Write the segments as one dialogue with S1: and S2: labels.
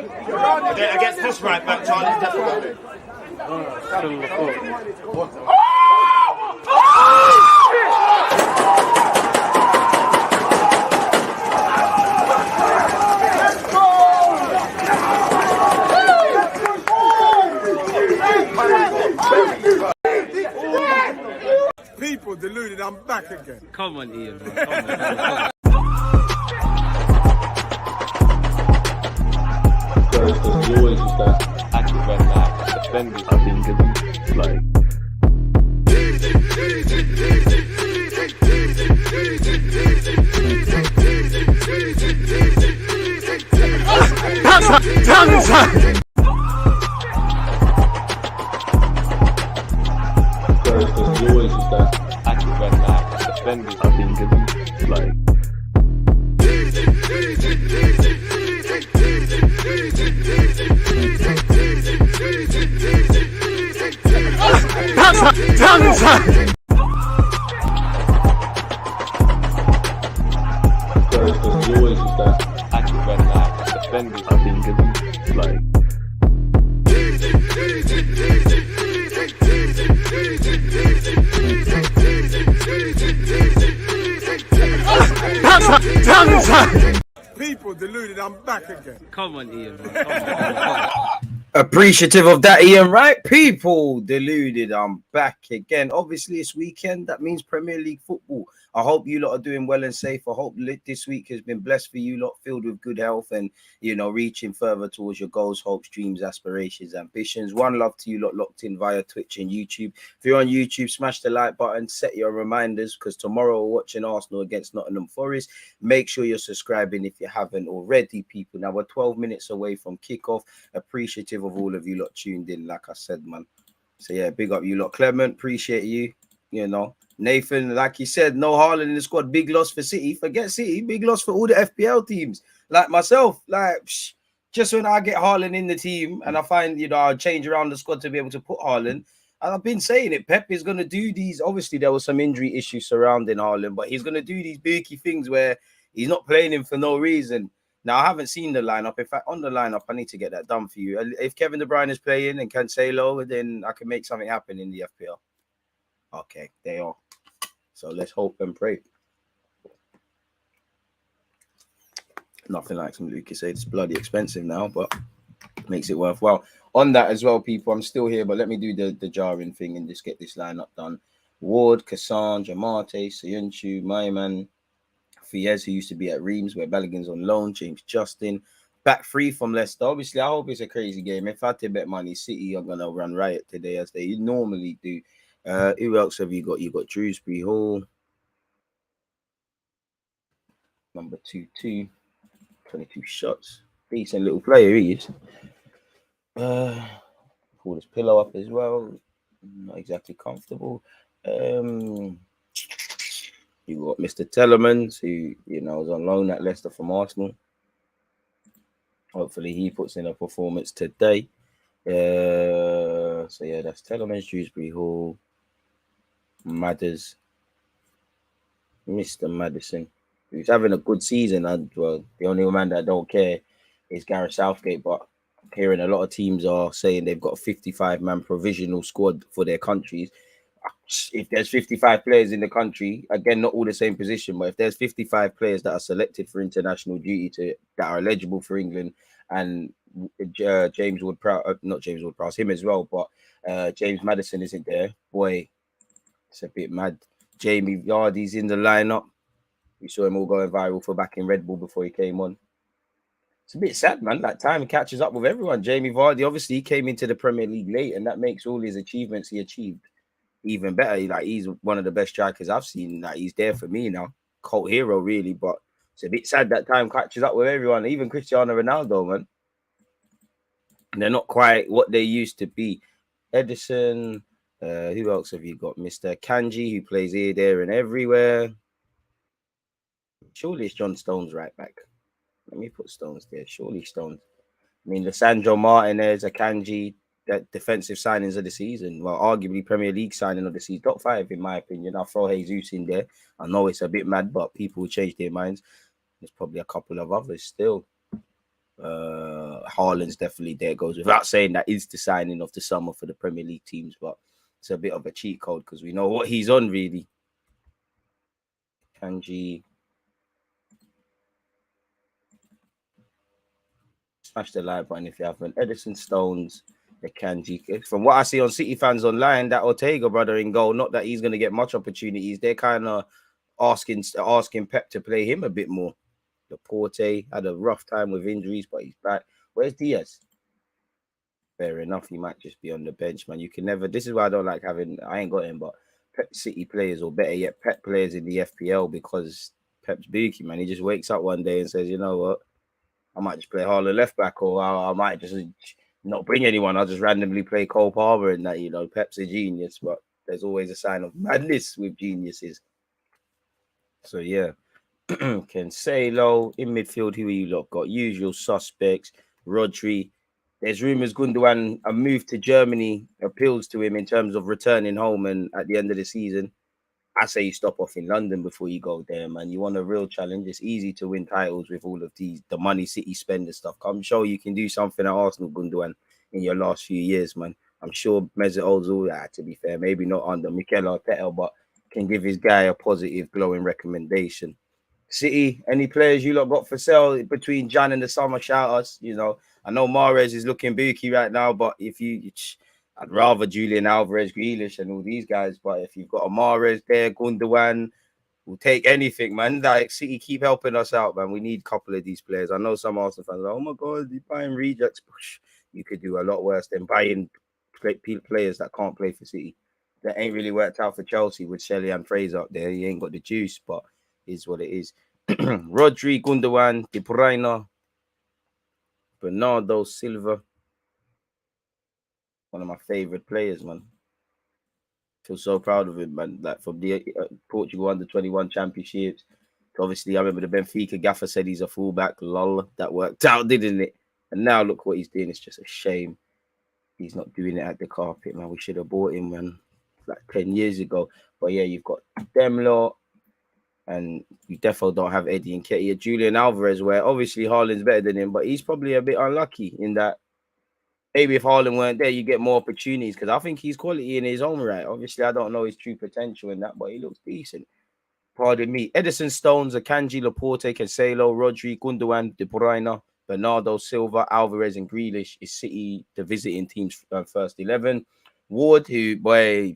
S1: Yeah, against this right back, Charlie's definitely.
S2: People deluded, I'm back again.
S3: Come on, Ian, bro. Come on.
S4: There's always just that active red flag defenders are being given like. There's always just that active red flag defenders are being given like. There's always just that active red flag defenders are being given like.
S2: People deluded, I'm back again.
S3: Come on, Ian, bro. Come on.
S5: Appreciative of that, Ian, right? People deluded, I'm back again. Obviously, it's weekend. That means Premier League football. I hope you lot are doing well and safe. I hope this week has been blessed for you lot, filled with good health and, you know, reaching further towards your goals, hopes, dreams, aspirations, ambitions. One love to you lot locked in via Twitch and YouTube. If you're on YouTube, smash the like button, set your reminders, because tomorrow we're watching Arsenal against Nottingham Forest. Make sure you're subscribing if you haven't already, people. Now, we're 12 minutes away from kickoff. Appreciative of all of you lot tuned in, like I said, man. So, yeah, big up you lot. Clement, appreciate you, you know. Nathan, like you said, no Haaland in the squad. Big loss for City. Forget City. Big loss for all the FPL teams. Like myself, like just when I get Haaland in the team and I find, you know, I'll change around the squad to be able to put Haaland. And I've been saying it. Pep is going to do these. Obviously, there was some injury issues surrounding Haaland, but he's going to do these booky things where he's not playing him for no reason. Now, I haven't seen the lineup. In fact, on the lineup, I need to get that done for you. If Kevin De Bruyne is playing and Cancelo, then I can make something happen in the FPL. Okay, they are. So let's hope and pray. Nothing like some Lucas said. It's bloody expensive now, but makes it worthwhile. On that as well, people, I'm still here, but let me do the jarring thing and just get this lineup done. Ward, Cassandra, Marte, Soyuncu, Myman, Fiez, who used to be at Reims, where Balogun's on loan, James Justin. Back free from Leicester. Obviously, I hope it's a crazy game. If I had to bet money, City are going to run riot today, as they normally do. Who else have you got? You got Shrewsbury Hall, number 22, 22 shots. Decent little player he is. Pull his pillow up as well. Not exactly comfortable. You got Mr. Telemans, who, you know, was on loan at Leicester from Arsenal. Hopefully he puts in a performance today. So yeah, that's Telemans, Shrewsbury Hall, Madders, Mr. Madison, who's having a good season. And well, the only man that I don't care is Gareth Southgate, but hearing a lot of teams are saying they've got a 55-man provisional squad for their countries. If there's 55 players in the country, again, not all the same position, but if there's 55 players that are selected for international duty that are eligible for England, and James Ward-Prowse, not James Ward-Prowse, him as well, but James Maddison isn't there, boy, it's a bit mad. Jamie Vardy's in the lineup. We saw him all going viral for back in Red Bull before he came on. It's a bit sad, man. That time catches up with everyone. Jamie Vardy, obviously, he came into the Premier League late, and that makes all his achievements he achieved even better. Like, he's one of the best strikers I've seen. Like, he's there for me now. Cult hero, really. But it's a bit sad that time catches up with everyone. Even Cristiano Ronaldo, man. They're not quite what they used to be. Edison. Who else have you got? Mr. Kanji, who plays here, there, and everywhere. Surely it's John Stones right back. Let me put Stones there. Surely Stones. I mean, Lissandro Martinez, Akanji, that defensive signings of the season. Well, arguably Premier League signing of the season. Top 5, in my opinion. I'll throw Jesus in there. I know it's a bit mad, but people will change their minds. There's probably a couple of others still. Haaland's definitely there. Goes without saying that is the signing of the summer for the Premier League teams, but it's a bit of a cheat code because we know what he's on really. Kanji. Smash the like button if you haven't. Edison Stones, the Kanji. From what I see on City fans online, that Ortega brother in goal, not that he's going to get much opportunities. They're kind of asking Pep to play him a bit more. Laporte had a rough time with injuries, but he's back. Where's Diaz? Fair enough. He might just be on the bench, man. You can never. This is why I don't like having. I ain't got him, but Pep City players, or better yet, Pep players in the FPL, because Pep's beaky, man. He just wakes up one day and says, you know what? I might just play Haaland left back, or I might just not bring anyone. I'll just randomly play Cole Palmer and that, you know, Pep's a genius, but there's always a sign of madness with geniuses. So, yeah. Cancelo in midfield, who are you lot got? Usual suspects. Rodri. There's rumours Gundogan, a move to Germany appeals to him in terms of returning home and at the end of the season. I say you stop off in London before you go there, man. You want a real challenge. It's easy to win titles with all of the money City spend and stuff. I'm sure you can do something at Arsenal, Gundogan, in your last few years, man. I'm sure Mesut Ozil, to be fair, maybe not under Mikel Arteta, but can give his guy a positive, glowing recommendation. City, any players you lot got for sale between Jan and the summer? Shout us. You know, I know Mahrez is looking booky right now, but I'd rather Julian Alvarez, Grealish, and all these guys. But if you've got a Mahrez there, Gundogan, we'll take anything, man. Like City keep helping us out, man. We need a couple of these players. I know some Arsenal fans are like, oh my God, you're buying rejects. You could do a lot worse than buying players that can't play for City. That ain't really worked out for Chelsea with Shelley and Fraser up there. He ain't got the juice, but is what it is. Rodri, Gundogan, Bruyne, Bernardo Silva. One of my favorite players, man. Feel so proud of him, man. Like from the Portugal under-21 championships. Obviously, I remember the Benfica gaffer said he's a fullback. Lol, that worked out, didn't it? And now look what he's doing. It's just a shame he's not doing it at the carpet, man. We should have bought him, man, like 10 years ago. But yeah, you've got them lot. And you definitely don't have Eddie and Nketiah. Julian Alvarez, where obviously Haaland's better than him, but he's probably a bit unlucky in that maybe if Haaland weren't there, you get more opportunities because I think he's quality in his own right. Obviously, I don't know his true potential in that, but he looks decent. Pardon me. Edison Stones, Akanji, Laporte, Cancelo, Rodri, Gundogan, De Bruyne, Bernardo Silva, Alvarez, and Grealish is City, the visiting team's first 11. Ward, who, boy,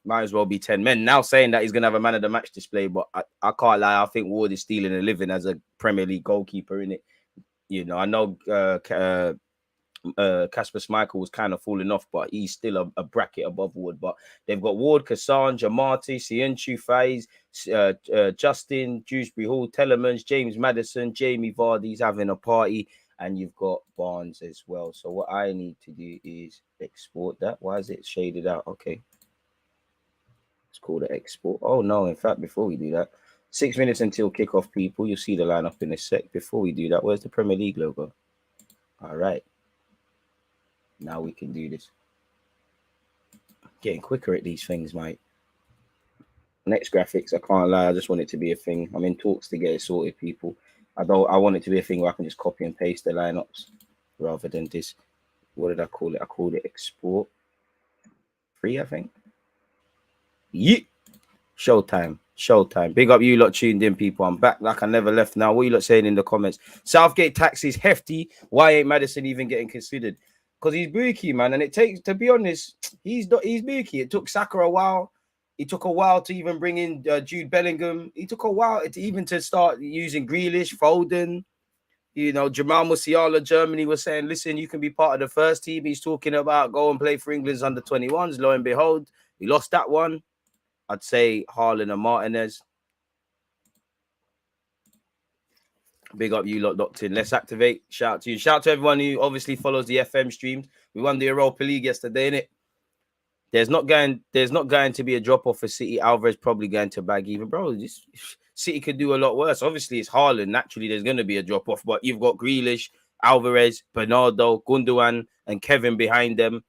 S5: might as well be 10 men. Now saying that he's going to have a man of the match display, but I can't lie. I think Ward is stealing a living as a Premier League goalkeeper, innit? You know, I know Kasper Schmeichel was kind of falling off, but he's still a bracket above Ward. But they've got Ward, Cassandra, Marty, Cienchu, Faiz, Justin, Dewsbury Hall, Telemans, James Maddison, Jamie Vardy's having a party, and you've got Barnes as well. So what I need to do is export that. Why is it shaded out? Okay. It's called an export. Oh, no. In fact, before we do that, 6 minutes until kickoff, people. You'll see the lineup in a sec. Before we do that, where's the Premier League logo? All right. Now we can do this. Getting quicker at these things, mate. Next graphics, I can't lie. I just want it to be a thing. I'm in talks to get it sorted, people. I want it to be a thing where I can just copy and paste the lineups rather than this. What did I call it? I called it export. Free, I think. Yeah. Showtime. Big up you lot tuned in, people. I'm back like I never left now. What you lot saying in the comments? Southgate tax is hefty. Why ain't Maddison even getting considered? Because he's booky, man. And it takes, to be honest, he's booky. It took Saka a while. It took a while to even bring in Jude Bellingham. It took a while to start using Grealish, Foden. You know, Jamal Musiala, Germany was saying, listen, you can be part of the first team. He's talking about go and play for England's under-21s. Lo and behold, he lost that one. I'd say Haaland and Martinez. Big up you lot locked in. Let's activate. Shout out to you. Shout out to everyone who obviously follows the FM streams. We won the Europa League yesterday, innit? There's not going to be a drop-off for City. Alvarez probably going to bag even. Bro, City could do a lot worse. Obviously, it's Haaland. Naturally, there's going to be a drop-off. But you've got Grealish, Alvarez, Bernardo, Gundogan, and Kevin behind them.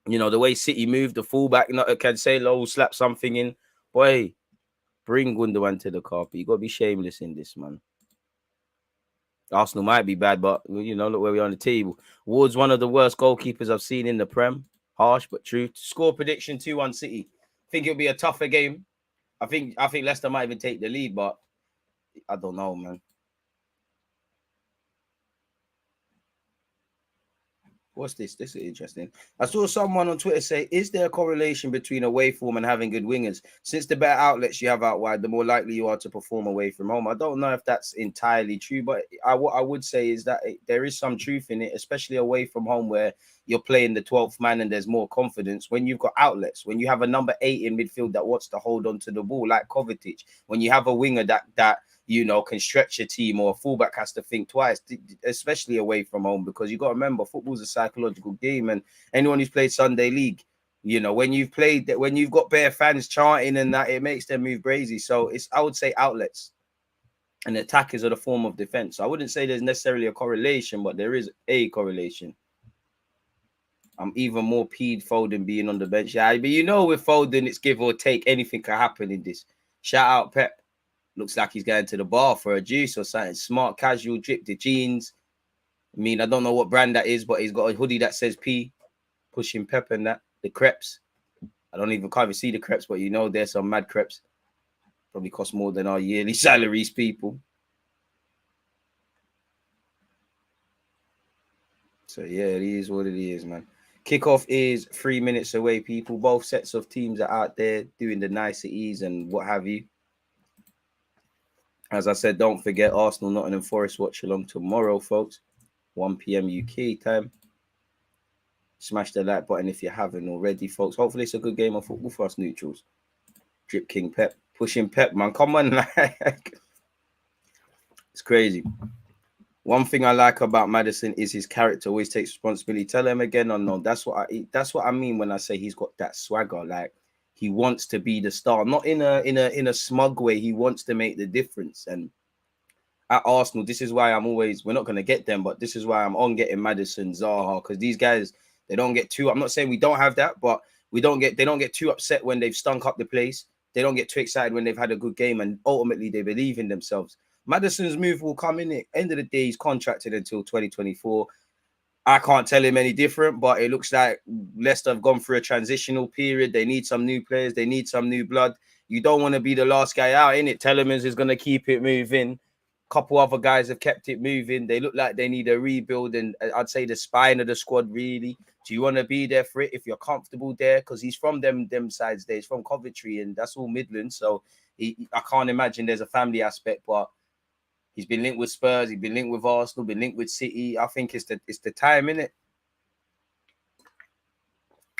S5: You know, the way City moved, the fullback, Cancelo will slap something in. Boy, bring Gundogan to the carpet. You got to be shameless in this, man. Arsenal might be bad, but you know, look where we are on the table. Ward's one of the worst goalkeepers I've seen in the Prem. Harsh but true. Score prediction 2-1 City. Think it'll be a tougher game. I think Leicester might even take the lead, but I don't know, man. What's this? This is interesting. I saw someone on Twitter say, is there a correlation between away form and having good wingers? Since the better outlets you have out wide, the more likely you are to perform away from home. I don't know if that's entirely true, but what I would say is that there is some truth in it, especially away from home where you're playing the 12th man and there's more confidence. When you've got outlets, when you have a number 8 in midfield that wants to hold on to the ball like Kovacic, when you have a winger that you know, can stretch your team, or a fullback has to think twice, especially away from home, because you got to remember football's a psychological game, and anyone who's played Sunday League, you know, when you've got bare fans chanting and that, it makes them move crazy. So I would say outlets and attackers are the form of defense. So I wouldn't say there's necessarily a correlation, but there is a correlation. I'm even more peed Foden being on the bench. Yeah, but you know, with Foden, it's give or take. Anything can happen in this. Shout out Pep. Looks like he's going to the bar for a juice or something. Smart, casual, drip the jeans. I mean, I don't know what brand that is, but he's got a hoodie that says P. Pushing Pep and that. The crepes. Can't even see the crepes, but you know there's some mad crepes. Probably cost more than our yearly salaries, people. So, yeah, it is what it is, man. Kickoff is 3 minutes away, people. Both sets of teams are out there doing the niceties and what have you. As I said, don't forget Arsenal, Nottingham Forest watch along tomorrow, folks. 1 p.m. UK time. Smash the like button if you haven't already, folks. Hopefully it's a good game of football for us neutrals. Drip King Pep. Pushing Pep, man. Come on, like. It's crazy. One thing I like about Maddison is his character always takes responsibility. Tell him again or no. That's what I mean when I say he's got that swagger. Like, he wants to be the star, not in a smug way. He wants to make the difference. And at Arsenal, this is why we're not going to get them, but this is why I'm on getting Maddison, Zaha, because these guys, they don't get too, I'm not saying we don't have that, but they don't get too upset when they've stunk up the place. They don't get too excited when they've had a good game, and ultimately they believe in themselves. Maddison's move will come in. At the end of the day, he's contracted until 2024. I can't tell him any different, but it looks like Leicester have gone through a transitional period. They need some new players. They need some new blood. You don't want to be the last guy out, innit? Telemans is going to keep it moving. A couple other guys have kept it moving. They look like they need a rebuild, and I'd say the spine of the squad, really. Do you want to be there for it if you're comfortable there? Because he's from them sides there. He's from Coventry, and that's all Midlands. So I can't imagine there's a family aspect, but he's been linked with Spurs. He's been linked with Arsenal. Been linked with City. I think it's the time, innit?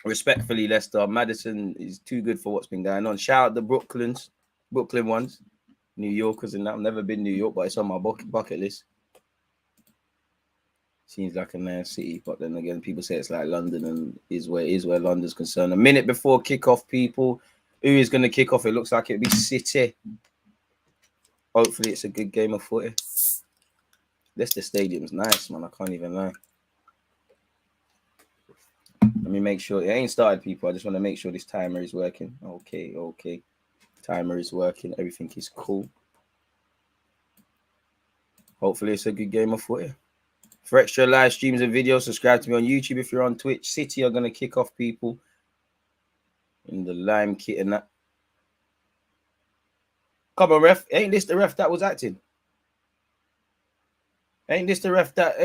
S5: Respectfully, Leicester, Maddison is too good for what's been going on. Shout out the Brooklyn ones, New Yorkers, and that. I've never been New York, but it's on my bucket list. Seems like a nice city, but then again, people say it's like London, and is where London's concerned. A minute before kickoff, people. Who is going to kick off? It looks like it'll be City. Hopefully, it's a good game of footy. Leicester Stadium's nice, man. I can't even lie. Let me make sure. It ain't started, people. I just want to make sure this timer is working. Okay. Timer is working. Everything is cool. Hopefully, it's a good game of footy. For extra live streams and videos, subscribe to me on YouTube if you're on Twitch. City are going to kick off, people. In the lime kit and that. Come on, ref. Ain't this the ref that was acting? Ain't this the ref that...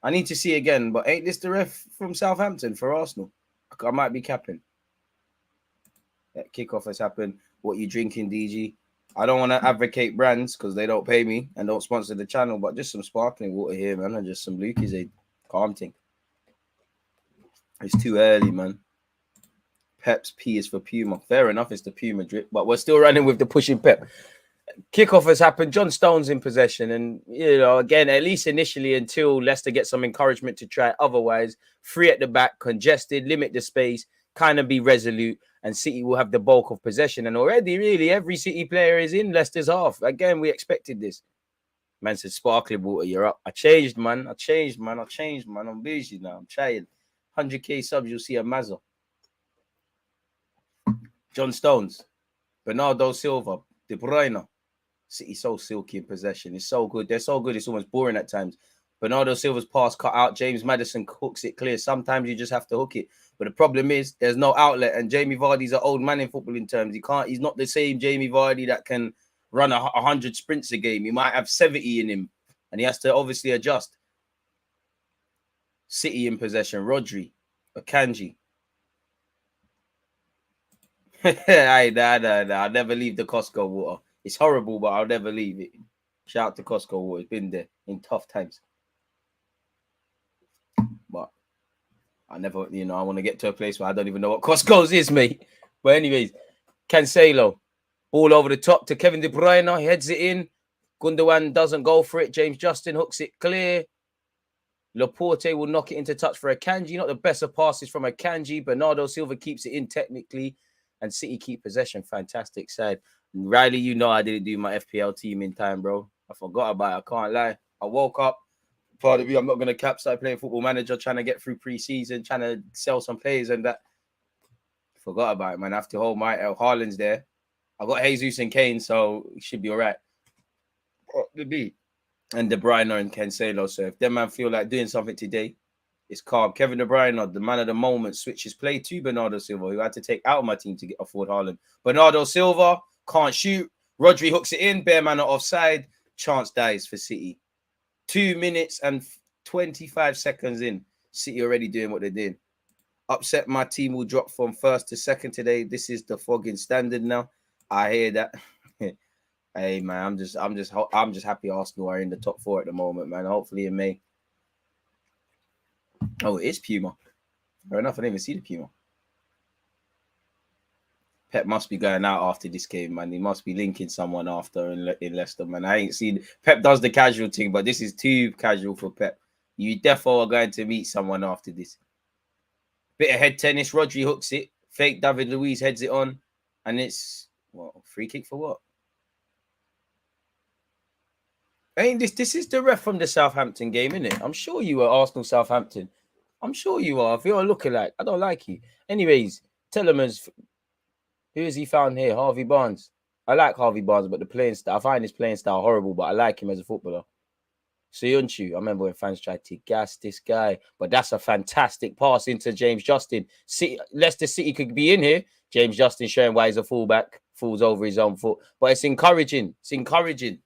S5: I need to see again, but ain't this the ref from Southampton for Arsenal? I might be capping. That kickoff has happened. What you drinking, DG? I don't want to advocate brands because they don't pay me and don't sponsor the channel, but just some sparkling water here, man, and just some Lucozade. Calm thing. It's too early, man. Pep's P is for Puma. Fair enough, it's the Puma drip, but we're still running with the pushing Pep. Kickoff has happened. John Stones in possession, and again, at least initially, until Leicester get some encouragement to try. Otherwise, free at the back, congested, limit the space, kind of be resolute, and City will have the bulk of possession. And already, really, every City player is in Leicester's half. Again, we expected this. Man said, "Sparkling water, you're up." I changed, man. I'm busy now. I'm trying. 100k subs, you'll see a Mazza. John Stones, Bernardo Silva, De Bruyne. City so silky in possession. It's so good. They're so good. It's almost boring at times. Bernardo Silva's pass cut out. James Maddison hooks it clear. Sometimes you just have to hook it. But the problem is there's no outlet. And Jamie Vardy's an old man in footballing terms. He's not the same Jamie Vardy that can run 100 sprints a game. He might have 70 in him. And he has to obviously adjust. City in possession. Rodri. Akanji. I'll never leave the Costco water. It's horrible, but I'll never leave it. Shout out to Costco water. It's been there in tough times. But I never, I want to get to a place where I don't even know what Costco's is, mate. But anyways, Cancelo. Ball over the top to Kevin De Bruyne. He heads it in. Gundogan doesn't go for it. James Justin hooks it clear. Laporte will knock it into touch for Akanji. Not the best of passes from Akanji. Bernardo Silva keeps it in technically. And City keep possession. Fantastic side. Riley, I didn't do my FPL team in time, bro. I forgot about it. I can't lie. I woke up. Part of me, I'm not going to cap. Started playing Football Manager, trying to get through pre-season, trying to sell some players and that. Forgot about it, man. I have to hold my Haaland's there. I got Jesus and Kane, so it should be all right. And De Bruyne and Cancelo. So if them man feel like doing something today, it's calm. Kevin De Bruyne, the man of the moment, switches play to Bernardo Silva, who I had to take out of my team to afford Haaland. Bernardo Silva can't shoot. Rodri hooks it in. Bare man offside. Chance dies for City. 2 minutes and 25 seconds in. City already doing what they're doing. Upset my team will drop from first to second today. This is the fogging standard now. I hear that. Hey man, I'm just happy Arsenal are in the top 4 at the moment, man. Hopefully in May. Oh, it is Puma. Fair enough. I didn't even see the Puma. Pep must be going out after this game, man. He must be linking someone after in Leicester, man. I ain't seen Pep does the casual thing, but this is too casual for Pep. You defo are going to meet someone after this. Bit of head tennis. Rodri hooks it. Fake David Luiz heads it on, and it's free kick for what? Ain't this is the ref from the Southampton game, isn't it? I'm sure you were Arsenal Southampton. I'm sure you are. If you're a lookalike, I don't like you. Anyways, Telemans. Who has he found here? Harvey Barnes. I like Harvey Barnes, but the playing style, I find his playing style horrible, but I like him as a footballer. Soyuncu, I remember when fans tried to gas this guy, but that's a fantastic pass into James Justin. Leicester City could be in here. James Justin showing why he's a fullback, falls over his own foot, but it's encouraging. It's encouraging.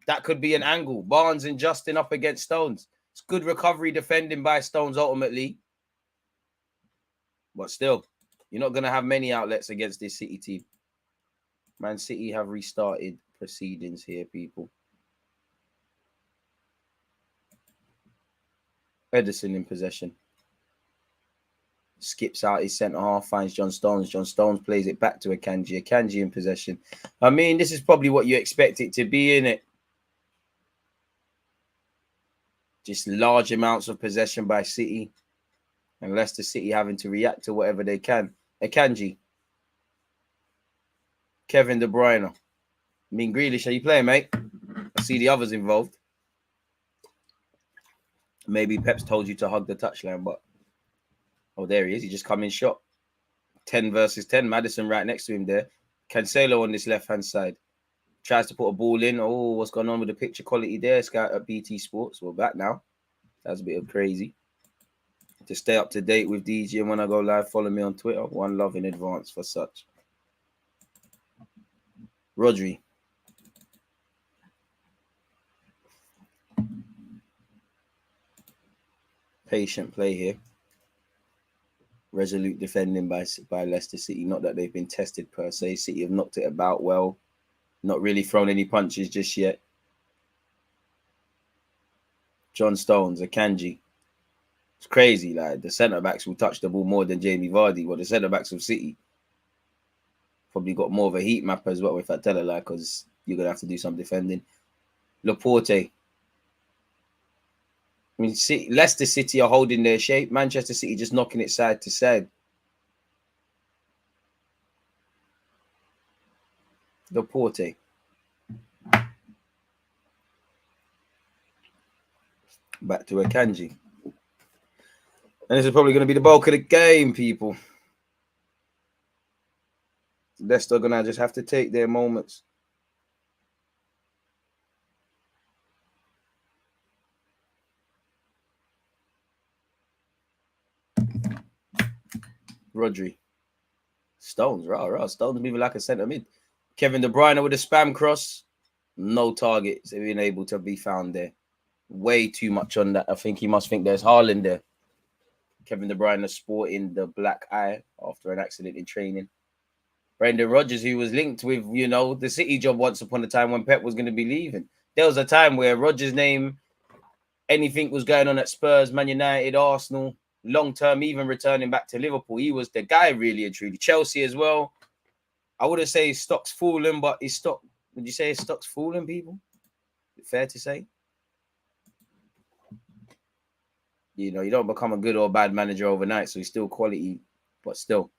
S5: That could be an angle. Barnes and Justin up against Stones. It's good recovery defending by Stones ultimately, but still. You're not going to have many outlets against this City team. Man City have restarted proceedings here, people. Ederson in possession. Skips out his centre-half, finds John Stones. John Stones plays it back to Akanji. Akanji in possession. I mean, this is probably what you expect it to be, innit? Just large amounts of possession by City. And Leicester City having to react to whatever they can. Akanji. Kevin De Bruyne. I mean, Grealish, are you playing, mate? I see the others involved. Maybe Pep's told you to hug the touchline, but... Oh, there he is. He just come in shot. 10 versus 10. Maddison right next to him there. Cancelo on this left-hand side. Tries to put a ball in. Oh, what's going on with the picture quality there? Sky at BT Sports. We're back now. That's a bit of crazy. To stay up to date with DJ and when I go live, follow me on Twitter. One love in advance for such. Rodri. Patient play here. Resolute defending by Leicester City. Not that they've been tested per se. City have knocked it about well. Not really thrown any punches just yet. John Stones, Akanji. It's crazy. Like the centre backs will touch the ball more than Jamie Vardy. Well, the centre backs of City probably got more of a heat map as well. If I tell it like, because you're gonna have to do some defending. Laporte. I mean, Leicester City are holding their shape. Manchester City just knocking it side to side. Laporte. Back to Akanji. And this is probably going to be the bulk of the game, people. Leicester are going to just have to take their moments. Rodri. Stones, rah. Stones moving like a centre mid. Kevin De Bruyne with a spam cross. No targets being able to be found there. Way too much on that. I think he must think there's Haaland there. Kevin De Bruyne sporting the black eye after an accident in training. Brendan Rodgers, who was linked with, the City job once upon a time when Pep was going to be leaving. There was a time where Rodgers' name, anything was going on at Spurs, Man United, Arsenal, long-term, even returning back to Liverpool. He was the guy, really and truly. Chelsea as well. I wouldn't say his stock's fallen, but his stock, would you say his stock's fallen, people? Fair to say? You don't become a good or bad manager overnight, so he's still quality, but still.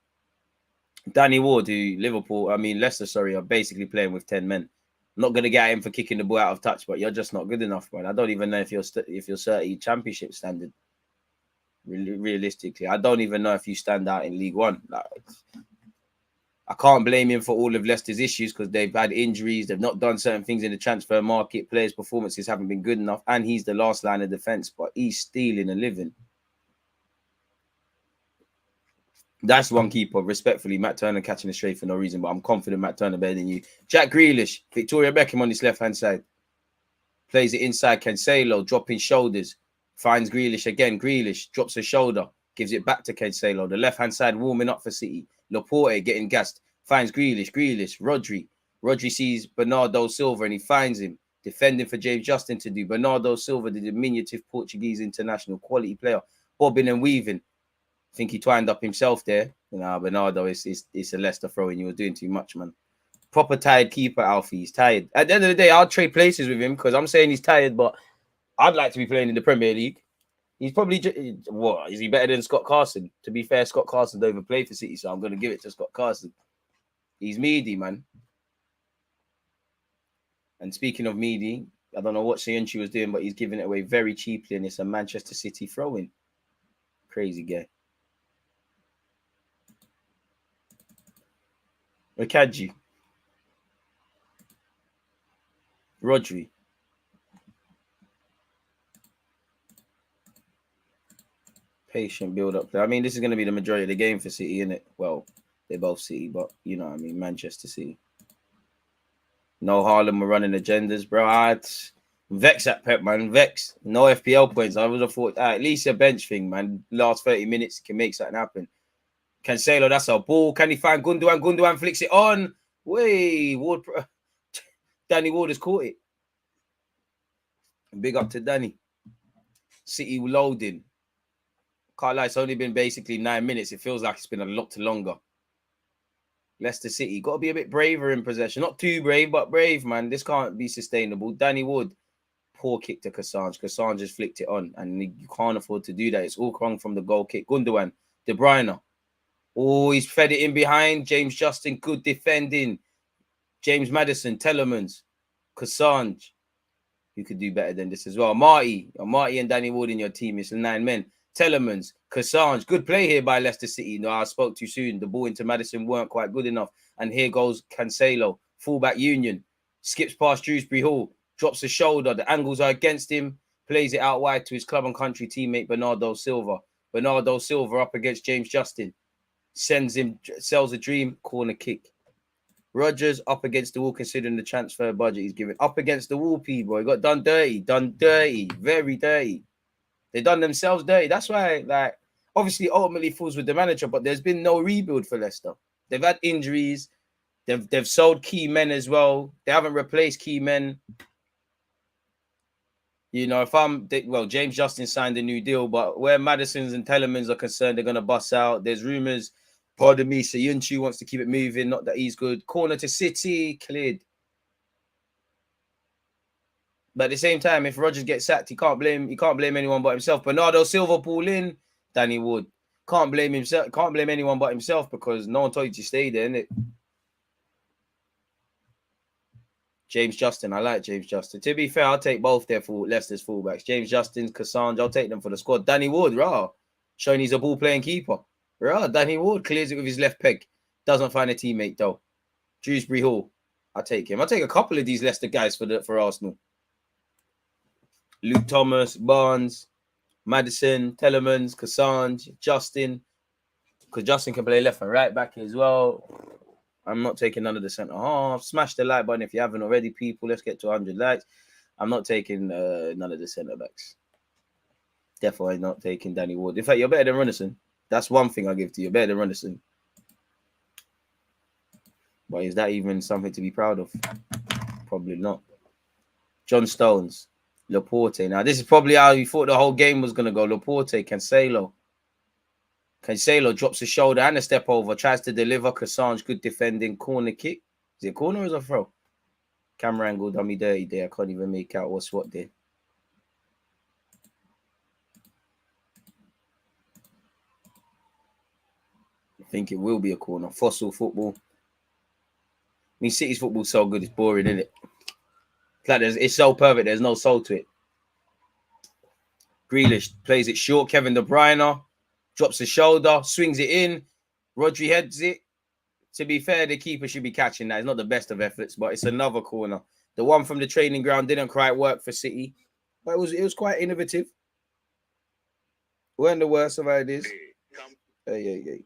S5: Danny Ward, Leicester, are basically playing with 10 men. I'm not going to get him for kicking the ball out of touch, but you're just not good enough, man. I don't even know if you're 30 championship standard. Realistically, I don't even know if you stand out in League One. I can't blame him for all of Leicester's issues because they've had injuries. They've not done certain things in the transfer market. Players' performances haven't been good enough. And he's the last line of defense, but he's stealing a living. That's one keeper. Respectfully, Matt Turner catching a straight for no reason, but I'm confident Matt Turner better than you. Jack Grealish, Victoria Beckham on his left-hand side. Plays it inside. Cancelo, dropping shoulders. Finds Grealish again. Grealish drops a shoulder. Gives it back to Cancelo. The left-hand side warming up for City. Laporte getting gassed. Finds Grealish. Rodri. Rodri sees Bernardo Silva and he finds him. Defending for James Justin to do. Bernardo Silva, the diminutive Portuguese international quality player. Bobbing and weaving. I think he twined up himself there. Bernardo, it's a Leicester throwing. You were doing too much, man. Proper tired keeper, Alfie. He's tired. At the end of the day, I'll trade places with him because I'm saying he's tired, but I'd like to be playing in the Premier League. He's probably, is he better than Scott Carson? To be fair, Scott Carson don't even play for City, so I'm going to give it to Scott Carson. He's meaty, man. And speaking of meaty, I don't know what Sienchi was doing, but he's giving it away very cheaply, and it's a Manchester City throw-in. Crazy guy. Okaji. Rodri. Patient build-up. I mean, this is going to be the majority of the game for City, isn't it? Well, they're both City, but you know what I mean, Manchester City. No Haaland were running agendas, bro. I'd vex at Pep, man. Vex. No FPL points. I would have thought at least a bench thing, man. Last 30 minutes can make something happen. Cancelo, that's a ball. Can he find Gundogan? Gundogan flicks it on. Way, Ward. Danny Ward has caught it. Big up to Danny. City loading. Can't lie, it's only been basically 9 minutes. It feels like it's been a lot longer. Leicester City, got to be a bit braver in possession. Not too brave, but brave, man. This can't be sustainable. Danny Wood, poor kick to Kassange. Kassange just flicked it on, and you can't afford to do that. It's all wrong from the goal kick. Gundogan, De Bruyne. Oh, he's fed it in behind. James Justin, good defending. James Maddison, Telemans, Kassange. You could do better than this as well. Marty and Danny Wood in your team. It's 9 men. Telemans, Kassange, good play here by Leicester City. No, I spoke too soon. The ball into Maddison weren't quite good enough. And here goes Cancelo, fullback Union, skips past Dewsbury Hall, drops the shoulder. The angles are against him, plays it out wide to his club and country teammate Bernardo Silva. Bernardo Silva up against James Justin, sells a dream, corner kick. Rodgers up against the wall, considering the transfer budget he's given. Up against the wall, people. He got done dirty, very dirty. They done themselves dirty. That's why, obviously, ultimately falls with the manager, but there's been no rebuild for Leicester. They've had injuries. They've sold key men as well. They haven't replaced key men. James Justin signed a new deal, but where Maddison's and Telemans are concerned, they're going to bust out. There's rumours, Sayuncu wants to keep it moving, not that he's good. Corner to City, cleared. But at the same time, if Rodgers gets sacked, he can't blame anyone but himself. Bernardo Silva ball in, Danny Wood. Can't blame himself. Can't blame anyone but himself because no one told you to stay there, innit? James Justin, I like James Justin. To be fair, I'll take both their Leicester's fullbacks. James Justin, Kassange, I'll take them for the squad. Danny Wood, showing he's a ball-playing keeper. Danny Wood clears it with his left peg. Doesn't find a teammate though. Dewsbury Hall, I'll take him. I'll take a couple of these Leicester guys for Arsenal. Luke Thomas, Barnes, Maddison, Telemans, Kassange, Justin. because Justin can play left and right back as well. I'm not taking none of the centre half. Smash the like button if you haven't already, people. Let's get to 100 likes. I'm not taking none of the centre backs. Definitely not taking Danny Ward. In fact, you're better than Runnison. That's one thing I give to you. Better than Runnison. But is that even something to be proud of? Probably not. John Stones, Laporte. Now, this is probably how you thought the whole game was going to go. Laporte, Cancelo. Cancelo drops a shoulder and a step over. Tries to deliver. Cassange, good defending. Corner kick. Is it a corner or is it a throw? Camera angle, dummy dirty there. I can't even make out what's what there. I think it will be a corner. Fossil football. I mean, City's football is so good, it's boring, isn't it? It's so perfect, there's no soul to it. Grealish plays it short. Kevin De Bruyne drops the shoulder, swings it in. Rodri heads it. To be fair, the keeper should be catching that. It's not the best of efforts, but it's another corner. The one from the training ground didn't quite work for City, but it was quite innovative. Weren't the worst of ideas. Hey.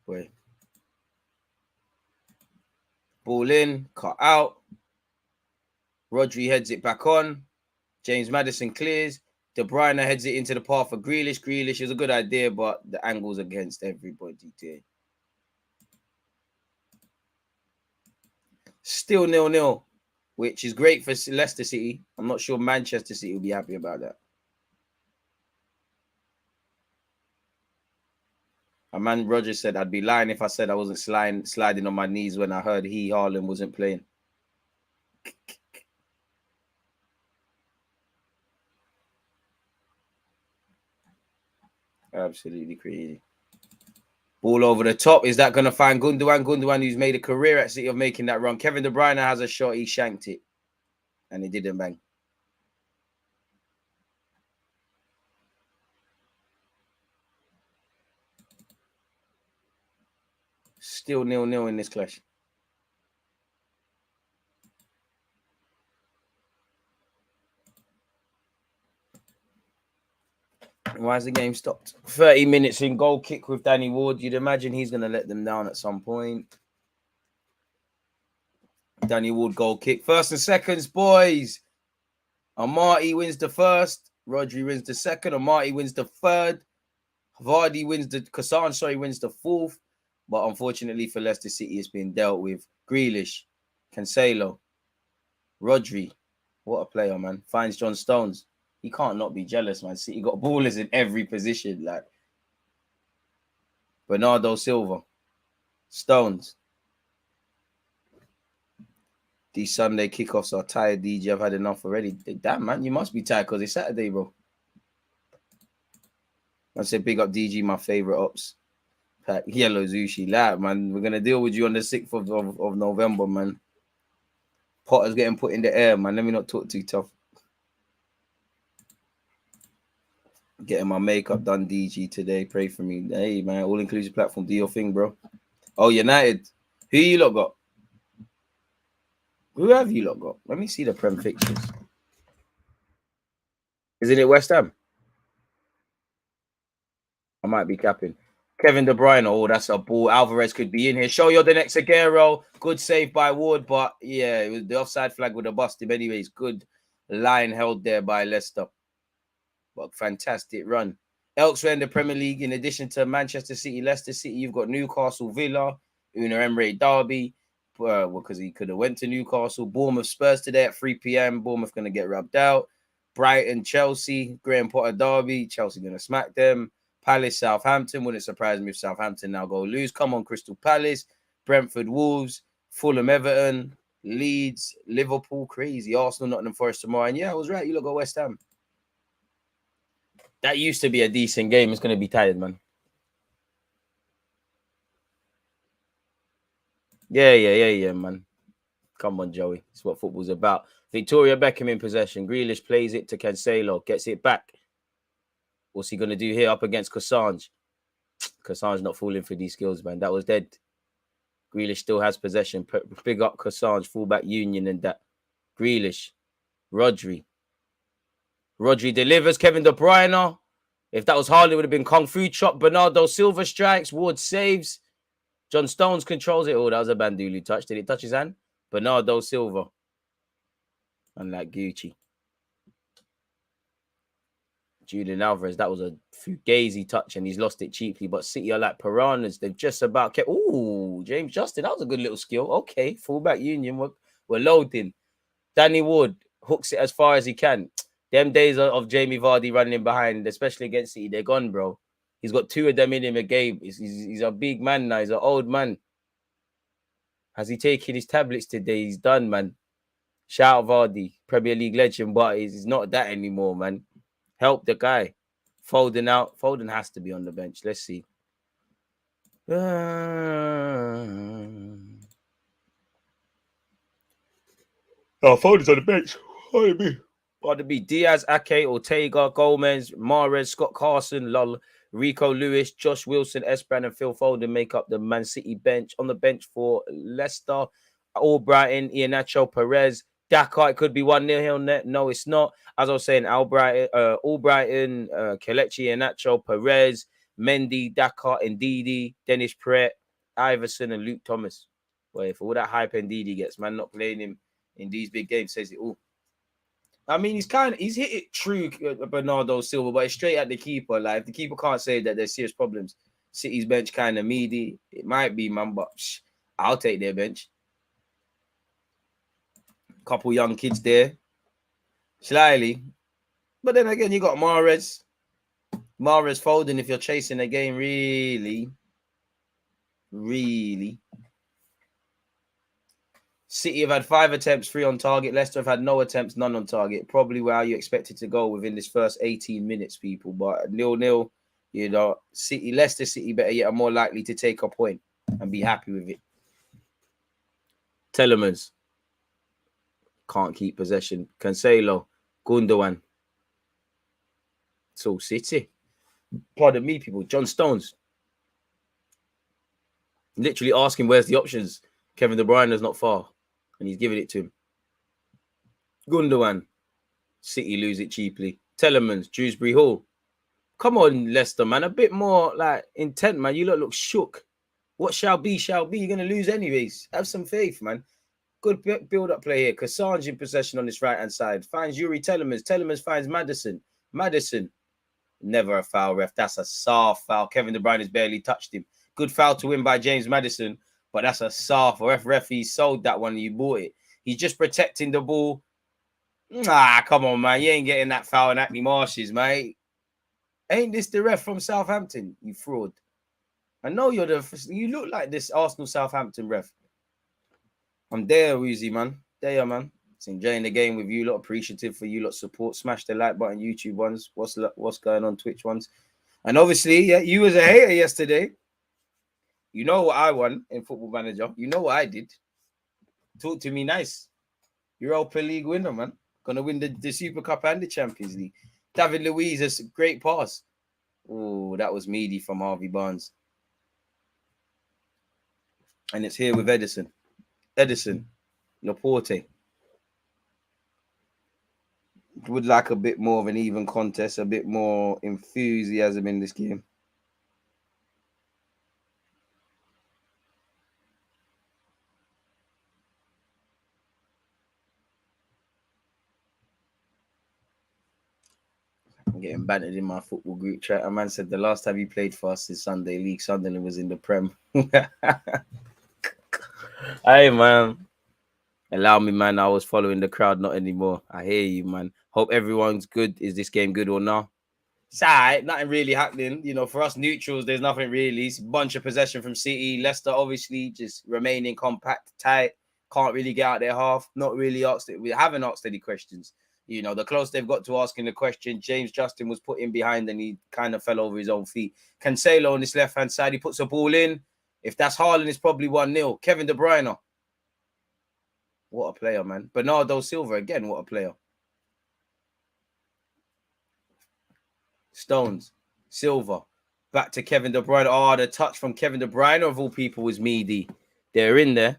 S5: Boy. Ball in, cut out. Rodri heads it back on. James Maddison clears. De Bruyne heads it into the path for Grealish. Grealish is a good idea, but the angle's against everybody there. Still 0-0, which is great for Leicester City. I'm not sure Manchester City will be happy about that. My man Roger said, I'd be lying if I said I wasn't sliding on my knees when I heard Haaland wasn't playing. Absolutely crazy. Ball over the top. Is that going to find Gundogan? Gundogan, who's made a career at City of making that run. Kevin De Bruyne has a shot. He shanked it. And it didn't bang. Still 0-0 in this clash. Why is the game stopped? 30 minutes in, goal kick with Danny Ward. You'd imagine he's going to let them down at some point. Danny Ward goal kick. First and seconds, boys. Amati wins the first. Rodri wins the second. Amati wins the third. Vardy wins the fourth. But unfortunately for Leicester City, it's been dealt with. Grealish, Cancelo, Rodri. What a player, man. Finds John Stones. He can't not be jealous, man. City got ballers in every position. Like Bernardo Silva, Stones. These Sunday kickoffs are tired, DG. I've had enough already. Damn, man. You must be tired because it's Saturday, bro. I said big up DG, my favorite ops. Yellow Zushi. Lad, man. We're going to deal with you on the 6th of November, man. Potter's getting put in the air, man. Let me not talk too tough. Getting my makeup done, DG, today. Pray for me. Hey, man. All-inclusive platform. Do your thing, bro. Oh, United. Who you lot got? Who have you lot got? Let me see the Prem fixtures. Isn't it West Ham? I might be capping. Kevin De Bruyne. Oh, that's a ball. Alvarez could be in here. Show you the next Aguero. Good save by Ward, but yeah, it was the offside flag with a bust him. Anyways, good line held there by Leicester. But fantastic run. Elsewhere in the Premier League, in addition to Manchester City, Leicester City, you've got Newcastle, Villa, Una Emery Derby, because he could have went to Newcastle. Bournemouth, Spurs today at 3 p.m. Bournemouth going to get rubbed out. Brighton, Chelsea, Graham Potter Derby. Chelsea going to smack them. Palace, Southampton. Wouldn't surprise me if Southampton now go lose. Come on, Crystal Palace. Brentford, Wolves. Fulham, Everton. Leeds, Liverpool. Crazy. Arsenal, Nottingham Forest tomorrow. And yeah, I was right. You look at West Ham. That used to be a decent game. It's going to be tired, man. Yeah, man. Come on, Joey. It's what football's about. Victoria Beckham in possession. Grealish plays it to Cancelo. Gets it back. What's he going to do here up against Cassange? Cassange not falling for these skills, man. That was dead. Grealish still has possession. Big up Cassange, fullback union and that. Grealish. Rodri delivers. Kevin De Bruyne. If that was Harley, it would have been Kung Fu chop. Bernardo Silva strikes. Ward saves. John Stones controls it. Oh, that was a Bandulu touch. Did it touch his hand? Bernardo Silva. Unlike Gucci. Julian Alvarez, that was a fugazi touch and he's lost it cheaply. But City are like piranhas. They've just about kept... Oh, James Justin, that was a good little skill. Okay, fullback Union. We're loading. Danny Ward hooks it as far as he can. Them days of Jamie Vardy running behind, especially against City, they're gone, bro. He's got 2 of them in him a game. He's a big man now. He's an old man. Has he taken his tablets today? He's done, man. Shout out Vardy, Premier League legend, but he's not that anymore, man. Help the guy. Foden out. Foden has to be on the bench. Let's see. Oh, Foden's on the bench. Pardon me. Diaz, Ake, Ortega, Gomez, Mahrez, Scott Carson, Rico Lewis, Josh Wilson, Esperan, and Phil Foden make up the Man City bench. On the bench for Leicester, Albrighton, Iheanacho, Perez, Dakar. It could be 1-0. No, it's not. As I was saying, Albrighton, Kelechi, Iheanacho, Perez, Mendy, Dakar, Ndidi, Dennis Pratt, Iverson, and Luke Thomas. Well, for all that hype Ndidi gets, man, not playing him in these big games says it all. I mean, he's hit it true, Bernardo Silva, but it's straight at the keeper. Like, if the keeper can't say that there's serious problems, City's bench kind of meaty. It might be, man, but I'll take their bench. Couple young kids there. Slightly. But then again, you got Mahrez. Mahrez Foden, if you're chasing a game, really. City have had 5 attempts, 3 on target. Leicester have had no attempts, none on target. Probably where you expected to go within this first 18 minutes, people. But 0-0, you know, Leicester City better yet are more likely to take a point and be happy with it. Telemans can't keep possession. Cancelo, Gundogan. It's all City. Pardon me, people. John Stones. Literally asking where's the options. Kevin De Bruyne is not far. And he's giving it to him. Gundogan. City lose it cheaply. Telemans, Dewsbury Hall. Come on, Leicester, man. A bit more like intent, man. You look shook. What shall be, shall be. You're going to lose anyways. Have some faith, man. Good build-up play here. Kassange in possession on this right-hand side. Finds Yuri Telemans. Telemans finds Maddison. Never a foul, ref. That's a soft foul. Kevin De Bruyne has barely touched him. Good foul to win by James Maddison. But that's a soft. Ref, he sold that one. You bought it. He's just protecting the ball. Come on, man. You ain't getting that foul in Hackney Marshes, mate. Ain't this the ref from Southampton, you fraud? I know you look like this Arsenal Southampton ref. I'm there, Woozy, man. There, man. It's enjoying the game with you lot. Appreciative for you lot support. Smash the like button, YouTube ones. What's going on, Twitch ones. And obviously, yeah, you was a hater yesterday. You know what I won in Football Manager. You know what I did. Talk to me nice. Europa League winner, man. Gonna win the Super Cup and the Champions League. David Luiz has a great pass. Oh, that was meaty from Harvey Barnes. And it's here with Edison, Laporte. Would like a bit more of an even contest, a bit more enthusiasm in this game. I'm getting bantered in my football group chat. A man said the last time he played for us is Sunday League. Sunderland was in the Prem. Hey, man. Allow me, man. I was following the crowd, not anymore. I hear you, man. Hope everyone's good. Is this game good or not? It's all right. Nothing really happening. You know, for us neutrals, there's nothing really. It's a bunch of possession from City. Leicester, obviously, just remaining compact, tight. Can't really get out their half. Not really asked it. We haven't asked any questions. You know, the close they've got to asking the question, James Justin was put in behind and he kind of fell over his own feet. Cancelo on this left-hand side, he puts a ball in. If that's Haaland, it's probably 1-0. Kevin De Bruyne. What a player, man. Bernardo Silva, again, what a player. Stones, Silva, back to Kevin De Bruyne. Oh, the touch from Kevin De Bruyne, of all people, was meaty. They're in there.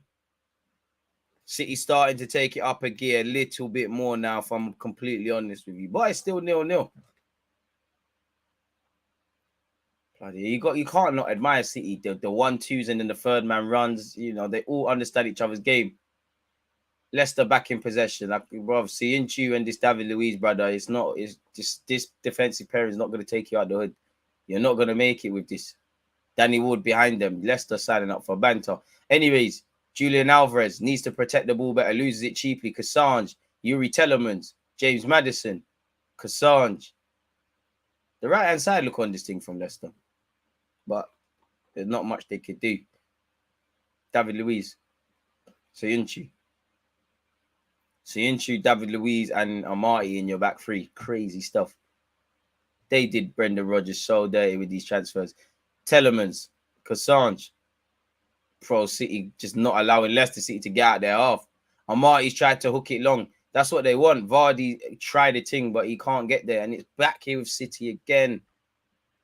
S5: City starting to take it up a gear a little bit more now, if I'm completely honest with you. But it's still 0-0. You can't not admire City. The 1-2s and then the third man runs. You know, they all understand each other's game. Leicester back in possession. Like, bro, seeing you and this David Luiz brother, it's just this defensive pair is not going to take you out the hood. You're not going to make it with this. Danny Ward behind them. Leicester signing up for banter. Anyways, Julian Alvarez needs to protect the ball better, loses it cheaply. Kassange, Yuri Telemans, James Maddison, Kassange. The right-hand side look on this thing from Leicester. But there's not much they could do. David Luiz, Soyuncu, David Luiz, and Amati in your back three. Crazy stuff. They did Brendan Rodgers so dirty with these transfers. Telemans, Kassange, Pro City just not allowing Leicester City to get out their half. Amati's tried to hook it long. That's what they want. Vardy tried a thing, but he can't get there. And it's back here with City again.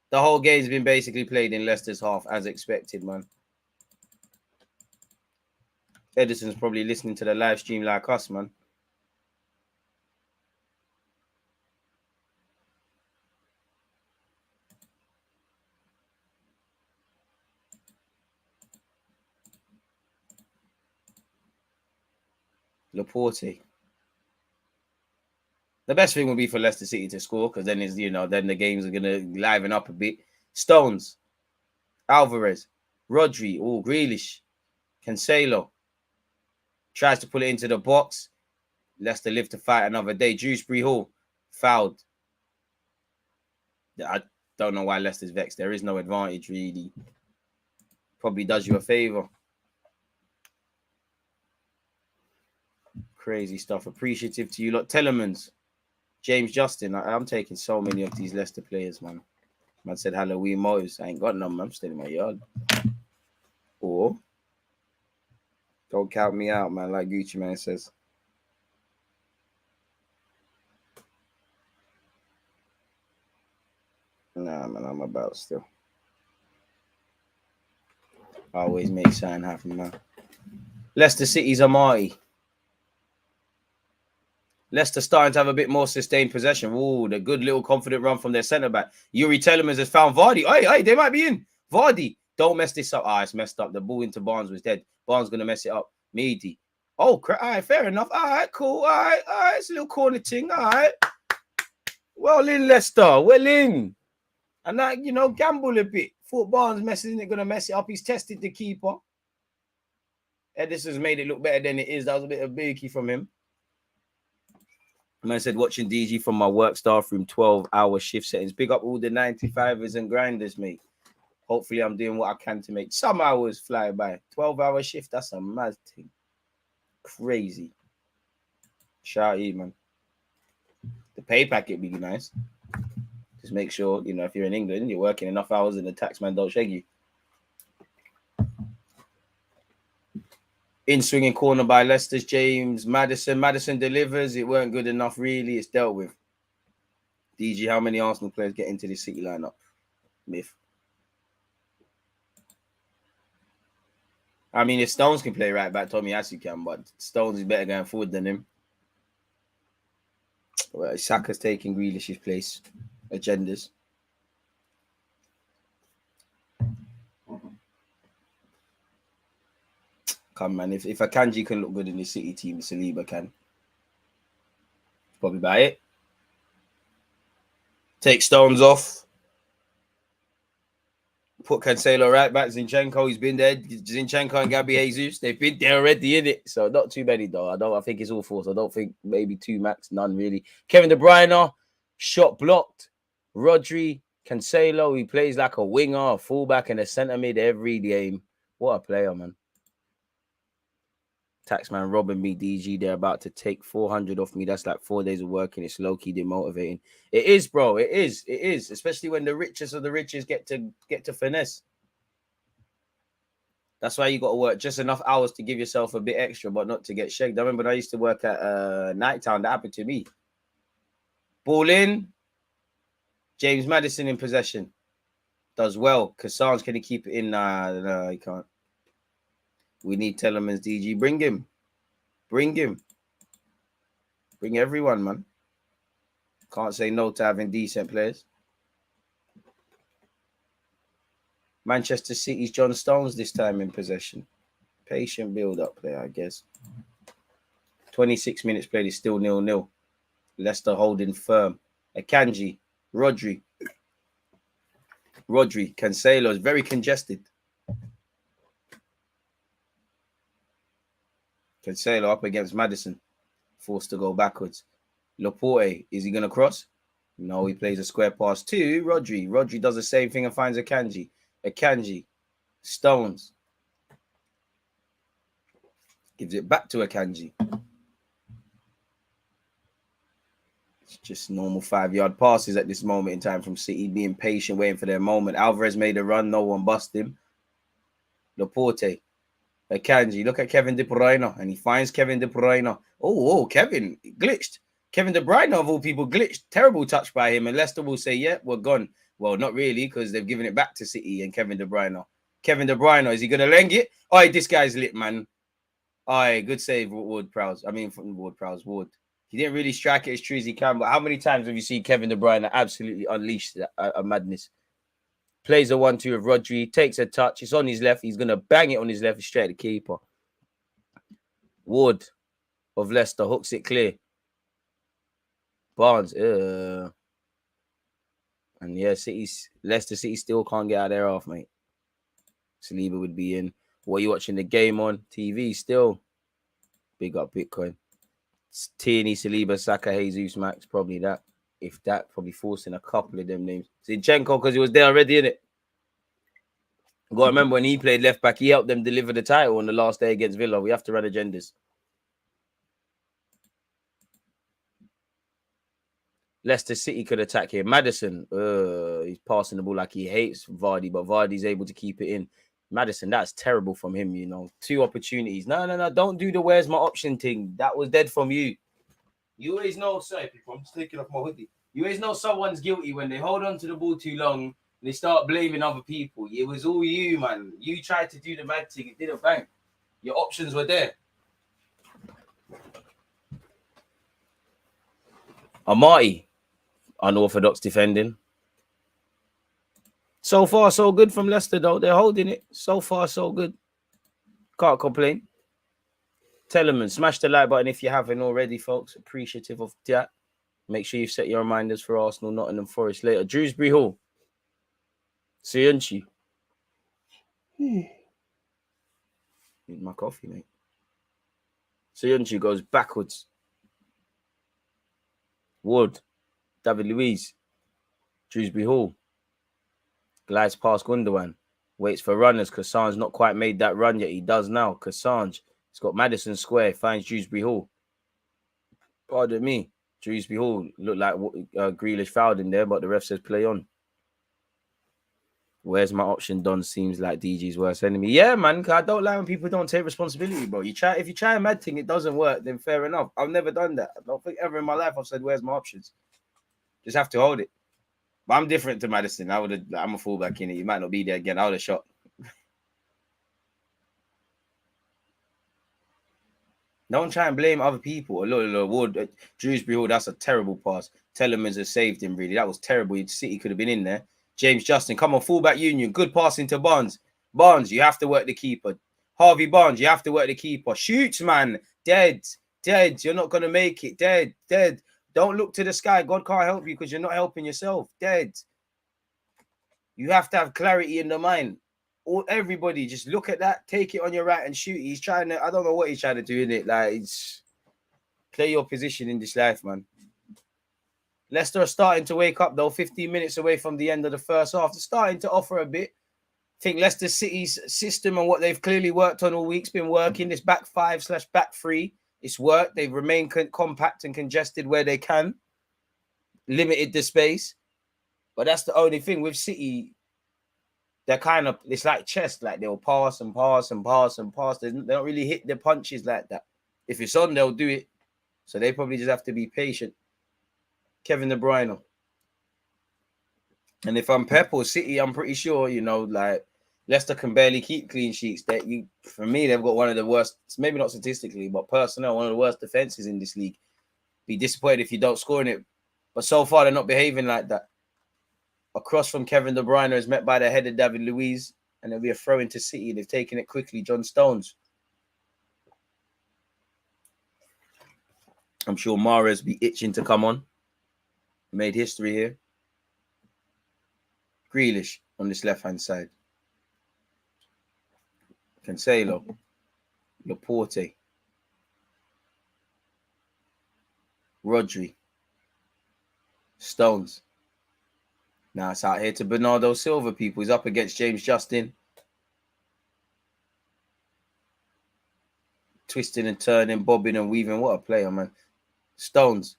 S5: The whole game's been basically played in Leicester's half, as expected, man. Edison's probably listening to the live stream like us, man. Laporte. The best thing would be for Leicester City to score, because then then the games are gonna liven up a bit. Stones, Alvarez, Rodri, Grealish, Cancelo tries to pull it into the box. Leicester live to fight another day. Dewsbury Hall fouled. I don't know why Leicester's vexed. There is no advantage really. Probably does you a favor. Crazy stuff. Appreciative to you lot. Telemans. James Justin. I'm taking so many of these Leicester players, man. Man said Halloween motives. I ain't got none, man. I'm still in my yard. Or don't count me out, man, like Gucci Man says. Nah, man, I'm about still. I always make something happen, man. Leicester City's Amati. Leicester starting to have a bit more sustained possession. Ooh, the good little confident run from their centre-back. Yuri Telemans has found Vardy. Hey, they might be in. Vardy, don't mess this up. It's messed up. The ball into Barnes was dead. Barnes going to mess it up. Meady. Oh, all right, fair enough. All right, cool. All right. It's a little corner thing. All right. Well in, Leicester. Well in. And that, gamble a bit. Thought Barnes going to mess it up. He's tested the keeper. Edison's made it look better than it is. That was a bit of bookie from him. Man said, watching DG from my work staff room, 12-hour shift settings. Big up all the 95ers and grinders, mate. Hopefully, I'm doing what I can to make some hours fly by. 12-hour shift, that's a mad thing. Crazy. Shout out, man. The pay packet be nice. Just make sure, if you're in England, you're working enough hours and the taxman don't shake you. In swinging corner by Leicester's James Maddison. Maddison delivers. It weren't good enough, really. It's dealt with. DG, how many Arsenal players get into the City lineup? Myth. I mean, if Stones can play right back, Tommy Asu can, but Stones is better going forward than him. Well, Saka's taking Grealish's place. Agendas. Come, man. If Akanji can look good in the City team, Saliba can. Probably buy it. Take Stones off. Put Cancelo right back. Zinchenko, he's been there. Zinchenko and Gabby Jesus, they've been there already, in it. So not too many, though. I think it's all four. So I don't think maybe two max. None, really. Kevin De Bruyne, shot blocked. Rodri, Cancelo, he plays like a winger, a fullback, and a centre mid every game. What a player, man. Taxman robbing me, DG. They're about to take 400 off me. That's like 4 days of work, and it's low-key demotivating. It is, bro. It is. It is. Especially when the richest of the richest get to finesse. That's why you got to work just enough hours to give yourself a bit extra, but not to get shagged. I remember when I used to work at Nighttown. That happened to me. Ball in. James Maddison in possession. Does well. Kassange, can he keep it in? No, he can't. We need Telemans, DG. Bring him. Bring him. Bring everyone, man. Can't say no to having decent players. Manchester City's John Stones this time in possession. Patient build-up there, I guess. 26 minutes played is still 0-0. Leicester holding firm. Akanji, Rodri, Cancelo is very congested. Cancelo up against Maddison, forced to go backwards. Laporte, is he going to cross? No, he plays a square pass to Rodri. Rodri does the same thing and finds Akanji. Akanji, Stones. Gives it back to Akanji. It's just normal 5-yard passes at this moment in time from City, being patient, waiting for their moment. Alvarez made a run, no one bust him. Laporte, Akanji, look at Kevin De Bruyne, and he finds Kevin De Bruyne. Oh, Kevin glitched. Kevin De Bruyne, of all people, glitched. Terrible touch by him, and Leicester will say, yeah, we're gone. Well, not really, because they've given it back to City and Kevin De Bruyne. Kevin De Bruyne, is he going to leng it? Oh, this guy's lit, man. Oh, good save, Ward-Prowse. Ward. He didn't really strike it as true as he can, but how many times have you seen Kevin De Bruyne absolutely unleash a madness? Plays a 1-2 of Rodri, takes a touch. It's on his left. He's going to bang it on his left straight at the keeper. Ward of Leicester hooks it clear. Barnes. And yeah, Leicester City still can't get out of their half, mate. Saliba would be in. What are you watching the game on? TV still. Big up Bitcoin. Tierney, Saliba, Saka, Jesus, Max, probably that. If that, probably forcing a couple of them names. Zinchenko, because he was there already, innit? Got to remember when he played left back, he helped them deliver the title on the last day against Villa. We have to run agendas. Leicester City could attack here. Maddison, he's passing the ball like he hates Vardy, but Vardy's able to keep it in. Maddison, that's terrible from him, you know. 2 opportunities. No. Don't do the where's my option thing. That was dead from you. You always know, sorry, people, I'm just taking off my hoodie. You always know someone's guilty when they hold on to the ball too long and they start blaming other people. It was all you, man. You tried to do the mad thing. It didn't bang. Your options were there. Amati, unorthodox defending. So far, so good from Leicester, though. They're holding it. So far, so good. Can't complain. Telemann, smash the like button if you haven't already, folks. Appreciative of that. Make sure you've set your reminders for Arsenal, Nottingham Forest later. Dewsbury Hall. Siunchi. Need my coffee, mate. Siunchi goes backwards. Wood. David Luiz. Dewsbury Hall. Glides past Gundogan. Waits for runners. Kassan's not quite made that run yet. He does now. Kassan's. He's got Madison Square. Finds Dewsbury Hall. Pardon me. Dewsbury Hall looked like Grealish fouled in there, but the ref says play on. Where's my option? Don seems like DG's worst enemy. Yeah, man. I don't like when people don't take responsibility, bro. If you try a mad thing, it doesn't work, then fair enough. I've never done that. I don't think ever in my life I've said, where's my options? Just have to hold it. But I'm different to Madison. I'm a fullback in it. You might not be there again. I would have shot. Don't try and blame other people. Wood, Dewsbury Hall, that's a terrible pass. Telemans has saved him, really. That was terrible. City could have been in there. James Justin, come on, fullback union. Good passing to Barnes. Barnes, you have to work the keeper. Harvey Barnes, you have to work the keeper. Shoots, man. Dead. You're not going to make it. Dead. Don't look to the sky. God can't help you because you're not helping yourself. Dead. You have to have clarity in the mind. Everybody, just look at that, take it on your right and shoot. He's trying to, I don't know what he's trying to do in it. Like, it's play your position in this life, man. Leicester are starting to wake up, though, 15 minutes away from the end of the first half. They're starting to offer a bit. I think Leicester City's system and what they've clearly worked on all week's been working. This back 5/back 3, it's worked. They've remained compact and congested where they can. Limited the space. But that's the only thing with City. They're kind of, it's like chess, like they'll pass and pass and pass and pass. They don't really hit the punches like that. If it's on, they'll do it. So they probably just have to be patient. Kevin De Bruyne. And if I'm Pep or City, I'm pretty sure, like Leicester can barely keep clean sheets. For me, they've got one of the worst, maybe not statistically, but personnel, one of the worst defenses in this league. Be disappointed if you don't score in it. But so far, they're not behaving like that. Across from Kevin De Bruyne is met by the header David Luiz. And there'll be a throw into City. They've taken it quickly. John Stones. I'm sure Mahrez be itching to come on. Made history here. Grealish on this left-hand side. Cancelo. Laporte. Rodri. Stones. Now it's out here to Bernardo Silva, people. He's up against James Justin. Twisting and turning, bobbing and weaving. What a player, man. Stones.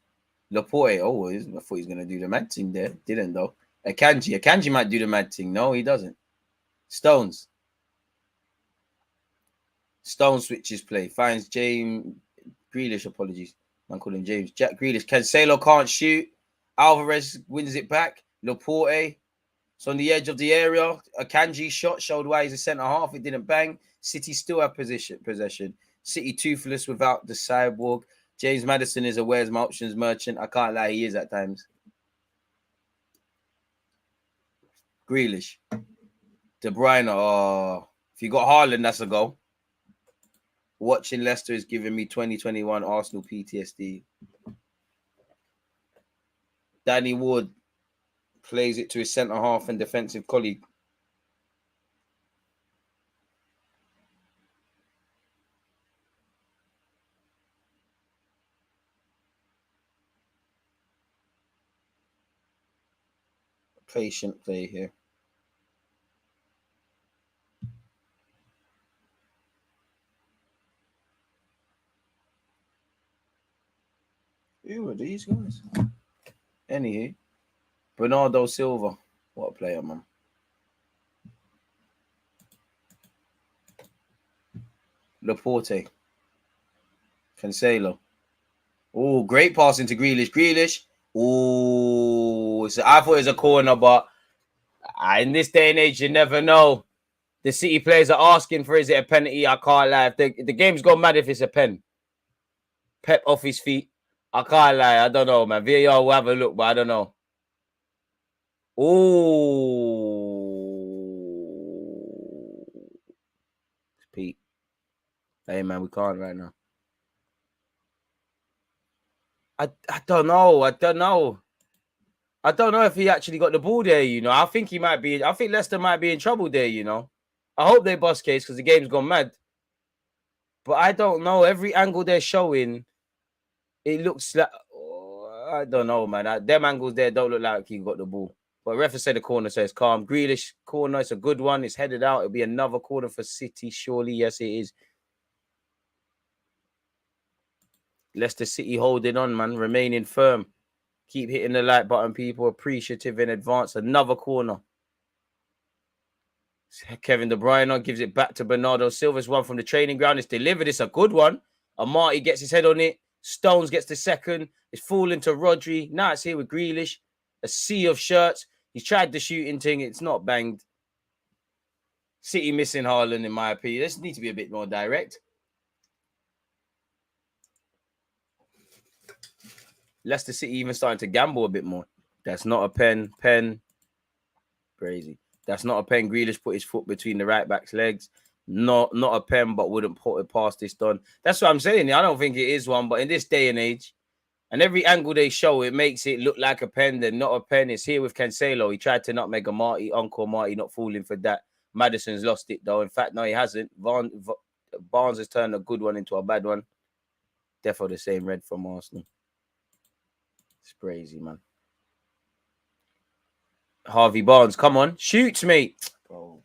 S5: Laporte. Oh, I thought he was going to do the mad thing there. Didn't, though. Akanji might do the mad thing. No, he doesn't. Stones. Stones switches play. Finds James Grealish. Apologies. Man called him James. Jack Grealish. Cancelo can't shoot. Alvarez wins it back. Laporte. It's on the edge of the area. Akanji shot. Showed why he's a centre-half. It didn't bang. City still have possession. City toothless without the cyborg. James Maddison is a where's my options merchant. I can't lie, he is at times. Grealish. De Bruyne. Oh, if you got Haaland, that's a goal. Watching Leicester is giving me 2021 Arsenal PTSD. Danny Ward plays it to his centre-half and defensive colleague. Patient play here. Who are these guys? Anywho, Bernardo Silva. What a player, man. Laporte. Cancelo. Oh, great pass into Grealish. Grealish. Oh, I thought it was a corner, but in this day and age, you never know. The City players are asking for, is it a penalty? I can't lie. If the game's gone mad if it's a pen. Pep off his feet. I can't lie. I don't know, man. VAR will have a look, but I don't know. Oh. Pete. Hey, man, we can't right now. I don't know. I don't know if he actually got the ball there, you know. I think Leicester might be in trouble there, you know. I hope they bust case because the game's gone mad. But I don't know. Every angle they're showing, it looks like... Oh, I don't know, man. Them angles there don't look like he got the ball. But ref said the corner, so it's calm. Grealish corner, it's a good one. It's headed out. It'll be another corner for City, surely. Yes, it is. Leicester City holding on, man. Remaining firm. Keep hitting the like button, people. Appreciative in advance. Another corner. Kevin De Bruyne gives it back to Bernardo Silva's one from the training ground. It's delivered. It's a good one. Amati gets his head on it. Stones gets the second. It's falling to Rodri. Now it's here with Grealish. A sea of shirts. He's tried the shooting thing. It's not banged. City missing Haaland, in my opinion. This needs to be a bit more direct. Leicester City even starting to gamble a bit more. That's not a pen. Crazy. That's not a pen. Grealish put his foot between the right back's legs. Not a pen, but wouldn't put it past this done. That's what I'm saying. I don't think it is one, but in this day and age, and every angle they show, it makes it look like a pen. Then not a pen. It's here with Cancelo. He tried to nutmeg a Marty, Uncle Marty, not falling for that. Maddison's lost it though. In fact, no, he hasn't. Barnes has turned a good one into a bad one. Defo the same red from Arsenal. It's crazy, man. Harvey Barnes, come on. Shoots, mate. Bro,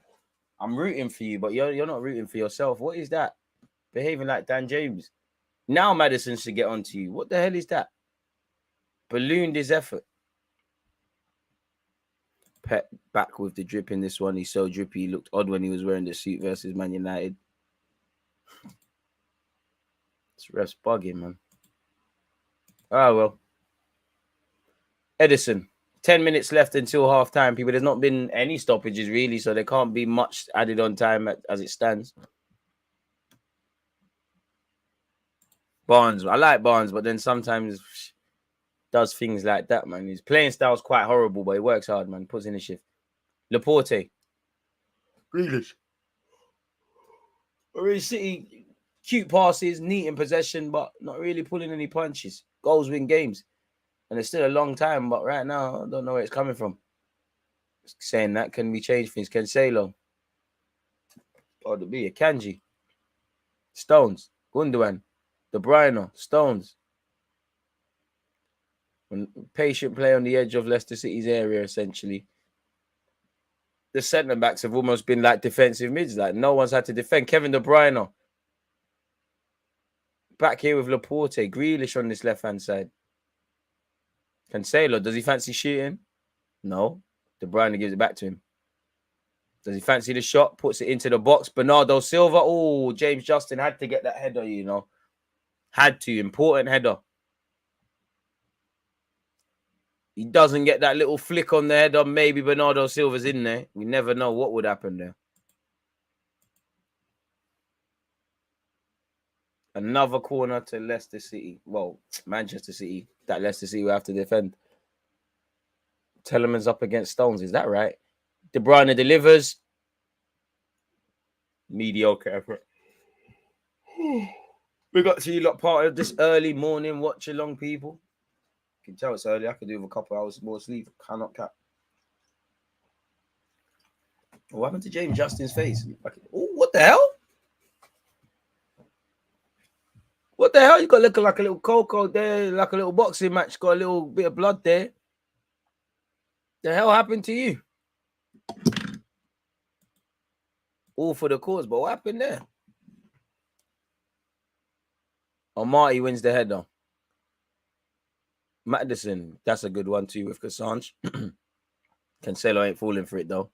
S5: I'm rooting for you, but you're not rooting for yourself. What is that? Behaving like Dan James. Now Maddison should get onto you. What the hell is that? Ballooned his effort. Pep back with the drip in this one. He's so drippy. He looked odd when he was wearing the suit versus Man United. This ref's bugging, man. Oh, well. Edison. 10 minutes left until half-time, people. There's not been any stoppages, really, so there can't be much added on time as it stands. Barnes. I like Barnes, but then sometimes does things like that, man. His playing style's quite horrible, but he works hard, man. Puts in the shift. Laporte. Grealish. Orange City, cute passes, neat in possession, but not really pulling any punches. Goals win games. And it's still a long time, but right now, I don't know where it's coming from. Saying that, can we change things? Cancelo. Oh, the be a Kanji. Stones. Gundogan. De Bruyne. Stones. Patient play on the edge of Leicester City's area, essentially. The centre-backs have almost been like defensive mids. Like, no one's had to defend. Kevin De Bruyne. Back here with Laporte. Grealish on this left-hand side. Cancelo, does he fancy shooting? No. De Bruyne gives it back to him. Does he fancy the shot? Puts it into the box. Bernardo Silva. Oh, James Justin had to get that header, you know. Had to. Important header. He doesn't get that little flick on the header. Maybe Bernardo Silva's in there. We never know what would happen there. Another corner to Leicester City. Well, Manchester City. That Leicester City will have to defend. Telemans up against Stones. Is that right? De Bruyne delivers. Mediocre effort. We got to you lot part of this early morning watch along, people. You can tell it's early. I could do with a couple hours more sleep. Cannot cap. What happened to James Justin's face? Oh, what the hell? What the hell? You got looking like a little Coco there, like a little boxing match. Got a little bit of blood there. The hell happened to you? All for the cause, but what happened there? Oh, Marty wins the header. Madison, that's a good one too with Cassange. Cancelo ain't falling for it though.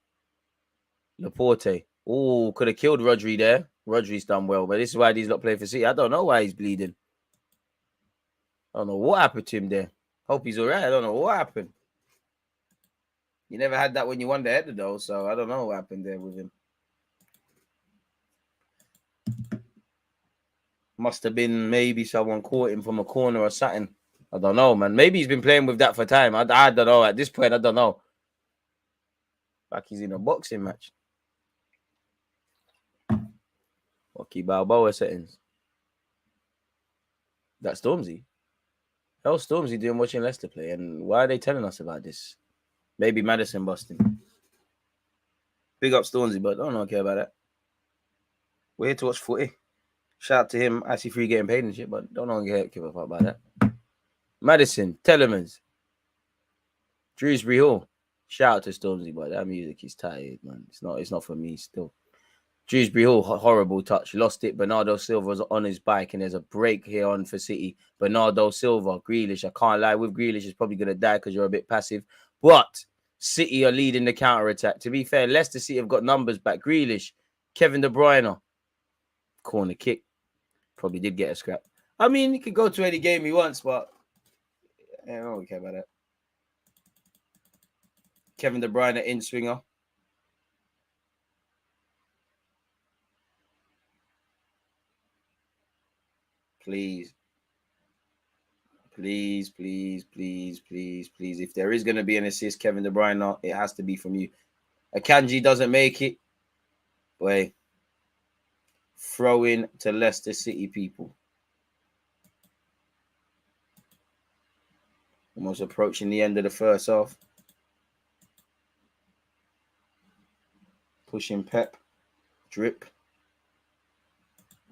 S5: Laporte. Oh, could have killed Rodri there. Rodri's done well, but this is why he's not playing for City. I don't know why he's bleeding. I don't know what happened to him there. Hope he's all right. I don't know what happened. You never had that when you won the header though, so I don't know what happened there with him. Must have been maybe someone caught him from a corner or something. I don't know, man. Maybe he's been playing with that for time. I don't know. At this point, I don't know. Like he's in a boxing match. Rocky Balboa settings. That's Stormzy. How's Stormzy doing watching Leicester play? And why are they telling us about this? Maybe Madison busting. Big up Stormzy, but I don't care about that. We're here to watch footy. Shout out to him. Actually free getting paid and shit, but don't give a fuck about that. Madison, Telemans, Shrewsbury Hall. Shout out to Stormzy, but that music is tired, man. It's not for me still. Shrewsbury Hall, horrible touch. Lost it. Bernardo Silva was on his bike, and there's a break here on for City. Bernardo Silva, Grealish. I can't lie. With Grealish, it's probably going to die because you're a bit passive. But City are leading the counter-attack. To be fair, Leicester City have got numbers back. Grealish, Kevin De Bruyne. Corner kick. Probably did get a scrap. I mean, he could go to any game he wants, but I don't really care about that. Kevin De Bruyne in swinger. Please. Please. If there is going to be an assist, Kevin De Bruyne, it has to be from you. Akanji doesn't make it. Wait. Throw in to Leicester City, people. Almost approaching the end of the first half. Pushing Pep. Drip.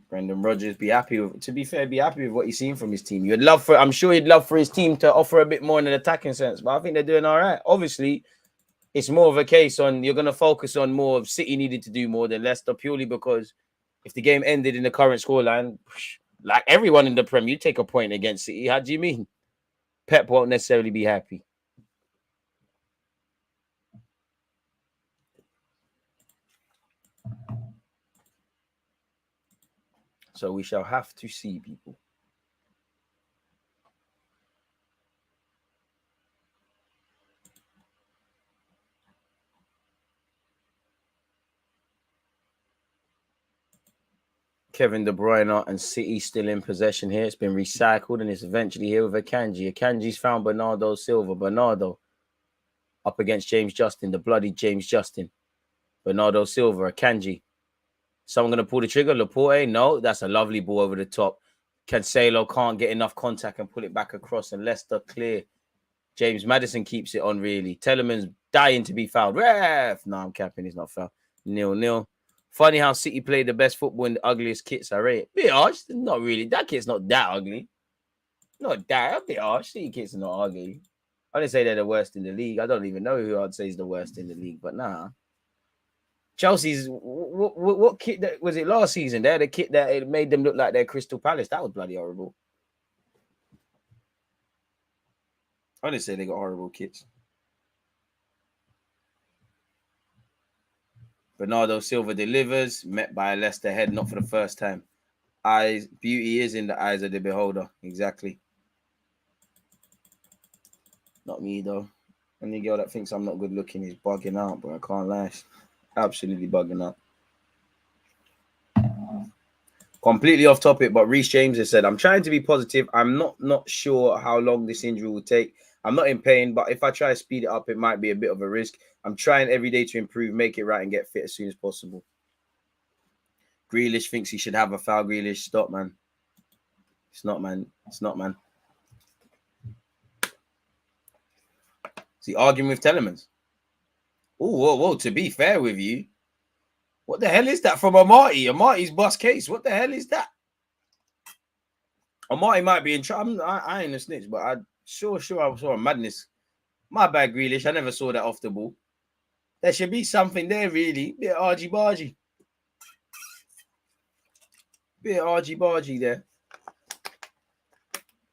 S5: Brendan Rodgers, be happy with what he's seen from his team. I'm sure he'd love for his team to offer a bit more in an attacking sense, but I think they're doing all right. Obviously, it's more of a case on you're going to focus on more of City needed to do more than Leicester purely because if the game ended in the current scoreline, like everyone in the Prem, you take a point against City. How do you mean? Pep won't necessarily be happy. So we shall have to see, people. Kevin De Bruyne and City still in possession here. It's been recycled and it's eventually here with Akanji. Akanji's found Bernardo Silva. Bernardo up against James Justin, the bloody James Justin. Bernardo Silva, Akanji. Someone going to pull the trigger? Laporte? No, that's a lovely ball over the top. Cancelo can't get enough contact and pull it back across, and Leicester clear. James Maddison keeps it on, really. Tellerman's dying to be fouled. Ref! No, I'm capping. He's not fouled. 0-0. Funny how City played the best football in the ugliest kits, I rate. Bit harsh. Not really. That kit's not that ugly. Not that. A bit harsh. City kits are not ugly. I didn't say they're the worst in the league. I don't even know who I'd say is the worst in the league, but nah. Chelsea's, what kit that was it last season? They had a kit that it made them look like they're Crystal Palace. That was bloody horrible. I didn't say they got horrible kits. Bernardo Silva delivers, met by a Leicester head, not for the first time. Eyes, beauty is in the eyes of the beholder. Exactly. Not me, though. Any girl that thinks I'm not good looking is bugging out, but I can't lie. Absolutely bugging out. Completely off topic, but Reece James has said, I'm trying to be positive. I'm not sure how long this injury will take. I'm not in pain, but if I try to speed it up, it might be a bit of a risk. I'm trying every day to improve, make it right, and get fit as soon as possible. Grealish thinks he should have a foul. Grealish, stop, man. It's not, man. It's not, man. Is he arguing with Tellemans? Oh, whoa. To be fair with you, what the hell is that from Amati? Amati's bust case. What the hell is that? Amati might be in trouble. I ain't a snitch, but I'm sure I saw a madness. My bad, Grealish. I never saw that off the ball. There should be something there, really. Bit argy-bargy. Bit argy-bargy there.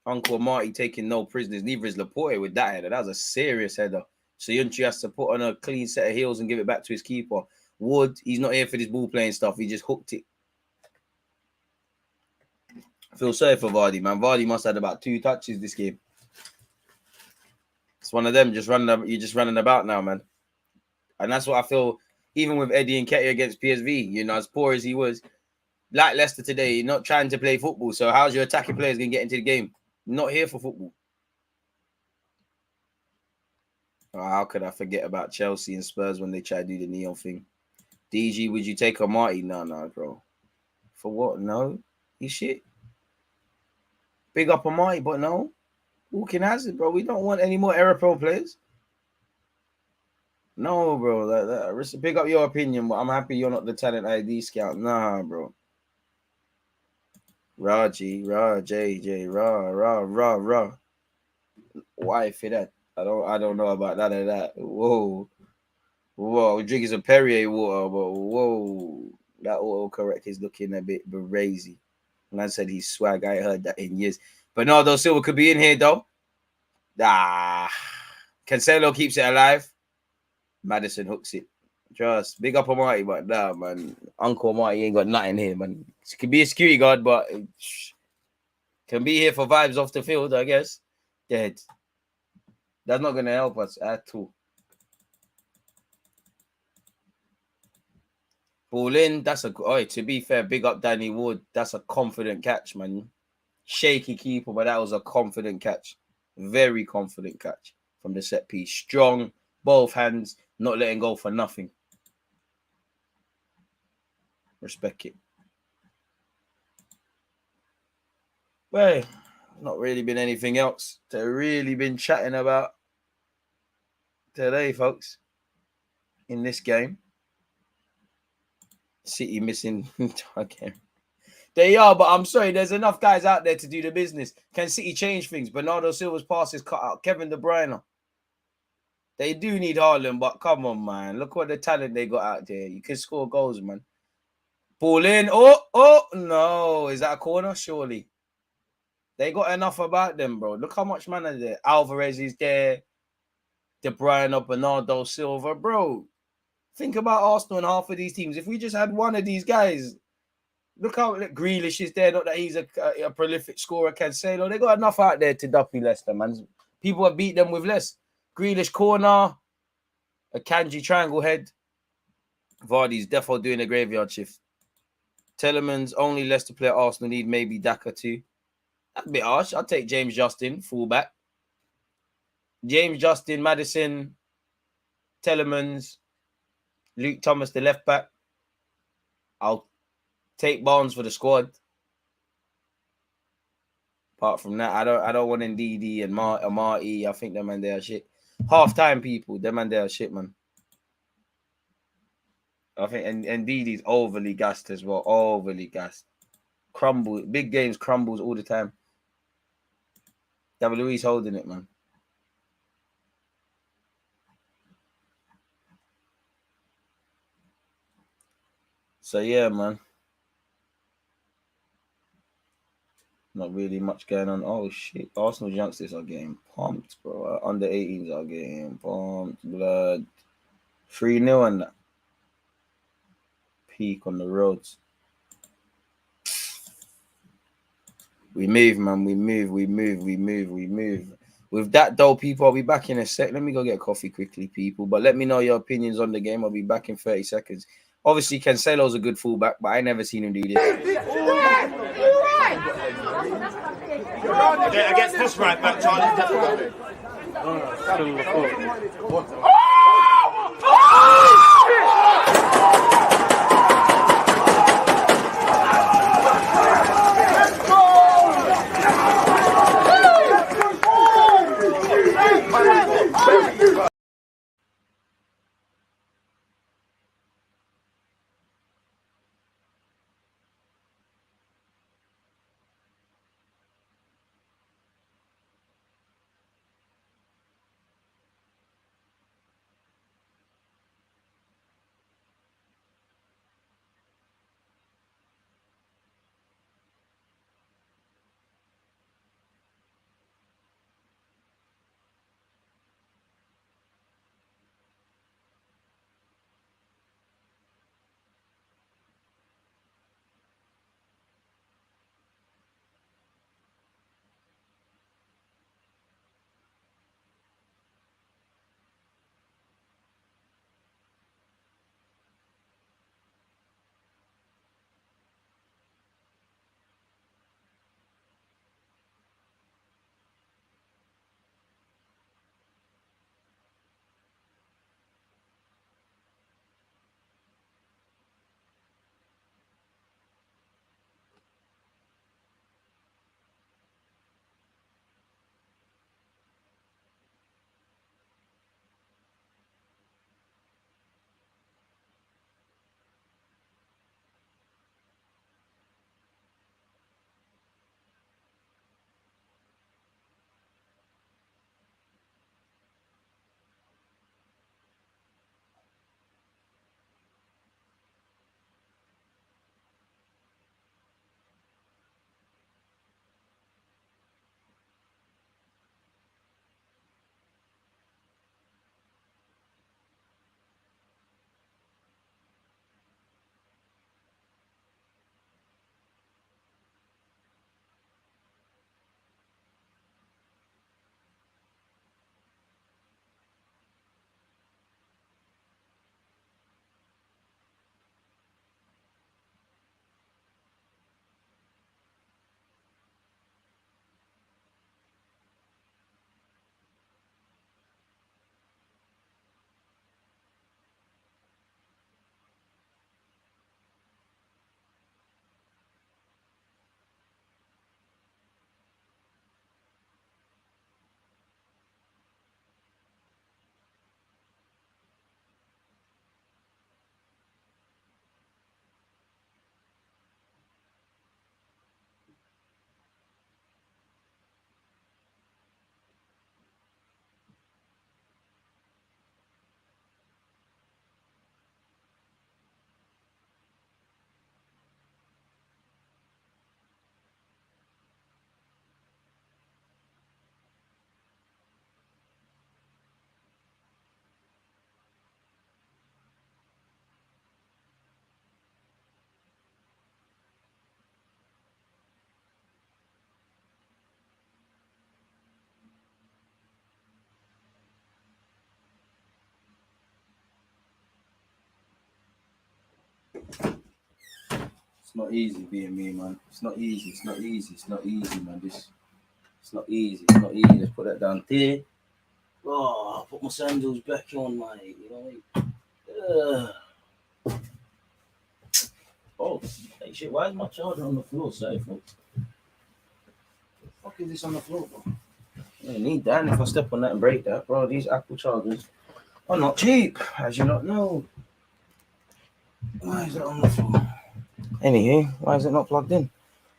S5: Uncle Marty taking no prisoners. Neither is Laporte with that header. That was a serious header. So Yunchi has to put on a clean set of heels and give it back to his keeper. Wood, he's not here for this ball playing stuff. He just hooked it. I feel sorry for Vardy, man. Vardy must have had about 2 touches this game. It's one of them just running. You're just running about now, man. And that's what I feel. Even with Eddie Nketiah against PSV, you know, as poor as he was, like Leicester today, you're not trying to play football. So how's your attacking players going to get into the game? Not here for football. Oh, how could I forget about Chelsea and Spurs when they try to do the neon thing? DG, would you take Amati? No, bro. For what? No. He's shit. Big up Amati, but no. Walking Hazard, bro. We don't want any more error-prone players. No, bro. Big up your opinion, but I'm happy you're not the talent ID scout. Nah, bro. JJ, Ra. Why for that? I don't know about none of that. Whoa. Drinking some Perrier water, but whoa. That autocorrect is looking a bit brazy. And I said he's swag. I heard that in years. Bernardo Silva could be in here, though. Cancelo keeps it alive. Maddison hooks it. Just big up Amati, but nah, man. Uncle Amati ain't got nothing here, man. He could be a security guard, but can be here for vibes off the field, I guess. Dead. That's not going to help us at all. Ball in. To be fair, big up Danny Wood. That's a confident catch, man. Shaky keeper, but that was a confident catch. Very confident catch from the set piece. Strong, both hands, not letting go for nothing. Respect it. Well, not really been anything else to really been chatting about today, folks, in this game. City missing again. They are, but I'm sorry, there's enough guys out there to do the business. Can City change things? Bernardo Silva's pass is cut out. Kevin De Bruyne. They do need Haaland, but come on, man. Look what the talent they got out there. You can score goals, man. Ball in. Oh, no. Is that a corner? Surely. They got enough about them, bro. Look how much man are there. Alvarez is there. De Bruyne, Bernardo Silva. Bro, think about Arsenal and half of these teams. If we just had one of these guys, look how Grealish is there. Not that he's a prolific scorer, Cancelo. They got enough out there to duppy Leicester, man. People have beat them with less. Grealish corner, a Kanji triangle head. Vardy's defo doing a graveyard shift. Telemans, only Leicester player Arsenal need, maybe Daka too. That's a bit harsh. I'll take James Justin, fullback. James Justin, Maddison, Telemans, Luke Thomas, the left back. I'll take Barnes for the squad. Apart from that, I don't want Ndidi and Marty. I think them and they are shit. Half time people, them and they are shit, man. I think and Ndidi's overly gassed as well. Overly gassed. Big games crumbles all the time. David Luiz holding it, man. So yeah, man. Not really much going on. Oh shit. Arsenal youngsters are getting pumped, bro. Under 18s are getting pumped. Blood. 3-0 and that. Peak on the roads. We move, man. We move. With that, though, people, I'll be back in a sec. Let me go get a coffee quickly, people. But let me know your opinions on the game. I'll be back in 30 seconds. Obviously, Cancelo's a good fullback, but I never seen him do this.
S1: Against this right back, Charlie. Definitely.
S5: It's not easy being me, man. It's not easy. It's not easy. It's not easy, man. It's not easy. It's not easy. Let's put that down there. Oh, I'll put my sandals back on, mate. You know what I mean? Oh, hey, shit. Why is my charger on the floor? Sorry, folks. The fuck is this on the floor, bro? I need that. And if I step on that and break that, bro, these Apple chargers are not cheap, as you not know. Why is it on the floor? Anywho, why is it not plugged in?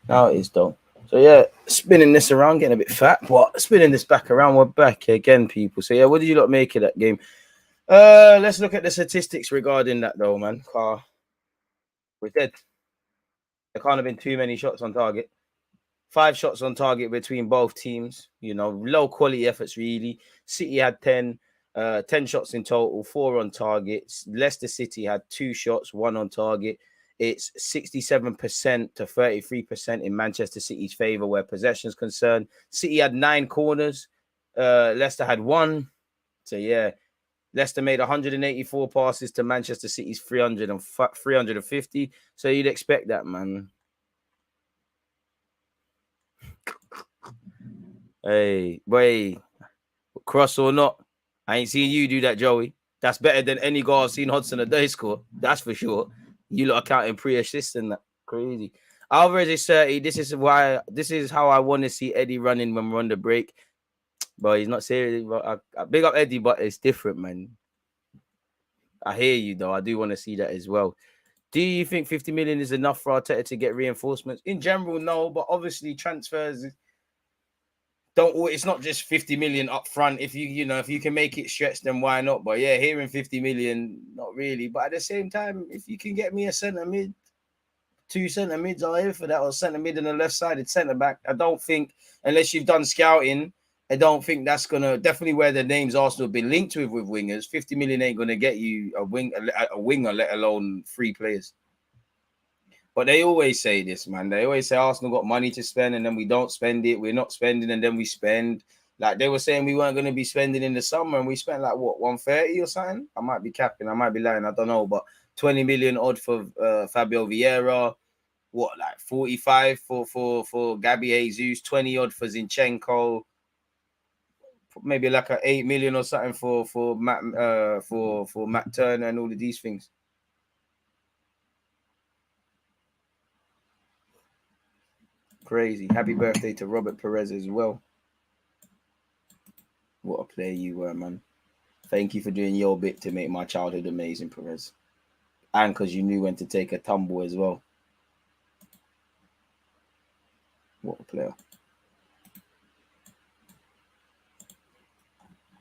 S5: Now it is, though. So, yeah, spinning this around, getting a bit fat. But spinning this back around, we're back again, people. So, yeah, what did you lot make of that game? Let's look at the statistics regarding that, though, man. We're dead. There can't have been too many shots on target. 5 shots on target between both teams. You know, low quality efforts, really. City had 10 shots in total, 4 on targets. Leicester City had 2 shots, 1 on target. It's 67% to 33% in Manchester City's favour where possession is concerned. City had 9 corners. Leicester had 1. So, yeah, Leicester made 184 passes to Manchester City's 350. So you'd expect that, man. Hey, boy, cross or not, I ain't seen you do that, Joey. That's better than any goal I've seen Hudson Odoi score. That's for sure. You lot are counting pre-assist and that. Crazy. Alvarez is 30. This is how I want to see Eddie running when we're on the break. But he's not serious. But I big up Eddie, but it's different, man. I hear you, though. I do want to see that as well. Do you think 50 million is enough for Arteta to get reinforcements? In general, no. But obviously, transfers it's not just 50 million up front. If you can make it stretch, then why not? But yeah, hearing 50 million, not really. But at the same time, if you can get me a centre mid, 2 centre mids are here for that, or centre mid and a left-sided centre back. I don't think, unless you've done scouting, I don't think that's gonna definitely where the names Arsenal have been linked with wingers. 50 million ain't gonna get you a winger, let alone 3 players. But they always say this, man. They always say Arsenal got money to spend and then we don't spend it. We're not spending and then we spend. Like they were saying we weren't going to be spending in the summer and we spent like, what, 130 or something? I might be capping. I might be lying. I don't know. But 20 million odd for Fabio Vieira. What, like 45 for Gabby Jesus. 20 odd for Zinchenko. Maybe like a 8 million or something for Matt Turner and all of these things. Crazy. Happy birthday to Robert Perez as well. What a player you were, man. Thank you for doing your bit to make my childhood amazing, Perez. And because you knew when to take a tumble as well. What a player.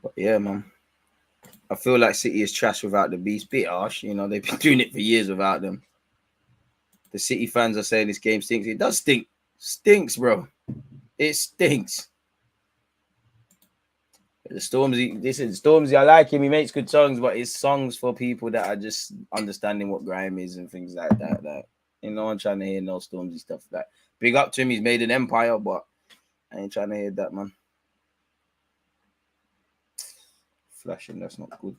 S5: But yeah, man. I feel like City is trash without the beast. Bit harsh, you know, they've been doing it for years without them. The City fans are saying this game stinks. It does stink. Stinks, bro. It stinks. The Stormzy, I like him. He makes good songs, but it's songs for people that are just understanding what grime is and things like that. Like, you know, I'm trying to hear no Stormzy stuff. Like, big up to him. He's made an empire, but I ain't trying to hear that, man. Flashing, that's not good.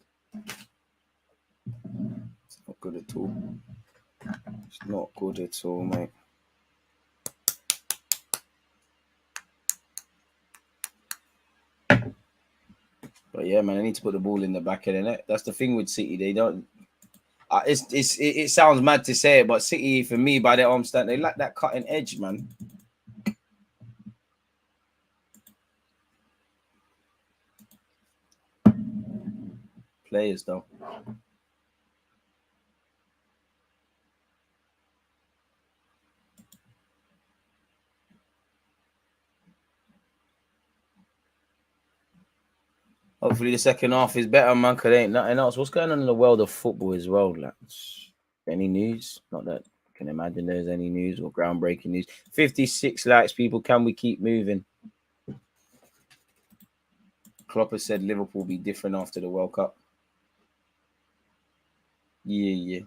S5: It's not good at all. It's not good at all, mate. But yeah, man, I need to put the ball in the back of the net. That's the thing with City. They don't. It sounds mad to say it, but City, for me, by their arm stand, they lack that cutting edge, man. Players, though. Hopefully the second half is better, man, because there ain't nothing else. What's going on in the world of football as well? Like, any news? Not that I can imagine there's any news or groundbreaking news. 56 likes, people. Can we keep moving? Klopp has said Liverpool will be different after the World Cup. Yeah.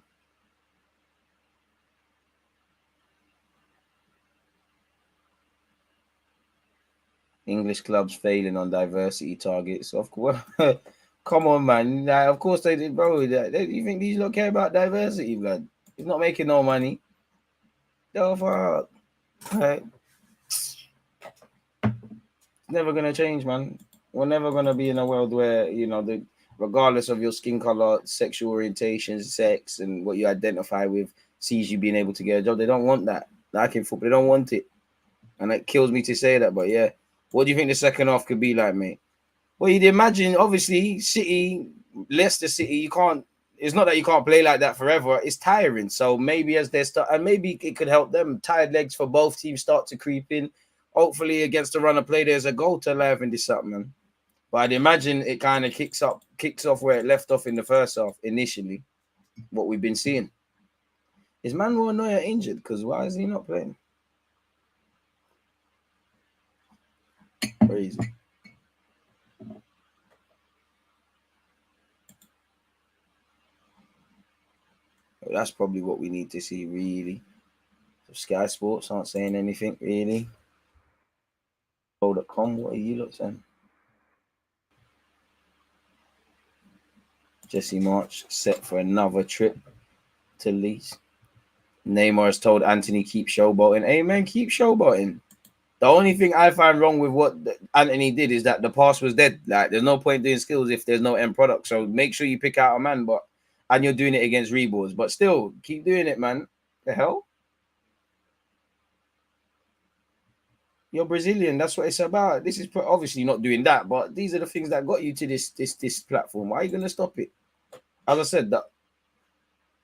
S5: English clubs failing on diversity targets. Of course, come on, man. Like, of course they did, bro. You think these lot care about diversity, blood? It's not making no money. Yo, fuck. Right. It's never gonna change, man. We're never gonna be in a world where regardless of your skin color, sexual orientation, sex, and what you identify with, sees you being able to get a job. They don't want that. Like in football, they don't want it, and it kills me to say that. But yeah, what do you think the second half could be like, mate? Well, you'd imagine, obviously, Leicester City. You can't. It's not that you can't play like that forever. It's tiring. So maybe as they start, and maybe it could help them. Tired legs for both teams start to creep in. Hopefully, against the run of play, there's a goal to liven this up, man. But I'd imagine it kind of kicks off where it left off in the first half initially. What we've been seeing. Is Manuel Neuer injured? Because why is he not playing? Crazy. Well, that's probably what we need to see, really. So Sky Sports aren't saying anything, really. Go.com, what are you lot saying? Jesse March set for another trip to Leeds. Neymar has told Anthony, keep showboating. Amen, keep showboating. The only thing I find wrong with what Anthony did is that the pass was dead. Like, there's no point doing skills if there's no end product. So make sure you pick out a man, and you're doing it against reboards. But still, keep doing it, man. The hell? You're Brazilian. That's what it's about. This is obviously not doing that, but these are the things that got you to this platform. Why are you going to stop it? As I said, the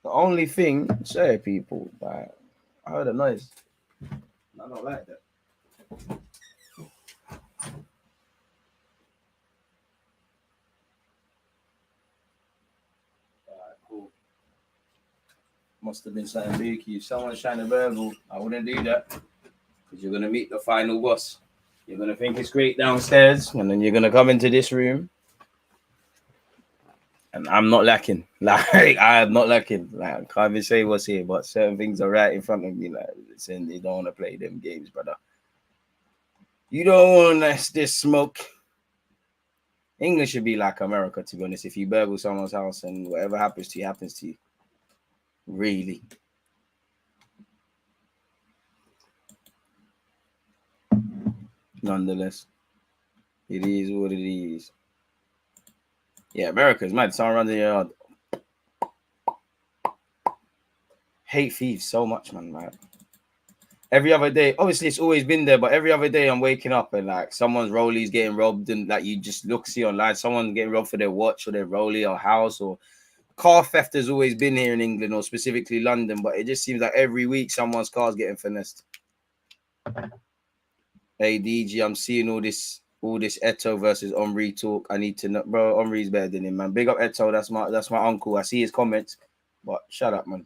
S5: only thing, sorry, people, I heard a noise. I don't like that. Cool. Must have been something booky. If someone's trying to verbal, I wouldn't do that. Because you're going to meet the final boss. You're going to think it's great downstairs, and then you're going to come into this room. And I'm not lacking. Like, I am not lacking. Like, I can't even say what's here, but certain things are right in front of me. Like, saying they don't want to play them games, brother. You don't want this smoke. England should be like America, to be honest. If you burgle someone's house and whatever happens to you. Really. Nonetheless, it is what it is. Yeah, America's mad. Someone runs in your yard. Hate thieves so much, man. Like, every other day, obviously it's always been there, but every other day I'm waking up and like someone's rollies getting robbed, and like you just see online, someone's getting robbed for their watch or their rollie or house, or car theft has always been here in England or specifically London, but it just seems like every week someone's car's getting finessed. Hey DG, I'm seeing all this Eto versus Omri talk. I need to know, bro. Omri's better than him, man. Big up Eto. That's my uncle. I see his comments, but shut up, man.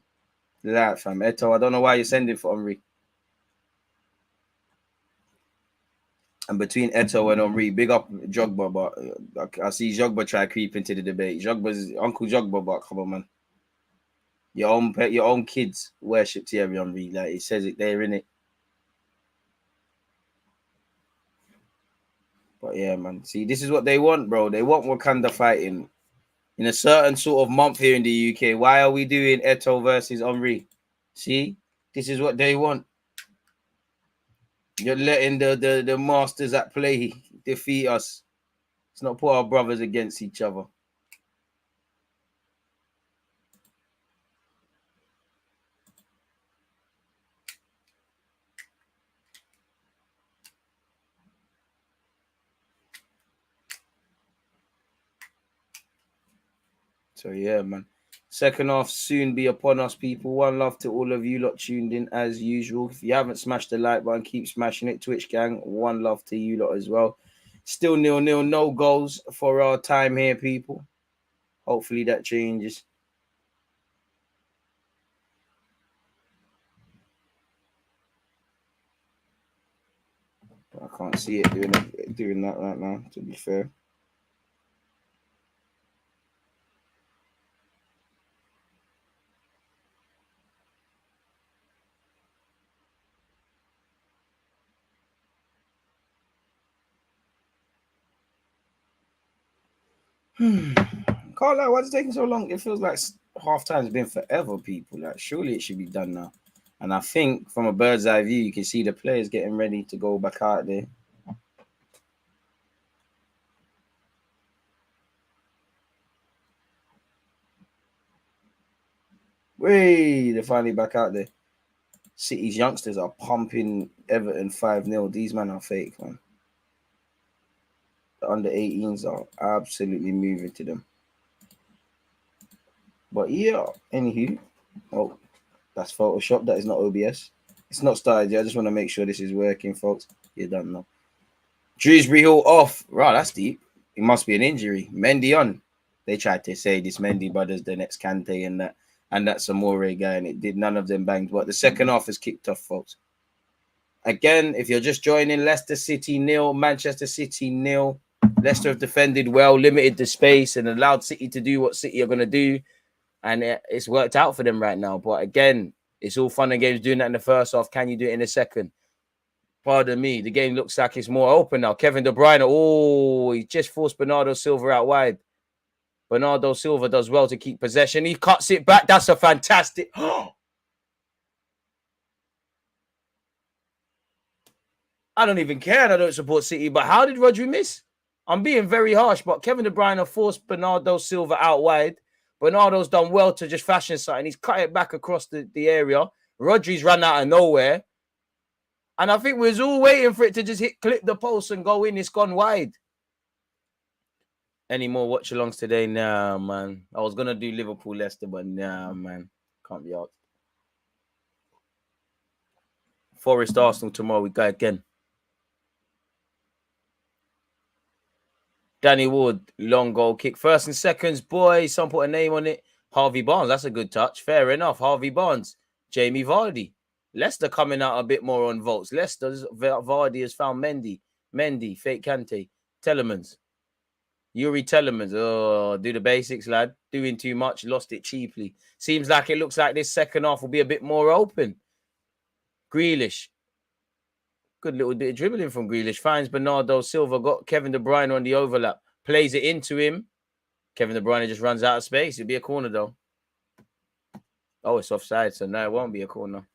S5: That fam, Eto. I don't know why you're sending for Omri. And between Eto and Omri, big up Jogba, but I see Jogba try to creep into the debate. Jogba's Uncle Jogba, but come on, man. Your own kids worship Thierry Henry. Like, it says it there, innit? But yeah, man. See, this is what they want, bro. They want Wakanda fighting in a certain sort of month here in the UK. Why are we doing Eto versus Henry? See, this is what they want. You're letting the masters at play defeat us. Let's not put our brothers against each other. So yeah, man. Second half soon be upon us, people. One love to all of you lot tuned in as usual. If you haven't smashed the like button, keep smashing it. Twitch gang, one love to you lot as well. Still 0-0, no goals for our time here, people. Hopefully that changes. But I can't see it doing that right now, to be fair. Can't lie, why is it taking so long? It feels like half time's been forever, people. Like, surely it should be done now. And I think from a bird's eye view, you can see the players getting ready to go back out there. Way, they're finally back out there. City's youngsters are pumping Everton 5-0. These men are fake, man. The under 18s are absolutely moving to them. But yeah, anywho. Oh, that's Photoshop. That is not OBS. It's not started yet. I just want to make sure this is working, folks. You don't know. Shrewsbury Hill off. Right, that's deep. It must be an injury. Mendy on. They tried to say this Mendy brother's the next Kante and that Samore guy, and it did. None of them banged. But the second half has kicked off, folks. Again, if you're just joining, Leicester City 0, Manchester City 0. Leicester have defended well, limited the space, and allowed City to do what City are going to do. And it's worked out for them right now. But again, it's all fun and games doing that in the first half. Can you do it in the second? Pardon me. The game looks like it's more open now. Kevin De Bruyne. Oh, he just forced Bernardo Silva out wide. Bernardo Silva does well to keep possession. He cuts it back. That's a fantastic... I don't even care. I don't support City. But how did Rodri miss? I'm being very harsh, but Kevin De Bruyne forced Bernardo Silva out wide. Bernardo's done well to just fashion something. He's cut it back across the area. Rodri's run out of nowhere. And I think we was all waiting for it to just clip the post and go in. It's gone wide. Any more watch-alongs today? Nah, man. I was going to do Liverpool-Leicester, but nah, man. Can't be out. Forest-Arsenal tomorrow. We go again. Danny Wood, long goal kick. First and seconds, boy. Some put a name on it. Harvey Barnes. That's a good touch. Fair enough. Harvey Barnes. Jamie Vardy. Leicester coming out a bit more on votes. Leicester's Vardy has found Mendy. Fake Kante. Telemans. Yuri Telemans. Oh, do the basics, lad. Doing too much. Lost it cheaply. Seems like it looks like this second half will be a bit more open. Grealish. Good little bit of dribbling from Grealish. Finds Bernardo Silva. Got Kevin De Bruyne on the overlap. Plays it into him. Kevin De Bruyne just runs out of space. It'll be a corner, though. Oh, it's offside, so no, it won't be a corner.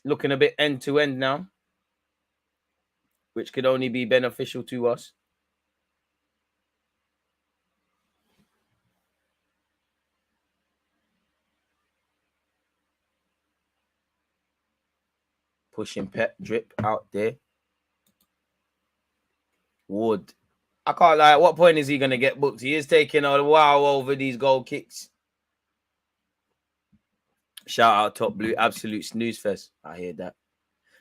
S5: Looking a bit end-to-end now, which could only be beneficial to us. Pushing Pep drip out there. Wood. I can't lie. At what point is he going to get booked? He is taking a while over these goal kicks. Shout out Top Blue. Absolute snooze fest. I hear that.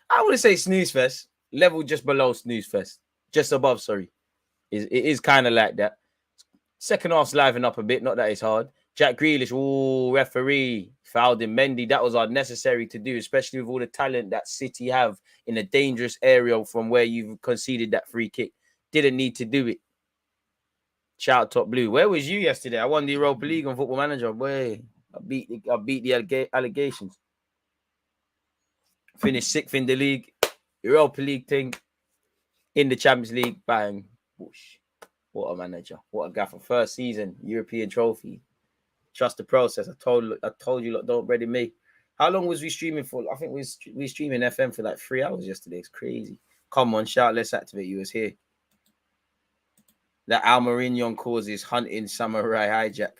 S5: I wouldn't say snooze fest. Level just below snooze fest. Just above, sorry. It is kind of like that. Second half's liven up a bit. Not that it's hard. Jack Grealish. Ooh, referee. Fouled him. Mendy. That was unnecessary to do, especially with all the talent that City have in a dangerous area from where you've conceded that free kick. Didn't need to do it. Shout out Top Blue. Where was you yesterday? I won the Europa League on Football Manager. Boy, I beat the allegations. Finished 6th in the league. Europa League thing. In the Champions League. Bang. Whoosh. What a manager. What a gaffer. First season. European trophy. Trust the process. I told you, look, don't ready me. How long was we streaming for? I think we streaming FM for like 3 hours yesterday. It's crazy. Come on, shout. Let's activate you. It's here. That Almarignon causes hunting samurai hijack.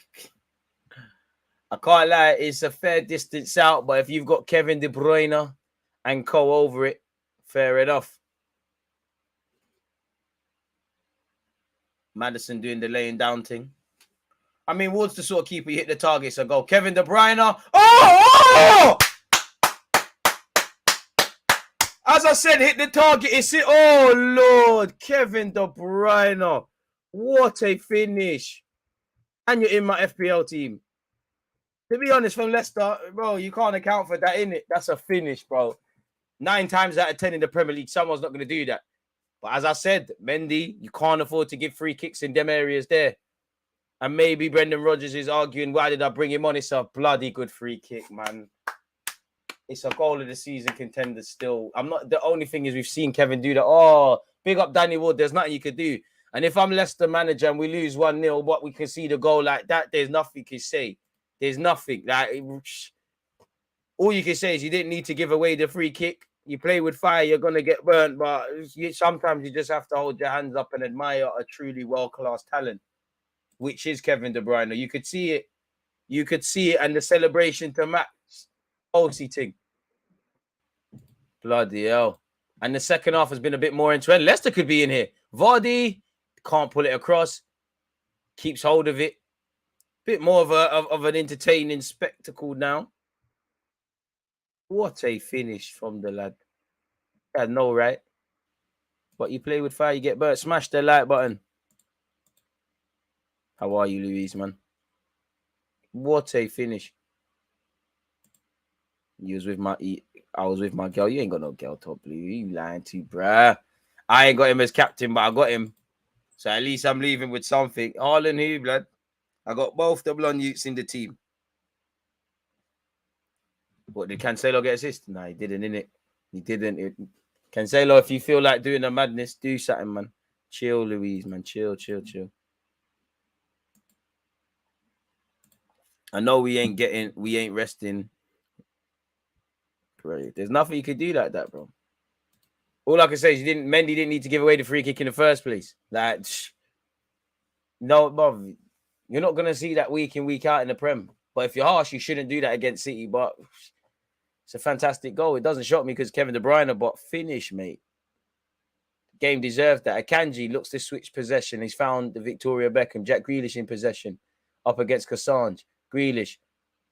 S5: I can't lie, it's a fair distance out, but if you've got Kevin De Bruyne and co over it, fair enough. Maddison doing the laying down thing. I mean, Ward's the sort of keeper you hit the target, so go. Kevin De Bruyne. Oh! As I said, hit the target. It's it. Oh, Lord. Kevin De Bruyne. What a finish. And you're in my FPL team. To be honest, from Leicester, bro, you can't account for that, innit? That's a finish, bro. 9 times out of 10 in the Premier League, someone's not going to do that. But as I said, Mendy, you can't afford to give free kicks in them areas there. And maybe Brendan Rodgers is arguing, why did I bring him on? It's a bloody good free kick, man. It's a goal of the season contender still. The only thing is we've seen Kevin do that. Oh, big up Danny Wood. There's nothing you could do. And if I'm Leicester manager and we lose 1-0, what we can see the goal like that, there's nothing you can say. There's nothing. Like, all you can say is you didn't need to give away the free kick. You play with fire, you're going to get burnt. But sometimes you just have to hold your hands up and admire a truly world-class talent, which is Kevin De Bruyne. You could see it. You could see it, and the celebration to Max. Chelsea thing. Bloody hell. And the second half has been a bit more into it. Leicester could be in here. Vardy can't pull it across. Keeps hold of it. Bit more of an entertaining spectacle now. What a finish from the lad. I know, right? But you play with fire, you get burnt. Smash the like button. How are you, Louise, man? What a finish. I was with my girl. You ain't got no girl top blue. You lying to, bruh. I ain't got him as captain, but I got him. So at least I'm leaving with something. Haaland who, blood? I got both the blonde youths in the team. What, did Cancelo get assist? No, he didn't, innit? He didn't. Cancelo, if you feel like doing a madness, do something, man. Chill, Louise, man. Chill. I know we ain't resting. Bro, there's nothing you could do like that, bro. All I can say is Mendy didn't need to give away the free kick in the first place. Like, no, bro. You're not going to see that week in, week out in the Prem. But if you're harsh, you shouldn't do that against City. But it's a fantastic goal. It doesn't shock me because Kevin De Bruyne, but finish, mate. Game deserved that. Akanji looks to switch possession. He's found the Victoria Beckham. Jack Grealish in possession. Up against Kassange. Grealish.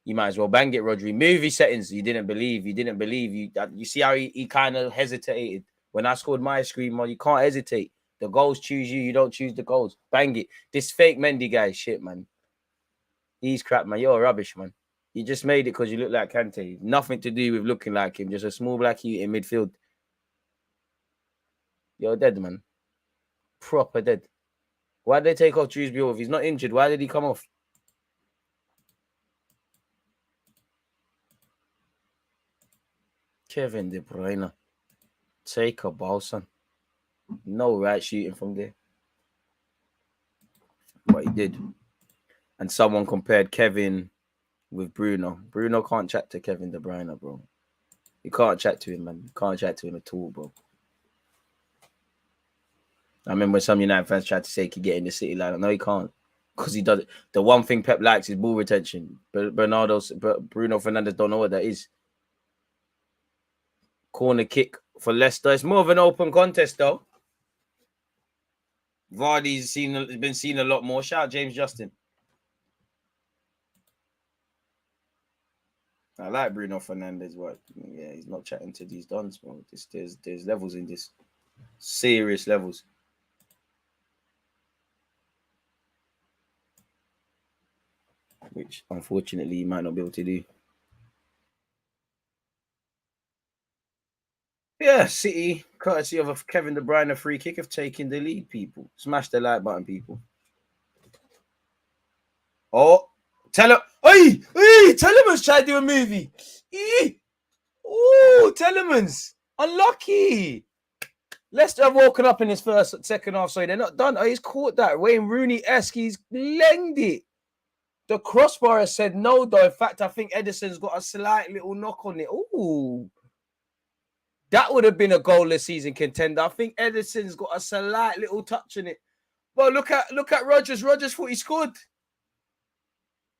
S5: You might as well bang it, Rodri. Movie settings. You didn't believe. You see how he kind of hesitated. When I scored my screen, man, you can't hesitate. The goals choose you. You don't choose the goals. Bang it. This fake Mendy guy is shit, man. He's crap, man. You're rubbish, man. You just made it because you look like Kante. Nothing to do with looking like him. Just a small black you in midfield. You're dead, man. Proper dead. Why did they take off Dewsbury off? He's not injured. Why did he come off? Kevin De Bruyne. Take a ball, son. No right shooting from there. But he did. And someone compared Kevin with Bruno. Bruno can't chat to Kevin De Bruyne, bro. You can't chat to him, man. You can't chat to him at all, bro. I remember some United fans tried to say he could get in the City line. No, he can't. Because he does it. The one thing Pep likes is ball retention. But Bruno Fernandes don't know what that is. Corner kick for Leicester. It's more of an open contest, though. Vardy's been seen a lot more. Shout out James Justin. I like Bruno Fernandes, but yeah, he's not chatting to these dons, bro. There's levels in this. Serious levels. Which, unfortunately, you might not be able to do. Yeah, City, courtesy of a Kevin De Bruyne free kick, have taken the lead, people. Smash the like button, people. Oh, Telemans tried to do a movie. Oh, Telemans. Unlucky. Leicester have woken up in his second half, so they're not done. Oh, he's caught that. Wayne Rooney-esque. He's lenged it. The crossbar has said no, though. In fact, I think Edison's got a slight little knock on it. Ooh. That would have been a goalless season contender. I think Edison's got a slight little touch in it. Well, look at Rodgers. Rodgers thought he scored.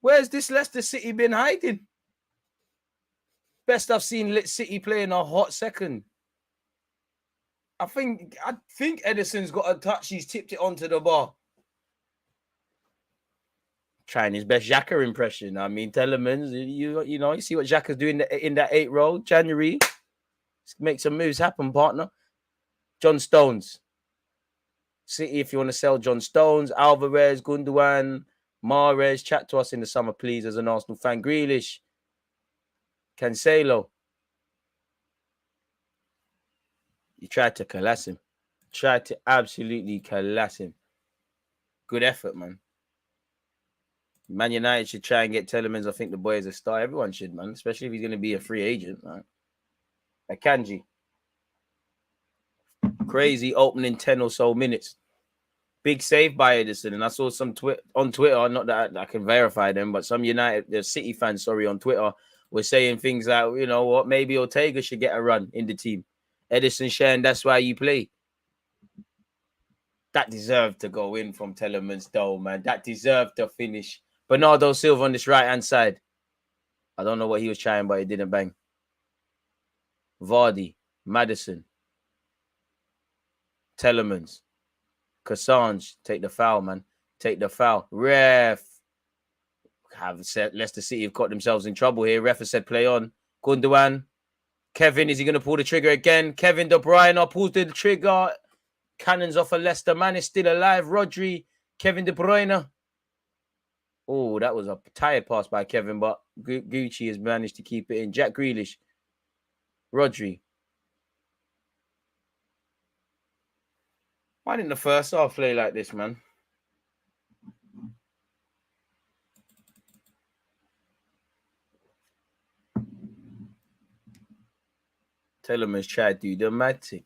S5: Where's this Leicester City been hiding? Best I've seen City play in a hot second. I think Edison's got a touch. He's tipped it onto the bar. Trying his best Xhaka impression. I mean, Telemans, you see what Xhaka's doing in that 8 role. January. Let's make some moves happen, partner. John Stones. City, if you want to sell John Stones, Alvarez, Gundogan, Mahrez, chat to us in the summer, please, as an Arsenal fan. Grealish, Cancelo. You tried to collapse him. Tried to absolutely collapse him. Good effort, man. Man United should try and get Telemans. I think the boy is a star. Everyone should, man. Especially if he's going to be a free agent, man. Akanji. Crazy opening 10 or so minutes. Big save by Edison. And I saw some on Twitter, not that I can verify them, but some City fans, on Twitter, were saying things like, you know what, maybe Ortega should get a run in the team. Edison sharing, that's why you play. That deserved to go in from Telemans, though, man. That deserved to finish. Bernardo Silva on this right-hand side. I don't know what he was trying, but he didn't bang. Vardy, Maddison, Telemans, Cassange, take the foul, man. Take the foul. Ref. Have said Leicester City have got themselves in trouble here. Ref has said play on. Gundogan. Kevin, is he going to pull the trigger again? Kevin De Bruyne pulls the trigger. Cannons off a Leicester man is still alive. Rodri, Kevin De Bruyne. Oh, that was a tired pass by Kevin, but Gucci has managed to keep it in. Jack Grealish. Rodri. Why didn't the first half play like this, man? Telemans tried to do the mad thing.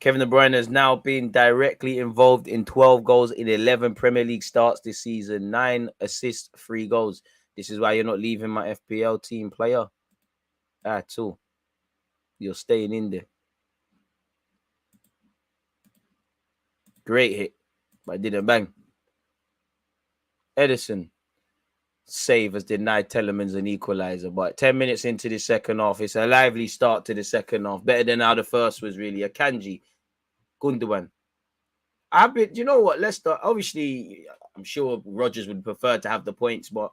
S5: Kevin De Bruyne has now been directly involved in 12 goals in 11 Premier League starts this season. 9 assists, 3 goals. This is why you're not leaving my FPL team, player. At all. You're staying in there. Great hit, but I didn't bang. Edison. Save has denied Telemans an equalizer, but 10 minutes into the second half, it's a lively start to the second half. Better than how the first was, really. Akanji, Gundogan. You know what, Leicester, obviously, I'm sure Rodgers would prefer to have the points, but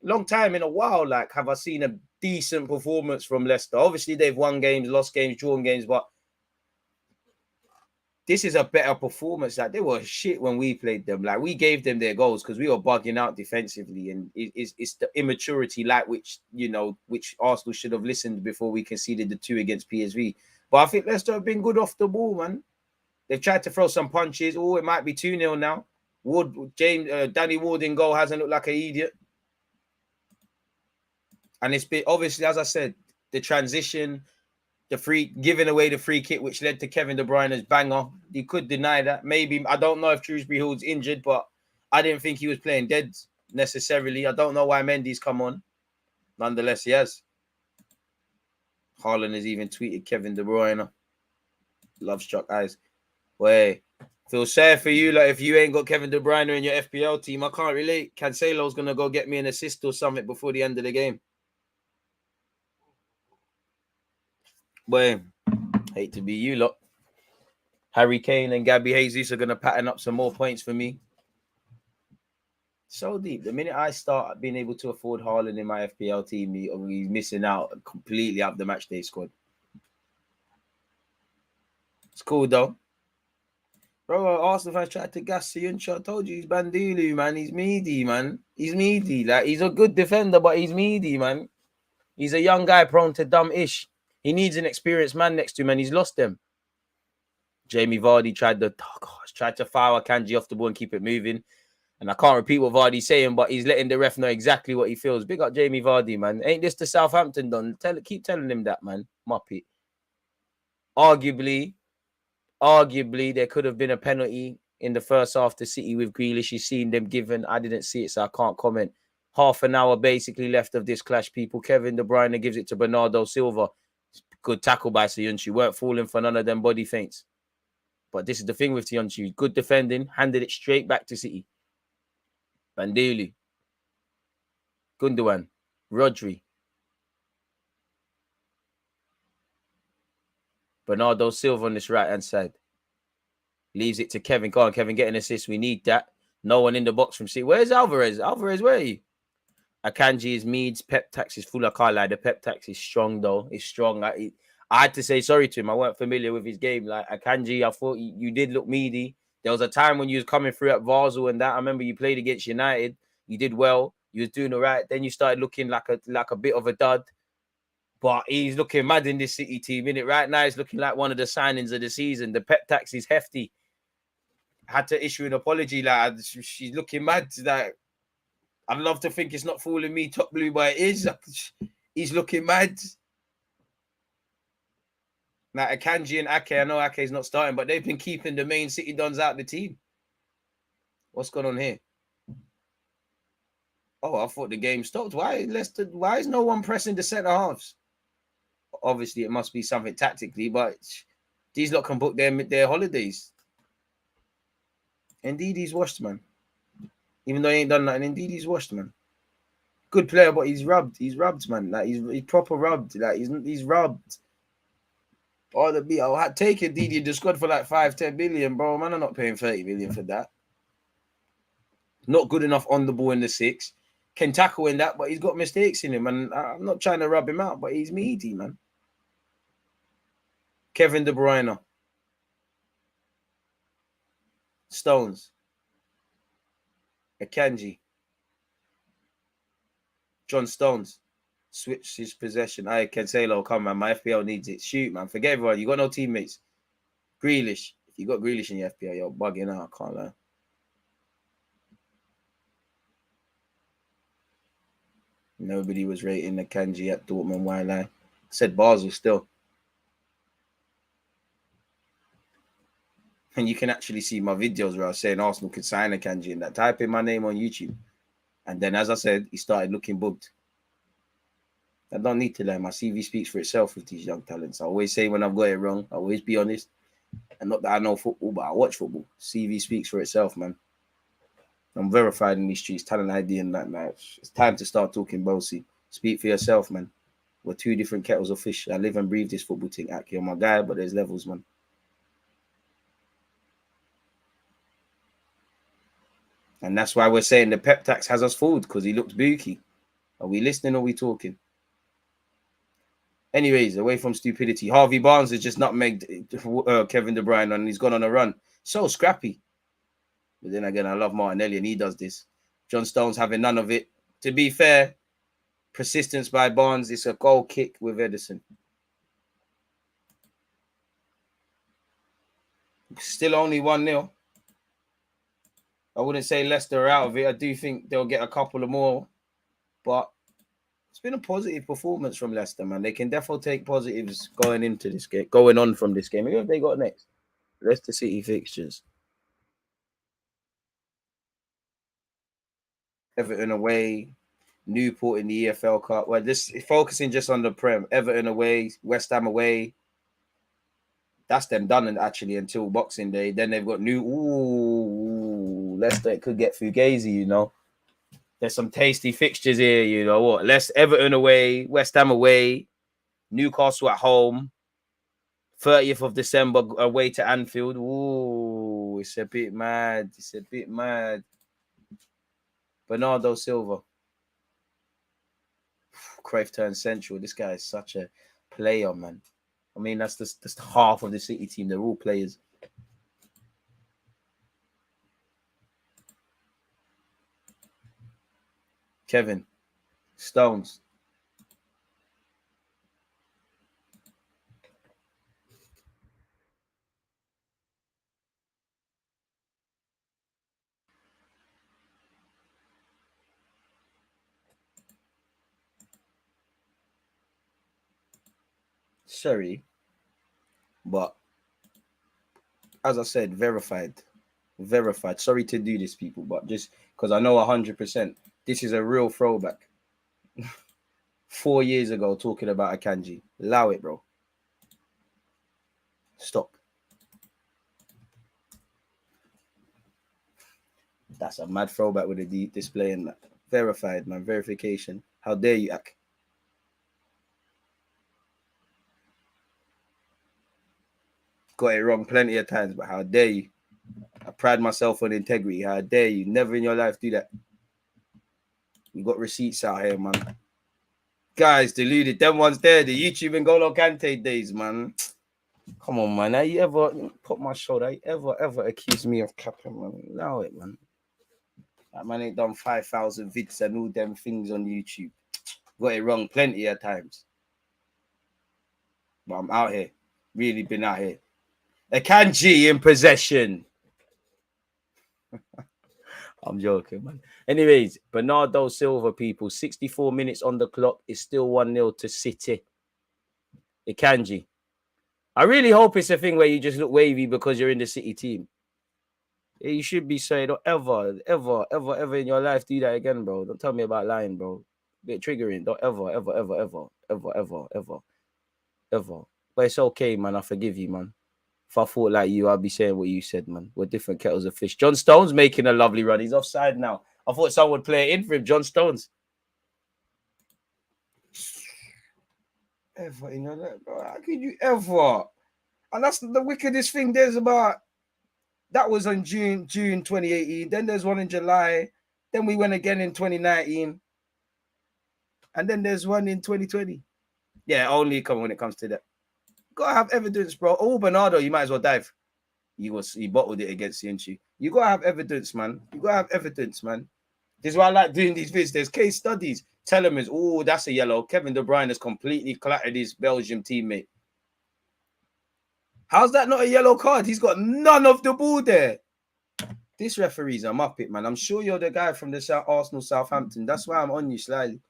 S5: long time in a while, like, have I seen a decent performance from Leicester? Obviously, they've won games, lost games, drawn games, but this is a better performance. Like, they were shit when we played them. Like, we gave them their goals because we were bugging out defensively, and it's the immaturity, like, which Arsenal should have listened before we conceded the 2 against PSV. But I think Leicester have been good off the ball, man. They've tried to throw some punches. Oh, it might be 2-0 now. Danny Ward in goal hasn't looked like an idiot. And it's been, obviously, as I said, the transition, giving away the free kick, which led to Kevin De Bruyne's banger. You could deny that. Maybe, I don't know if Shrewsbury Hill's injured, but I didn't think he was playing dead necessarily. I don't know why Mendy's come on. Nonetheless, he has. Haaland has even tweeted Kevin De Bruyne. Love struck eyes. Wait, feel sad for you. Like, if you ain't got Kevin De Bruyne in your FPL team, I can't relate. Cancelo's going to go get me an assist or something before the end of the game. Boy, hate to be you lot. Harry Kane and Gabby Jesus are going to pattern up some more points for me. So deep. The minute I start being able to afford Haaland in my FPL team, he's missing out completely out of the matchday squad. It's cool, though. Bro, Arsenal fans tried to gas Sayuncho. I told you he's Bandulu, man. He's meaty, man. He's meaty. Like, he's a good defender, but he's meaty, man. He's a young guy prone to dumb-ish. He needs an experienced man next to him, and he's lost them. Jamie Vardy tried to foul Akanji off the ball and keep it moving. And I can't repeat what Vardy's saying, but he's letting the ref know exactly what he feels. Big up Jamie Vardy, man. Ain't this the Southampton done? Keep telling him that, man. Muppet. Arguably, there could have been a penalty in the first half to City with Grealish. You've seen them given. I didn't see it, so I can't comment. Half an hour basically left of this clash, people. Kevin De Bruyne gives it to Bernardo Silva. Good tackle by Sayunchi. Weren't falling for none of them body feints. But this is the thing with Sayunchi. Good defending. Handed it straight back to City. Bandeli. Gundogan. Rodri. Bernardo Silva on this right-hand side. Leaves it to Kevin. Go on, Kevin. Get an assist. We need that. No one in the box from City. Where's Alvarez? Alvarez, where are you? Akanji is Meads. Pep tax is full. I can't lie. The pep tax is strong, though. It's strong. I had to say sorry to him. I weren't familiar with his game. Like, Akanji, I thought you did look meaty. There was a time when you was coming through at Basel and that. I remember you played against United. You did well. You was doing all right. Then you started looking like a bit of a dud. But he's looking mad in this City team, innit? Right now, he's looking like one of the signings of the season. The pep tax is hefty. Had to issue an apology. Like, she's looking mad. Like, I'd love to think it's not fooling me, top blue, but it is. He's looking mad. Now, Akanji and Ake, I know Ake's not starting, but they've been keeping the main City dons out of the team. What's going on here? Oh, I thought the game stopped. Why Leicester? Why is no one pressing the centre halves? Obviously, it must be something tactically, but these lot can book their holidays. Indeed, he's washed, man. Even though he ain't done nothing, indeed, he's washed, man. Good player, but he's rubbed. He's rubbed, man. Like he's proper rubbed. Like he's rubbed. Or the beat, I'll take it, Didi in the squad for like 5-10 million, bro. Man, I'm not paying 30 million for that. Not good enough on the ball in the six. Can tackle in that, but he's got mistakes in him. And I'm not trying to rub him out, but he's meaty, man. Kevin De Bruyne. Stones. Akanji. John Stones. Switch his possession. I Cancelo, come, man. My FPL needs it. Shoot, man. Forget everyone. You got no teammates. Grealish. If you got Grealish in your FPL, you're bugging out. I can't lie. Nobody was rating the Kanji at Dortmund. Why lie? Said Basel still. And you can actually see my videos where I was saying Arsenal could sign a Kanji and that. Type in my name on YouTube. And then, as I said, he started looking bugged. I don't need to lie. My CV speaks for itself with these young talents. I always say when I've got it wrong, I always be honest. And not that I know football, but I watch football. CV speaks for itself, man. I'm verified in these streets, talent ID and that, man. It's time to start talking, Bossy. Speak for yourself, man. We're two different kettles of fish. I live and breathe this football thing. Aki, you're my guy, but there's levels, man. And that's why we're saying the pep tax has us fooled, because he looked booky. Are we listening or are we talking? Anyways, away from stupidity. Harvey Barnes has just nutmegged Kevin De Bruyne and he's gone on a run. So scrappy. But then again, I love Martinelli and he does this. John Stones having none of it. To be fair, persistence by Barnes. It's a goal kick with Edison. Still only 1-0. I wouldn't say Leicester are out of it. I do think they'll get a couple of more. But it's been a positive performance from Leicester, man. They can definitely take positives going into this game, going on from this game. Who have they got next? Leicester City fixtures. Everton away, Newport in the EFL Cup. Well, this focusing just on the Prem. Everton away, West Ham away. That's them done actually until Boxing Day. Then they've got Leicester could get Fugazi, you know. There's some tasty fixtures here, you know what? Everton away, West Ham away, Newcastle at home, 30th of December away to Anfield. Ooh, it's a bit mad. It's a bit mad. Bernardo Silva. Cruyff turned central. This guy is such a player, man. I mean, that's just half of the City team. They're all players. Kevin. Stones. Sorry, but as I said, verified. Sorry to do this, people, but just because I know 100%, this is a real throwback. 4 years ago, talking about Akanji. Allow it, bro. Stop. That's a mad throwback with the display and that. Verified, man. Verification. How dare you, Ak? Got it wrong plenty of times, but how dare you? I pride myself on integrity. How dare you? Never in your life do that. We got receipts out here, man. Guys, deluded. Them ones there, the YouTube and Golo Kante days, man. Come on, man. Have you ever put my shoulder? Ever accused me of capping, man? Allow it, man. That man ain't done 5,000 vids and all them things on YouTube. Got it wrong plenty of times. But I'm out here. Really been out here. Akanji in possession. I'm joking, man. Anyways, Bernardo Silva, people, 64 minutes on the clock. Is still 1-0 to City. Akanji. I really hope it's a thing where you just look wavy because you're in the City team. You should be saying, don't ever in your life do that again, bro. Don't tell me about lying, bro. Bit triggering. Don't ever. But it's okay, man. I forgive you, man. If I thought like you, I'd be saying what you said, man. We're different kettles of fish. John Stones making a lovely run. He's offside now. I thought someone would play it in for him. John Stones. Ever in your life, bro? How could you ever? And that's the wickedest thing. There's about that was on June 2018. Then there's one in July. Then we went again in 2019. And then there's one in 2020. Yeah, only come when it comes to that. Gotta have evidence, bro. Oh, Bernardo, you might as well dive. He bottled it against you. You gotta have evidence, man. You gotta have evidence, man. This is why I like doing these vids. There's case studies. Telemans, oh, that's a yellow. Kevin De Bruyne has completely clattered his Belgium teammate. How's that not a yellow card? He's got none of the ball there. This referee's a muppet, man. I'm sure you're the guy from the Arsenal Southampton. That's why I'm on you slightly.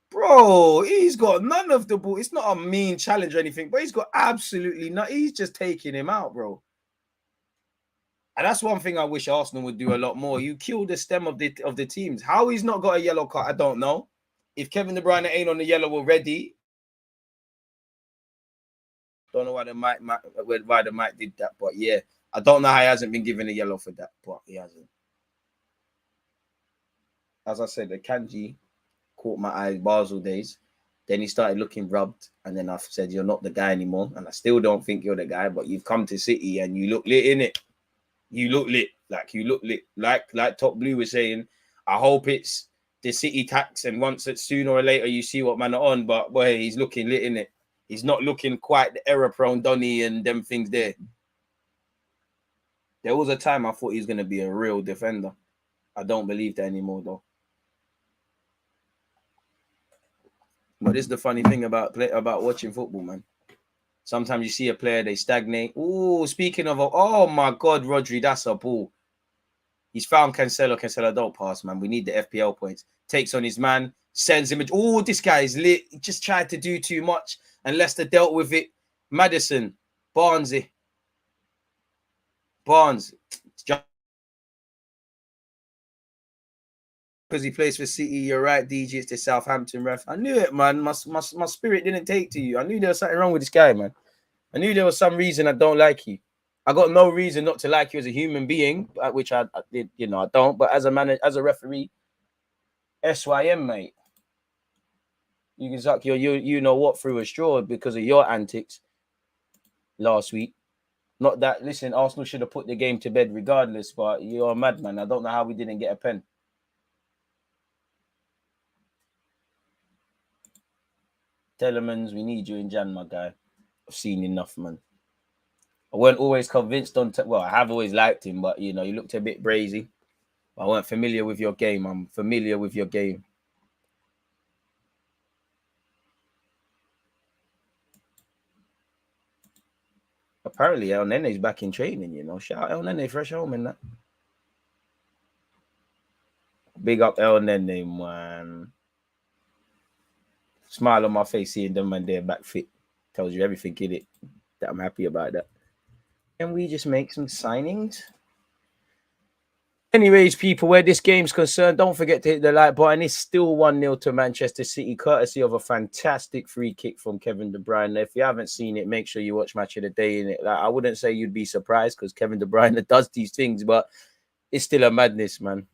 S5: Bro, he's got none of the ball. It's not a mean challenge or anything, but he's got absolutely nothing. He's just taking him out, bro. And that's one thing I wish Arsenal would do a lot more. You kill the stem of the teams. How he's not got a yellow card, I don't know. If Kevin De Bruyne ain't on the yellow already, don't know why the Mike did that, but yeah, I don't know how he hasn't been given a yellow for that, but he hasn't. As I said, the Kanji caught my eye Basel days. Then he started looking rubbed, and then I've said you're not the guy anymore, and I still don't think you're the guy. But you've come to City and you look lit in it. You look lit, like Top Blue was saying. I hope it's the City tax, and once it's sooner or later you see what man are on. But boy, he's looking lit in it. He's not looking quite the error-prone Donny and them things there. There was a time I thought he was going to be a real defender. I don't believe that anymore, though. But this is the funny thing about watching football, man. Sometimes you see a player, they stagnate. Oh, speaking of, oh my God, Rodri, that's a ball. He's found Cancelo. Cancelo, don't pass, man. We need the FPL points. Takes on his man, sends him. Oh, this guy is lit. He just tried to do too much, and Leicester dealt with it. Maddison, Barnes. Because he plays for City, you're right, DG. It's the Southampton ref. I knew it, man. My spirit didn't take to you. I knew there was something wrong with this guy, man. I knew there was some reason I don't like you. I got no reason not to like you as a human being, which I did, I don't. But as a man, as a referee, SYM, mate. You can suck your you know what through a straw because of your antics last week. Not that, listen, Arsenal should have put the game to bed regardless, but you're a madman. I don't know how we didn't get a pen. Telemans, we need you in Jan, my guy. I've seen enough, man. I weren't always convinced on... I have always liked him, but, you looked a bit brazy. I weren't familiar with your game. I'm familiar with your game. Apparently, El Nene's back in training, Shout out El Nene, fresh home and that. Big up El Nene, man. Smile on my face seeing them man there back fit. Tells you everything in it. That I'm happy about that. Can we just make some signings? Anyways, people, where this game's concerned, don't forget to hit the like button. It's still 1-0 to Manchester City, courtesy of a fantastic free kick from Kevin De Bruyne. If you haven't seen it, make sure you watch Match of the Day in it. I wouldn't say you'd be surprised because Kevin De Bruyne does these things, but it's still a madness, man.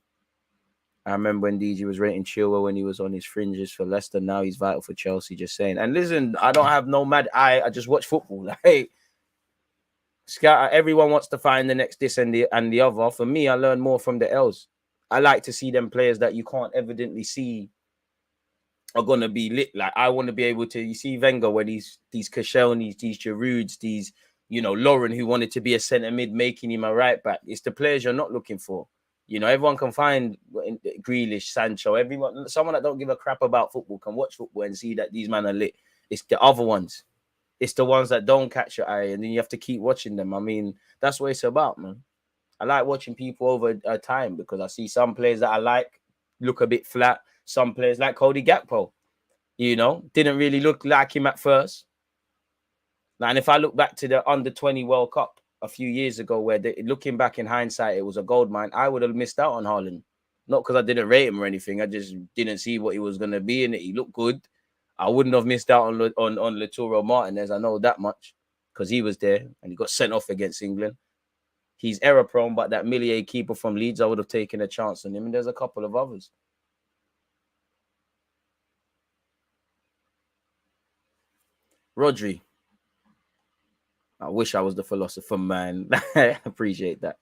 S5: I remember when DG was rating Chilwell when he was on his fringes for Leicester. Now he's vital for Chelsea, just saying. And listen, I don't have no mad eye. I just watch football. Like, everyone wants to find the next this and the other. For me, I learn more from the L's. I like to see them players that you can't evidently see are going to be lit. Like, I want to be able to... You see Wenger when these Koscielnys, these Girouds, these, Lauren, who wanted to be a centre mid, making him a right back. It's the players you're not looking for. Everyone can find Grealish, Sancho, someone that don't give a crap about football can watch football and see that these men are lit. It's the other ones. It's the ones that don't catch your eye, and then you have to keep watching them. I mean, that's what it's about, man. I like watching people over time because I see some players that I like look a bit flat. Some players like Cody Gakpo, didn't really look like him at first. And if I look back to the under-20 World Cup, a few years ago where looking back in hindsight, it was a gold mine. I would have missed out on Haaland. Not because I didn't rate him or anything. I just didn't see what he was going to be in it. He looked good. I wouldn't have missed out on Lautaro Martinez. I know that much because he was there and he got sent off against England. He's error prone, but that Millier keeper from Leeds, I would have taken a chance on him. And there's a couple of others. Rodri. I wish I was the philosopher, man. I appreciate that.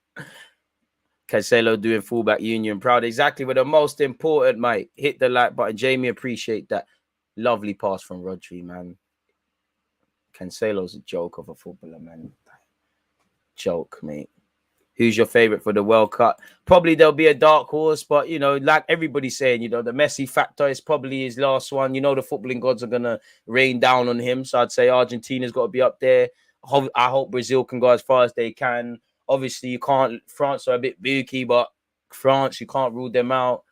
S5: Cancelo doing fullback union proud. Exactly with the most important, mate. Hit the like button. Jamie, appreciate that. Lovely pass from Rodri, man. Cancelo's a joke of a footballer, man. Joke, mate. Who's your favorite for the World Cup? Probably there'll be a dark horse, but, you know, like everybody's saying, you know, the Messi factor is probably his last one. You know, the footballing gods are going to rain down on him. So I'd say Argentina's got to be up there. I hope Brazil can go as far as they can. Obviously, you can't. France are a bit booky, but France, you can't rule them out.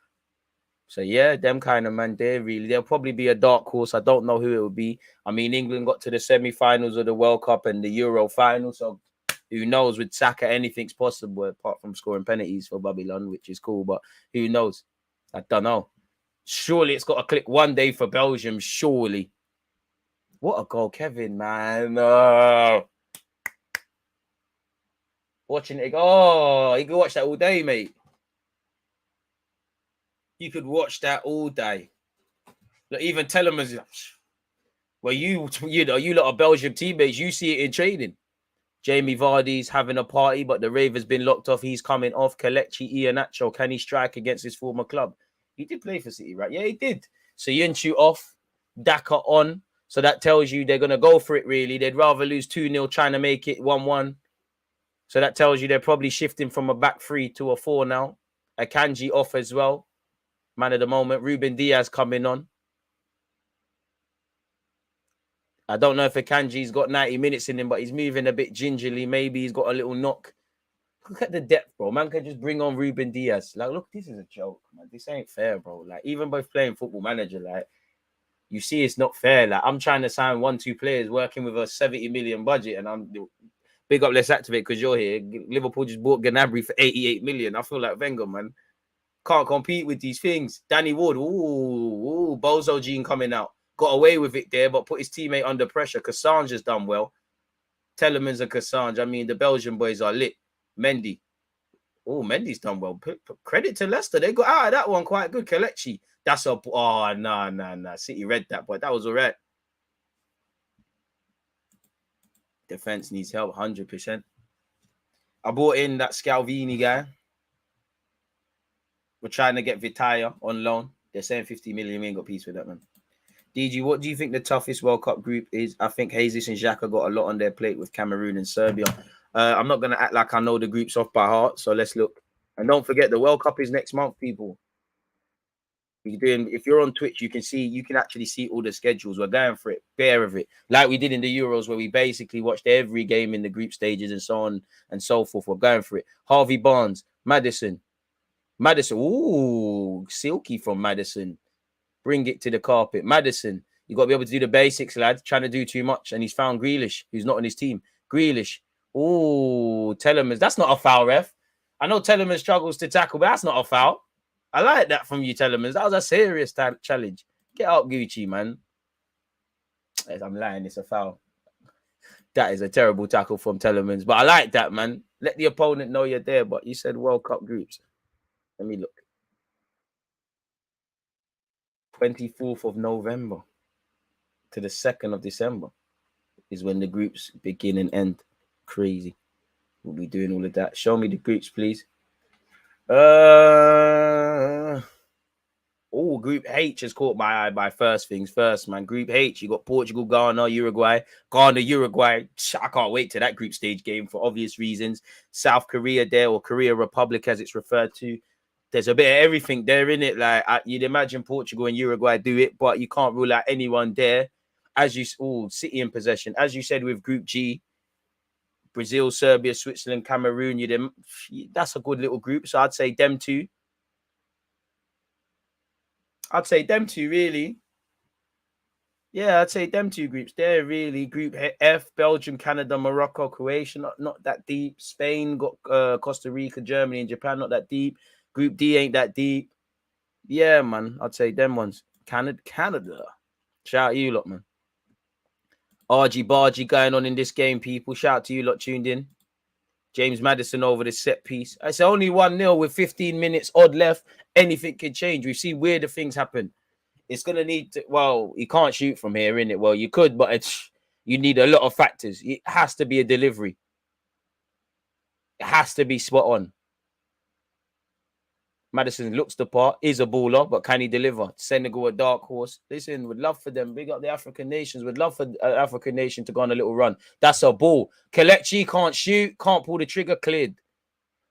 S5: So, yeah, them kind of man there, really. There'll probably be a dark horse. I don't know who it will be. I mean, England got to the semi-finals of the World Cup and the Euro final. So, who knows? With Saka, anything's possible apart from scoring penalties for Babylon, which is cool. But who knows? I don't know. Surely it's got to click one day for Belgium. Surely. What a goal, Kevin, man. Watching it. Oh, you could watch that all day, mate. You could watch that all day. Look, even Telemans. Well, you lot of Belgium teammates, you see it in training. Jamie Vardy's having a party, but the rave has been locked off. He's coming off. Kelechi Iheanacho, can he strike against his former club? He did play for City, right? Yeah, he did. So Yunchu off, Daka on. So that tells you they're going to go for it, really. They'd rather lose 2-0 trying to make it 1-1. So that tells you they're probably shifting from a back 3 to a 4 now. Akanji off as well. Man of the moment. Ruben Diaz coming on. I don't know if Akanji's got 90 minutes in him, but he's moving a bit gingerly. Maybe he's got a little knock. Look at the depth, bro. Man can just bring on Ruben Diaz. Like, look, this is a joke, man. This ain't fair, bro. Like, even by playing Football Manager, like, you see it's not fair. Like, I'm trying to sign 1-2 players working with a 70 million budget, and I'm big up, let's activate because you're here. Liverpool just bought Gnabry for 88 million. I feel like Wenger, man. Can't compete with these things. Danny Ward, ooh, Bozo Gene coming out. Got away with it there, but put his teammate under pressure. Cassange has done well. Telemans and Cassange. I mean, the Belgian boys are lit. Mendy. Oh, Mendy's done well. Credit to Leicester. They got out of that one quite good. Kelechi. That's a... Oh, nah. City read that, but that was all right. Defense needs help, 100%. I bought in that Scalvini guy. We're trying to get Vitaya on loan. They're saying 50 million. We ain't got peace with that, man. DG, what do you think the toughest World Cup group is? I think Jesus and Xhaka got a lot on their plate with Cameroon and Serbia. I'm not going to act like I know the groups off by heart, so let's look. And don't forget, the World Cup is next month, people. If you're on Twitch, you can actually see all the schedules. We're going for it, bare of it. Like we did in the Euros, where we basically watched every game in the group stages and so on and so forth. We're going for it. Harvey Barnes, Madison. Ooh, silky from Madison. Bring it to the carpet. Madison, you got to be able to do the basics, lad. Trying to do too much. And he's found Grealish, who's not on his team. Grealish. Ooh, Telemans. That's not a foul, ref. I know Telemans struggles to tackle, but that's not a foul. I like that from you, Telemans. That was a serious challenge. Get up, Gucci, man. I'm lying. It's a foul. That is a terrible tackle from Telemans. But I like that, man. Let the opponent know you're there. But you said World Cup groups. Let me look. 24th of November to the 2nd of December is when the groups begin and end. Crazy. We'll be doing all of that. Show me the groups, please. Group H has caught my eye by first things first, man. Group H, you got Portugal, Ghana, Uruguay. I can't wait to that group stage game for obvious reasons. South Korea there, or Korea Republic as it's referred to. There's a bit of everything there in it. Like you'd imagine Portugal and Uruguay do it, but you can't rule out anyone there. City in possession. As you said with Group G, Brazil, Serbia, Switzerland, Cameroon. That's a good little group. So I'd say them two. Really. Yeah, I'd say them two groups. They're really Group F: Belgium, Canada, Morocco, Croatia. Not that deep. Spain got Costa Rica, Germany, and Japan. Not that deep. Group D ain't that deep. Yeah, man. I'd say them ones. Canada. Shout out to you lot, man. Argy bargy going on in this game, people. Shout out to you lot tuned in. James Maddison over the set piece. It's only 1-0 with 15 minutes odd left. Anything can change. We've seen weirder things happen. It's going to need to, well, you can't shoot from here, innit? Well, you could, but you need a lot of factors. It has to be a delivery. It has to be spot on. Maddison looks the part, is a baller, but can he deliver? Senegal, a dark horse. Listen, would love for them. Big up the African nations. Would love for an African nation to go on a little run. That's a ball. Kelechi can't shoot, can't pull the trigger, cleared.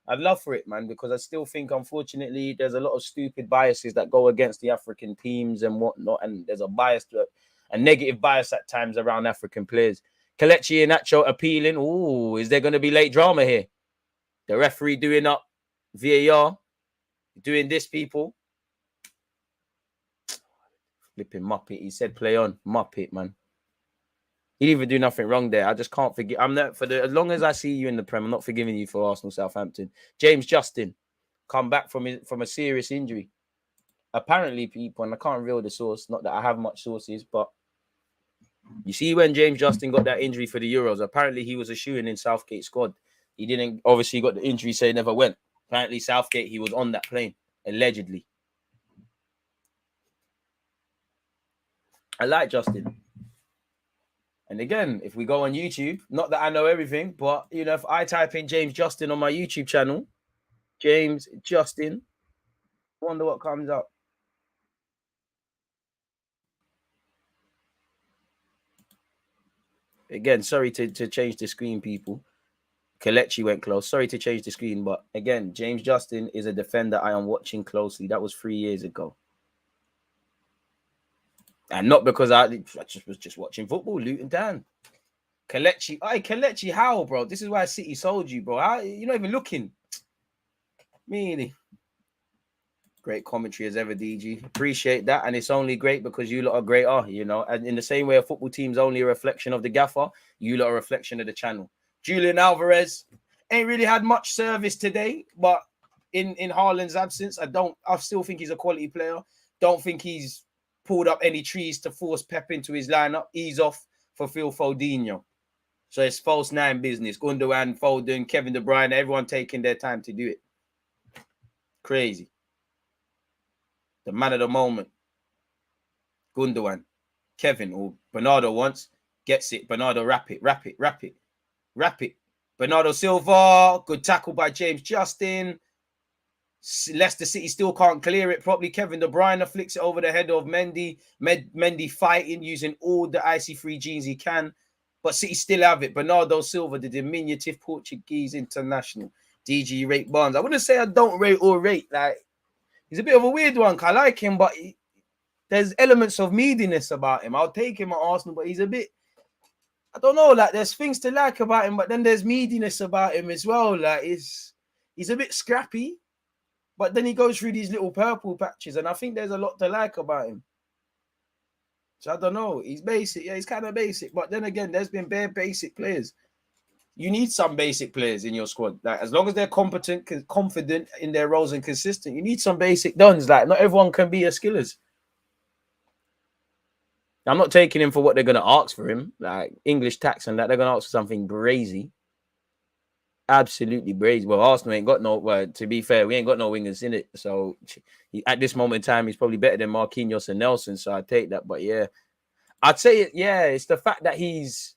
S5: I'd love for it, man, because I still think, unfortunately, there's a lot of stupid biases that go against the African teams and whatnot, and there's a negative bias at times around African players. Kelechi and Nacho appealing. Ooh, is there going to be late drama here? The referee doing up VAR. Doing this, people. Flipping Muppet. He said play on. Muppet, man. He didn't even do nothing wrong there. I just can't forgive. I'm not as long as I see you in the Prem, I'm not forgiving you for Arsenal Southampton. James Justin come back from a serious injury. Apparently, people, and I can't reveal the source, not that I have much sources, but you see when James Justin got that injury for the Euros, apparently he was a shoo-in in Southgate's squad. He didn't, obviously got the injury, so he never went. Apparently, Southgate, he was on that plane, allegedly. I like Justin. And again, if we go on YouTube, not that I know everything, but, you know, if I type in James Justin on my YouTube channel, James Justin, wonder what comes up. Again, sorry to change the screen, people. Kelechi went close. Sorry to change the screen, but again, James Justin is a defender I am watching closely. That was 3 years ago. And not because I was just watching football, Luton Town. Kelechi, how, bro? This is why City sold you, bro. You're not even looking. Really. Great commentary as ever, DG. Appreciate that. And it's only great because you lot are greater, you know. And in the same way a football team's only a reflection of the gaffer, you lot are a reflection of the channel. Julian Alvarez ain't really had much service today, but in Haaland's absence, I still think he's a quality player. Don't think he's pulled up any trees to force Pep into his lineup. Ease off for Phil Fodenio. So it's false nine business. Gundogan, Foden, Kevin De Bruyne, everyone taking their time to do it. Crazy. The man of the moment. Gundogan. Kevin or Bernardo once gets it. Bernardo, wrap it. Bernardo Silva, good tackle by James Justin. Leicester City still can't clear it properly. Kevin De Bruyne flicks it over the head of Mendy. Mendy fighting, using all the icy free genes he can. But City still have it. Bernardo Silva, the diminutive Portuguese international. DG rate Barnes. I wouldn't say I don't rate or rate. Like, he's a bit of a weird one. I like him, but there's elements of meatiness about him. I'll take him at Arsenal, but he's a bit, I don't know, like there's things to like about him, but then there's meatiness about him as well. Like he's a bit scrappy, but then he goes through these little purple patches, and I think there's a lot to like about him. So I don't know. He's basic. Yeah, he's kind of basic. But then again, there's been bare basic players. You need some basic players in your squad. Like, as long as they're competent, confident in their roles and consistent, you need some basic dons. Like, not everyone can be a skillers. I'm not taking him for what they're going to ask for him. Like, English tax and that. They're going to ask for something brazy. Absolutely brazy. Well, Arsenal ain't got no... Well, to be fair, we ain't got no wingers in it. So, at this moment in time, he's probably better than Marquinhos and Nelson. So, I take that. But, yeah. I'd say, it's the fact that he's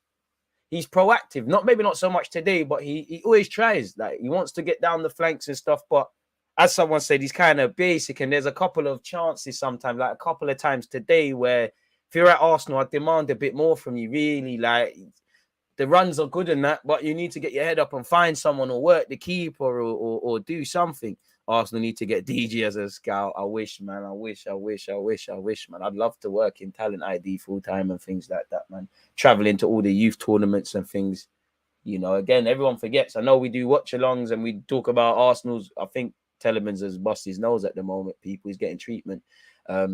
S5: proactive. Maybe not so much today, but he always tries. Like, he wants to get down the flanks and stuff. But as someone said, he's kind of basic. And there's a couple of chances sometimes, like a couple of times today, where if you're at Arsenal, I demand a bit more from you, really. Like, the runs are good and that, but you need to get your head up and find someone or work the keeper or do something. Arsenal need to get DG as a scout. I wish, man. I wish, man. I'd love to work in talent ID full time and things like that, man. Traveling to all the youth tournaments and things. You know, again, everyone forgets. I know we do watch-alongs and we talk about Arsenal's. I think Telemans has bust his nose at the moment. He's getting treatment. A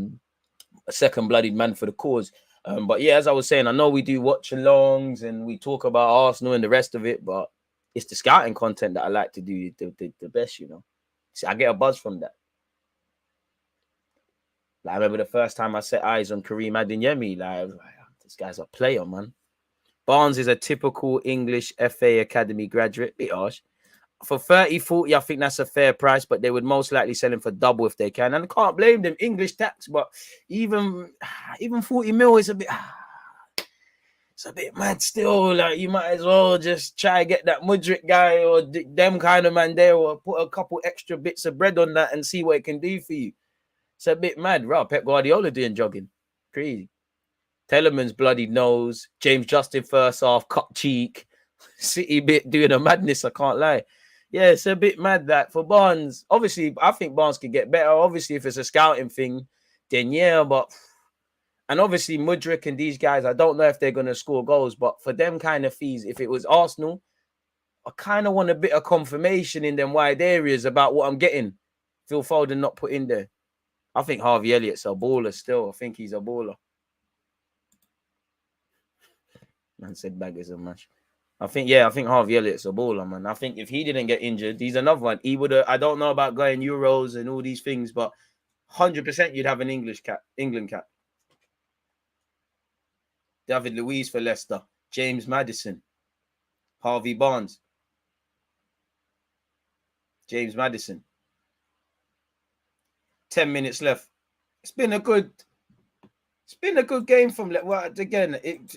S5: second-blooded man for the cause. But yeah, as I was saying, I know we do watch-alongs and we talk about Arsenal and the rest of it, but it's the scouting content that I like to do the best, you know. See, I get a buzz from that. Like, I remember the first time I set eyes on Kareem Adeyemi, like, I was like, this guy's a player, man. Barnes is a typical English FA Academy graduate. Bit harsh. For 30, 40, I think that's a fair price, but they would most likely sell him for double if they can. And I can't blame them, English tax, but even 40 mil is a bit... It's a bit mad still. Like, you might as well just try to get that Mudryk guy or them kind of man there, or put a couple extra bits of bread on that and see what it can do for you. It's a bit mad. Right, Pep Guardiola doing jogging. Crazy. Tellerman's bloody nose. James Justin first half, cut cheek. City bit doing a madness, I can't lie. Yeah, it's a bit mad that for Barnes. Obviously, I think Barnes could get better. Obviously, if it's a scouting thing, then yeah, but... And obviously, Mudryk and these guys, I don't know if they're going to score goals, but for them kind of fees, if it was Arsenal, I kind of want a bit of confirmation in them wide areas about what I'm getting. Phil Foden not put in there. I think Harvey Elliott's a baller still. I think he's a baller. Man said baggers and mash. I think Harvey Elliott's a baller, man. I think if he didn't get injured, he's another one. He would have, I don't know about going Euros and all these things, but 100% you'd have an England cap. David Luiz for Leicester. James Maddison. Harvey Barnes. James Maddison. 10 minutes left. It's been a good game from, well, again,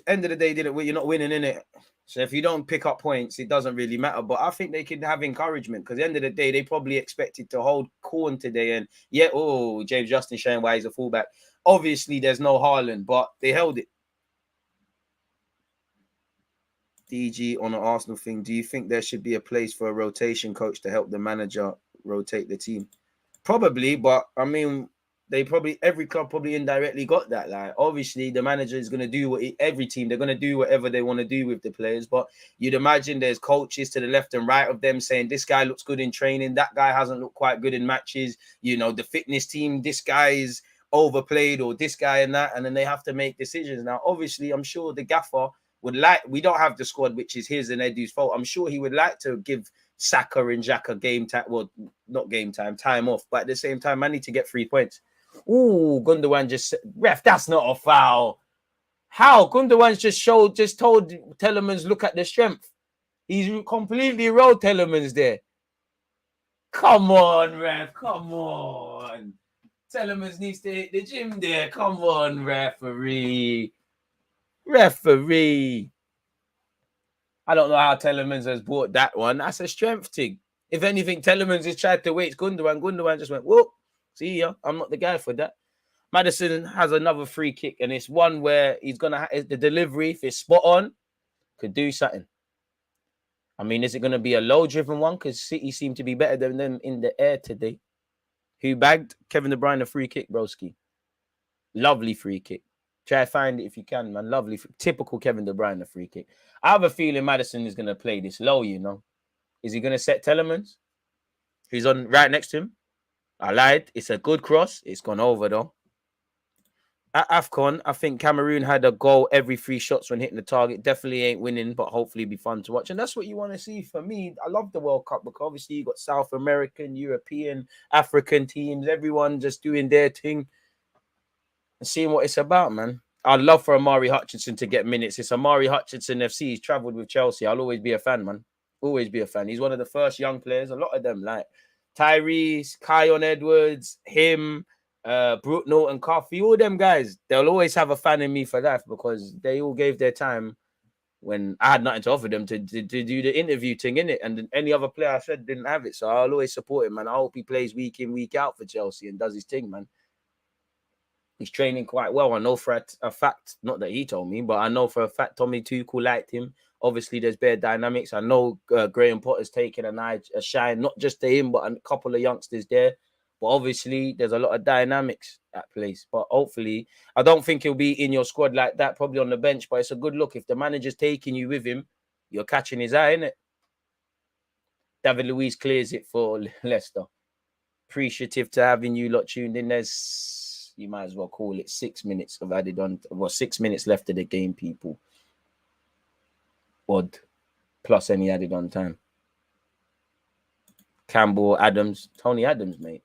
S5: end of the day, you're not winning, innit? So if you don't pick up points, it doesn't really matter. But I think they could have encouragement, because at the end of the day, they probably expected to hold Corn today. And yeah, James Justin showing why he's a fullback. Obviously, there's no Haaland, but they held it. DG on an Arsenal thing. Do you think there should be a place for a rotation coach to help the manager rotate the team? Probably, but I mean, every club probably indirectly got that. Like, obviously, the manager is going to do every team, they're going to do whatever they want to do with the players. But you'd imagine there's coaches to the left and right of them saying, this guy looks good in training, that guy hasn't looked quite good in matches. You know, the fitness team, this guy is overplayed, or this guy and that. And then they have to make decisions. Now, obviously, I'm sure the gaffer would like, we don't have the squad, which is his and Edu's fault. I'm sure he would like to give Saka and Xhaka game time, well, not game time off, but at the same time, I need to get 3 points. Ooh, Gundogan just, ref, that's not a foul. How? Gundogan's just told Tellermans, look at the strength. He's completely rolled Tellermans there. Come on, ref, come on. Tellermans needs to hit the gym there. Come on, referee. Referee. I don't know how Tellermans has bought that one. That's a strength thing. If anything, Tellermans has tried to wait Gundogan. Gundogan just went, whoop, see ya. I'm not the guy for that. Maddison has another free kick, and it's one where he's going to have the delivery, if it's spot on, could do something. I mean, is it going to be a low-driven one? Because City seem to be better than them in the air today. Who bagged? Kevin De Bruyne, a free kick, broski. Lovely free kick. Try to find it if you can, man. Lovely. Typical Kevin De Bruyne, a free kick. I have a feeling Maddison is going to play this low, you know. Is he going to set Tellermans? He's on right next to him. I lied. It's a good cross. It's gone over, though. At AFCON, I think Cameroon had a goal every 3 shots when hitting the target. Definitely ain't winning, but hopefully it'll be fun to watch. And that's what you want to see for me. I love the World Cup because obviously you got South American, European, African teams, everyone just doing their thing and seeing what it's about, man. I'd love for Amari Hutchinson to get minutes. It's Amari Hutchinson FC. He's travelled with Chelsea. I'll always be a fan, man. Always be a fan. He's one of the first young players. A lot of them, like Tyrese, Kion Edwards, him, Brooke Norton, Coffee, all them guys. They'll always have a fan in me for life because they all gave their time when I had nothing to offer them to do the interview thing, innit? And any other player I said didn't have it. So I'll always support him, man. I hope he plays week in, week out for Chelsea and does his thing, man. He's training quite well. I know for a fact, not that he told me, but I know for a fact Tommy Tuchel liked him. Obviously, there's bare dynamics. I know Graham Potter's taken a shine, not just to him, but a couple of youngsters there. But obviously, there's a lot of dynamics at place. But hopefully, I don't think he'll be in your squad like that, probably on the bench. But it's a good look. If the manager's taking you with him, you're catching his eye, innit? David Luiz clears it for Leicester. Appreciative to having you lot tuned in. There's You might as well call it 6 minutes of added on. Well, 6 minutes left of the game, people. Odd. Plus any added on time. Campbell, Adams. Tony Adams, mate.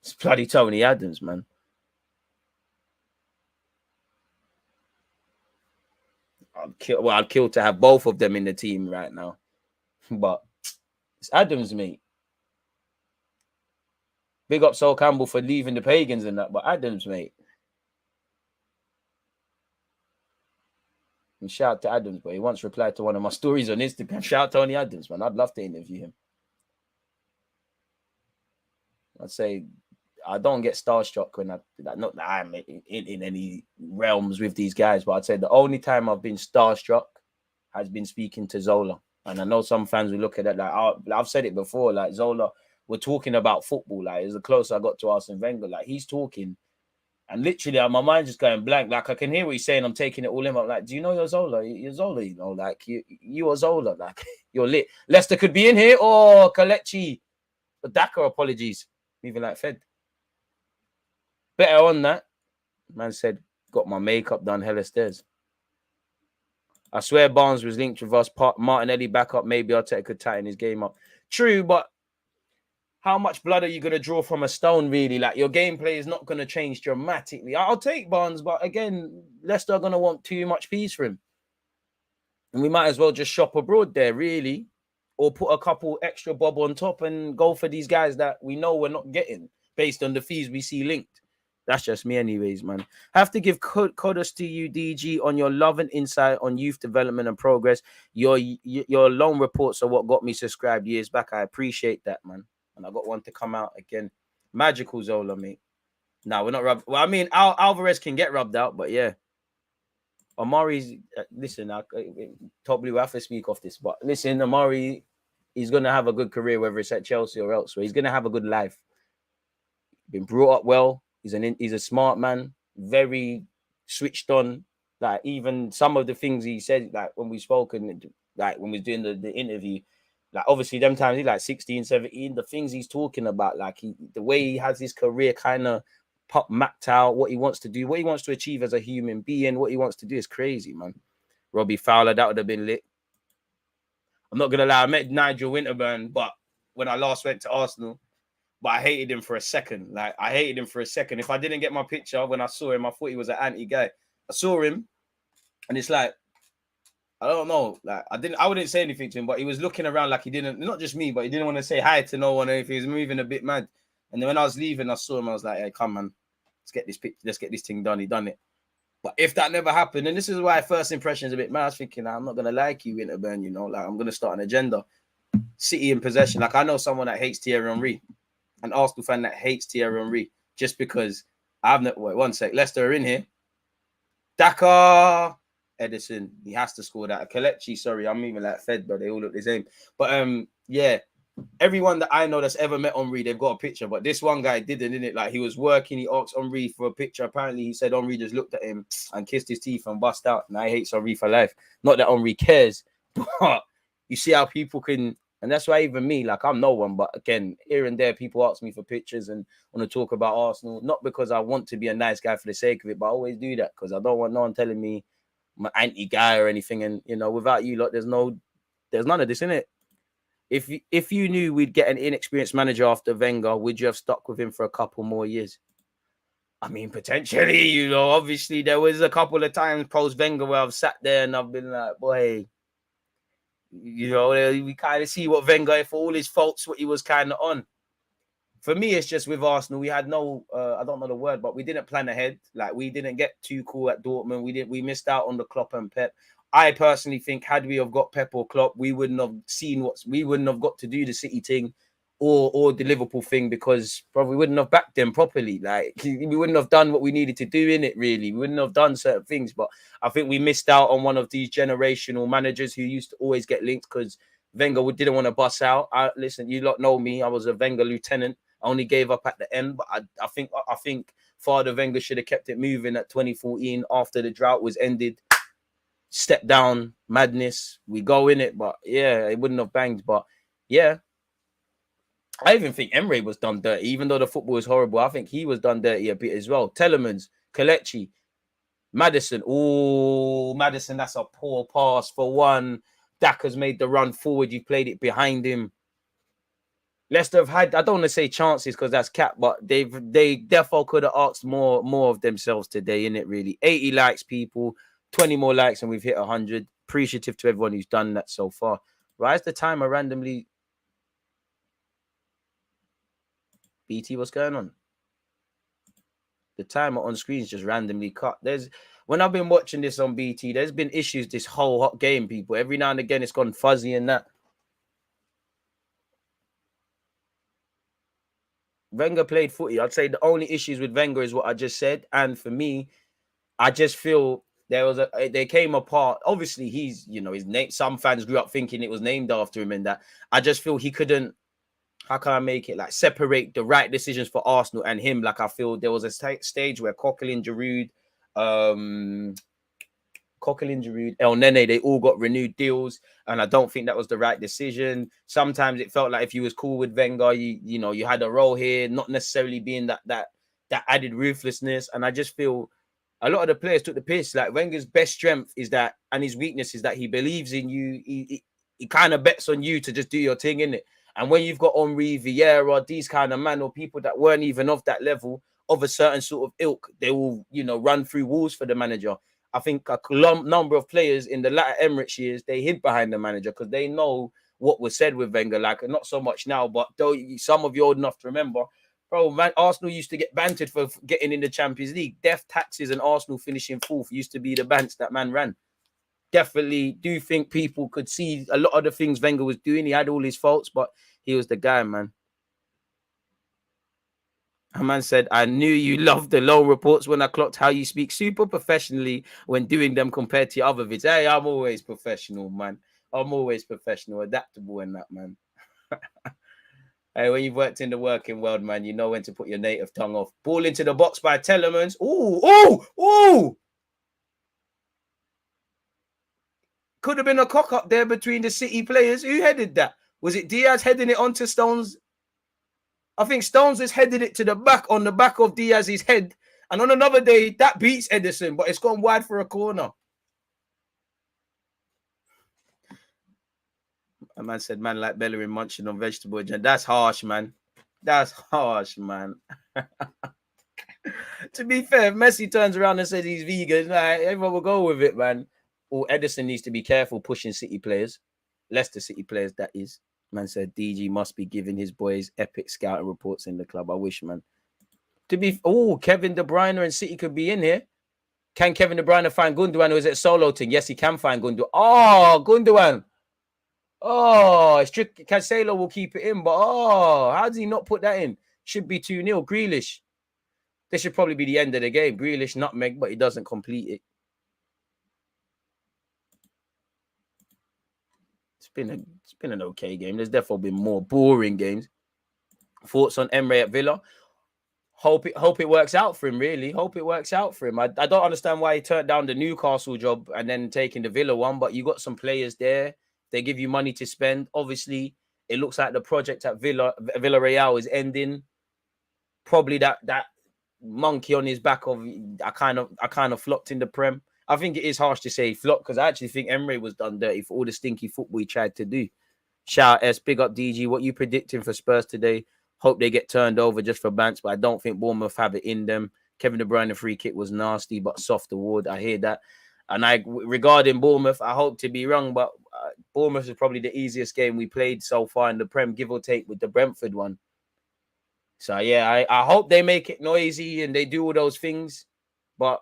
S5: It's bloody Tony Adams, man. I'd kill to have both of them in the team right now. But it's Adams, mate. Big up Sol Campbell for leaving the Pagans and that, but Adams, mate. And shout out to Adams, but he once replied to one of my stories on Instagram. Shout out Tony Adams, man. I'd love to interview him. I'd say I don't get starstruck when not that I'm in any realms with these guys, but I'd say the only time I've been starstruck has been speaking to Zola. And I know some fans will look at that like, I've said it before, like Zola, we're talking about football. Like, as the closer I got to Arsene Wenger, like he's talking, and literally my mind's just going blank. Like I can hear what he's saying. I'm taking it all in. I'm like, do you know you're Zola? You're Zola, you know, like you are Zola. Like you're lit. Leicester could be in here or Kalechi. But Dakar, apologies. Moving like Fed. Better on that. Man said, got my makeup done hella stairs. I swear Barnes was linked with us. Martinelli back up. Maybe Arteta could tighten his game up. True, but how much blood are you going to draw from a stone, really? Like, your gameplay is not going to change dramatically. I'll take Barnes, but again, Leicester are going to want too much peace for him. And we might as well just shop abroad there, really. Or put a couple extra bob on top and go for these guys that we know we're not getting based on the fees we see linked. That's just me anyways, man. Have to give kudos to you, DG, on your love and insight on youth development and progress. Your long reports are what got me subscribed years back. I appreciate that, man. And I got one to come out again. Magical Zola, mate. Now, we're not rubbed. Well, I mean, Alvarez can get rubbed out, but yeah. Amari's, listen, probably we'll have to speak off this, but listen, Amari, he's going to have a good career, whether it's at Chelsea or elsewhere. He's going to have a good life. Been brought up well. He's a smart man, very switched on. Like, even some of the things he said, like when we spoke and like when we was doing the interview, like obviously them times he's like 16, 17, the things he's talking about, like the way he has his career kind of mapped out, what he wants to do, what he wants to achieve as a human being, what he wants to do is crazy, man. Robbie Fowler, that would have been lit. I'm not going to lie, I met Nigel Winterburn, but when I last went to Arsenal, but I hated him for a second. Like, I hated him for a second. If I didn't get my picture when I saw him, I thought he was an anti-guy. I saw him, and it's like, I don't know. Like, I wouldn't say anything to him, but he was looking around like he didn't, not just me, but he didn't want to say hi to no one or anything. He was moving a bit mad. And then when I was leaving, I saw him. I was like, hey, come on, let's get this picture. Let's get this thing done. He done it. But if that never happened, and this is why first impression is a bit mad, I was thinking, I'm not going to like you, Winterburn, you know, like I'm going to start an agenda. City in possession. Like, I know someone that hates Thierry Henry. An Arsenal fan that hates Thierry Henry just because I've not. Wait, one sec. Leicester are in here. Dakar, Edison. He has to score that. Kalechi, sorry, I'm even like Fed, but they all look the same. But yeah, everyone that I know that's ever met Henry, they've got a picture. But this one guy didn't it? Like, he was working. He asked Henry for a picture. Apparently, he said Henry just looked at him and kissed his teeth and bust out. And I hate Henry for life. Not that Henry cares, but you see how people can. And that's why even me, like, I'm no one, but again, here and there, people ask me for pictures and want to talk about Arsenal, not because I want to be a nice guy for the sake of it, but I always do that because I don't want no one telling me I'm an anti-guy or anything. And, you know, without you, like, there's none of this, innit? If you knew we'd get an inexperienced manager after Wenger, would you have stuck with him for a couple more years? I mean, potentially, you know, obviously there was a couple of times post-Wenger where I've sat there and I've been like, boy, you know, we kind of see what Wenger, for all his faults, what he was kind of on. For me, it's just with Arsenal, we had no, I don't know the word, but we didn't plan ahead. Like, we didn't get too cool at Dortmund. We missed out on the Klopp and Pep. I personally think had we have got Pep or Klopp, we wouldn't have got to do the City thing or the Liverpool thing because probably wouldn't have backed them properly. Like, we wouldn't have done what we needed to do in it, really. We wouldn't have done certain things, but I think we missed out on one of these generational managers who used to always get linked because Wenger didn't want to bust out. Listen, you lot know me. I was a Wenger lieutenant. I only gave up at the end, but I think Father Wenger should have kept it moving at 2014 after the drought was ended. Step down, madness. We go in it, but yeah, it wouldn't have banged. But yeah, I even think Emre was done dirty, even though the football was horrible. I think he was done dirty a bit as well. Telemans, Kelechi, Maddison. Oh, Maddison, that's a poor pass for one. Daka's made the run forward. You played it behind him. Leicester have had, I don't want to say chances because that's cap, but they therefore could have asked more of themselves today, innit, really. 80 likes, people, 20 more likes, and we've hit 100. Appreciative to everyone who's done that so far. Rise the timer randomly. BT, what's going on? The timer on screen is just randomly cut. When I've been watching this on BT, there's been issues this whole hot game, people. Every now and again, it's gone fuzzy and that. Wenger played footy. I'd say the only issues with Wenger is what I just said. And for me, I just feel they came apart. Obviously, he's, his name. Some fans grew up thinking it was named after him and that. I just feel he couldn't, how can I make it, like, separate the right decisions for Arsenal and him? Like, I feel there was a stage where Coquelin, Giroud, El Nene, they all got renewed deals, and I don't think that was the right decision. Sometimes it felt like if you was cool with Wenger, you had a role here, not necessarily being that added ruthlessness. And I just feel a lot of the players took the piss. Like, Wenger's best strength is that, and his weakness is that he believes in you. He kind of bets on you to just do your thing, innit? And when you've got Henry, Vieira, these kind of men, or people that weren't even of that level, of a certain sort of ilk, they will, run through walls for the manager. I think a number of players in the latter Emirates years, they hid behind the manager because they know what was said with Wenger. Like, not so much now, but though some of you old enough to remember, bro, man, Arsenal used to get bantered for getting in the Champions League. Death taxes and Arsenal finishing fourth used to be the bants that man ran. Definitely do think people could see a lot of the things Wenger was doing. He had all his faults, but he was the guy, man. A man said, I knew you loved the loan reports when I clocked how you speak super professionally when doing them compared to your other vids. Hey, I'm always professional, man. I'm always professional, adaptable in that, man. Hey, when you've worked in the working world, man, you know when to put your native tongue off. Ball into the box by Telemans. Ooh. Could have been a cock up there between the City players. Who headed that? Was it Diaz heading it onto Stones? I think Stones has headed it to the back, on the back of Diaz's head. And on another day, that beats Edison, but it's gone wide for a corner. A man said, man like Bellerin munching on vegetable jam. That's harsh, man. That's harsh, man. To be fair, if Messi turns around and says he's vegan, like, everyone will go with it, man. Or Edison needs to be careful pushing City players. Leicester City players, that is. Man said DG must be giving his boys epic scouting reports in the club. I wish, man. Kevin De Bruyne and City could be in here. Can Kevin De Bruyne find Gundogan, or is it a solo thing? Yes, he can find Gundogan. Oh, Gundogan. Oh, it's tricky. Cancelo will keep it in, but how does he not put that in? Should be 2-0. Grealish. This should probably be the end of the game. Grealish nutmeg, but he doesn't complete it. It's been an okay game. There's definitely been more boring games. Thoughts on Emre at Villa? Hope it works out for him, really. Hope it works out for him. I don't understand why he turned down the Newcastle job and then taking the Villa one, but you got some players there. They give you money to spend. Obviously, it looks like the project at Villarreal is ending. Probably that monkey on his back of I kind of flopped in the Prem. I think it is harsh to say flop because I actually think Emre was done dirty for all the stinky football he tried to do. Shout out S, big up DG. What you predicting for Spurs today? Hope they get turned over just for bants, but I don't think Bournemouth have it in them. Kevin De Bruyne, the free kick was nasty, but soft award. I hear that. And regarding Bournemouth, I hope to be wrong, but Bournemouth is probably the easiest game we played so far in the Prem, give or take, with the Brentford one. So, yeah, I hope they make it noisy and they do all those things. But,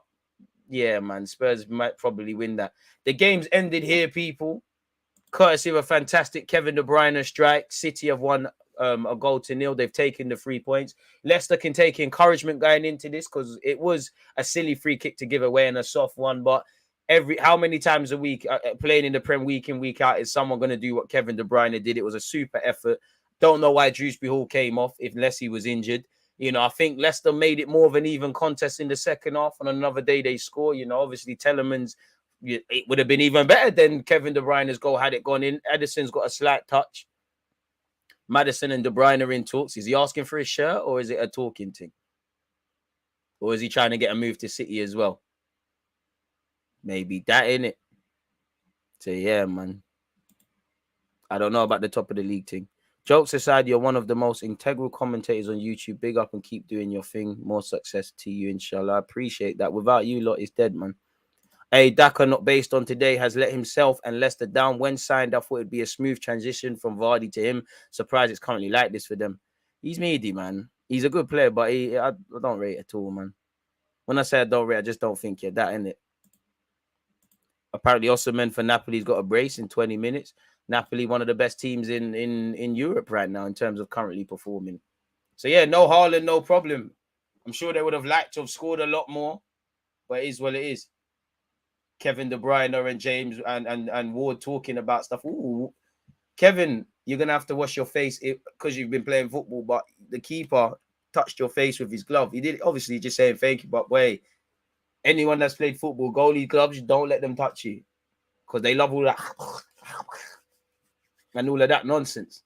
S5: yeah, man, Spurs might probably win that. The game's ended here, people. Courtesy of a fantastic Kevin De Bruyne strike. City have won a 0-0. They've taken the 3 points. Leicester can take encouragement going into this because it was a silly free kick to give away and a soft one. But how many times a week playing in the Prem week in, week out is someone going to do what Kevin De Bruyne did? It was a super effort. Don't know why Dewsbury Hall came off unless he was injured. I think Leicester made it more of an even contest in the second half. On another day, they score. Obviously, Telemans, it would have been even better than Kevin De Bruyne's goal had it gone in. Edison's got a slight touch. Maddison and De Bruyne are in talks. Is he asking for his shirt or is it a talking thing? Or is he trying to get a move to City as well? Maybe that, innit? So, yeah, man. I don't know about the top of the league thing. Jokes aside, you're one of the most integral commentators on YouTube. Big up and keep doing your thing. More success to you, inshallah. I appreciate that. Without you lot, it's dead, man. Hey, Daka, not based on today, has let himself and Leicester down. When signed, I thought it'd be a smooth transition from Vardy to him. Surprised it's currently like this for them. He's meaty, man. He's a good player, but I don't rate it at all, man. When I say I don't rate, I just don't think you're that, innit? Apparently, Osimhen for Napoli's got a brace in 20 minutes. Napoli, one of the best teams in Europe right now in terms of currently performing. So, yeah, no Haaland, no problem. I'm sure they would have liked to have scored a lot more, but it is what it is. Kevin De Bruyne and James and Ward talking about stuff. Ooh, Kevin, you're going to have to wash your face because you've been playing football, but the keeper touched your face with his glove. He did, obviously, just saying thank you, but wait, anyone that's played football, goalie gloves, don't let them touch you because they love all that and all of that nonsense.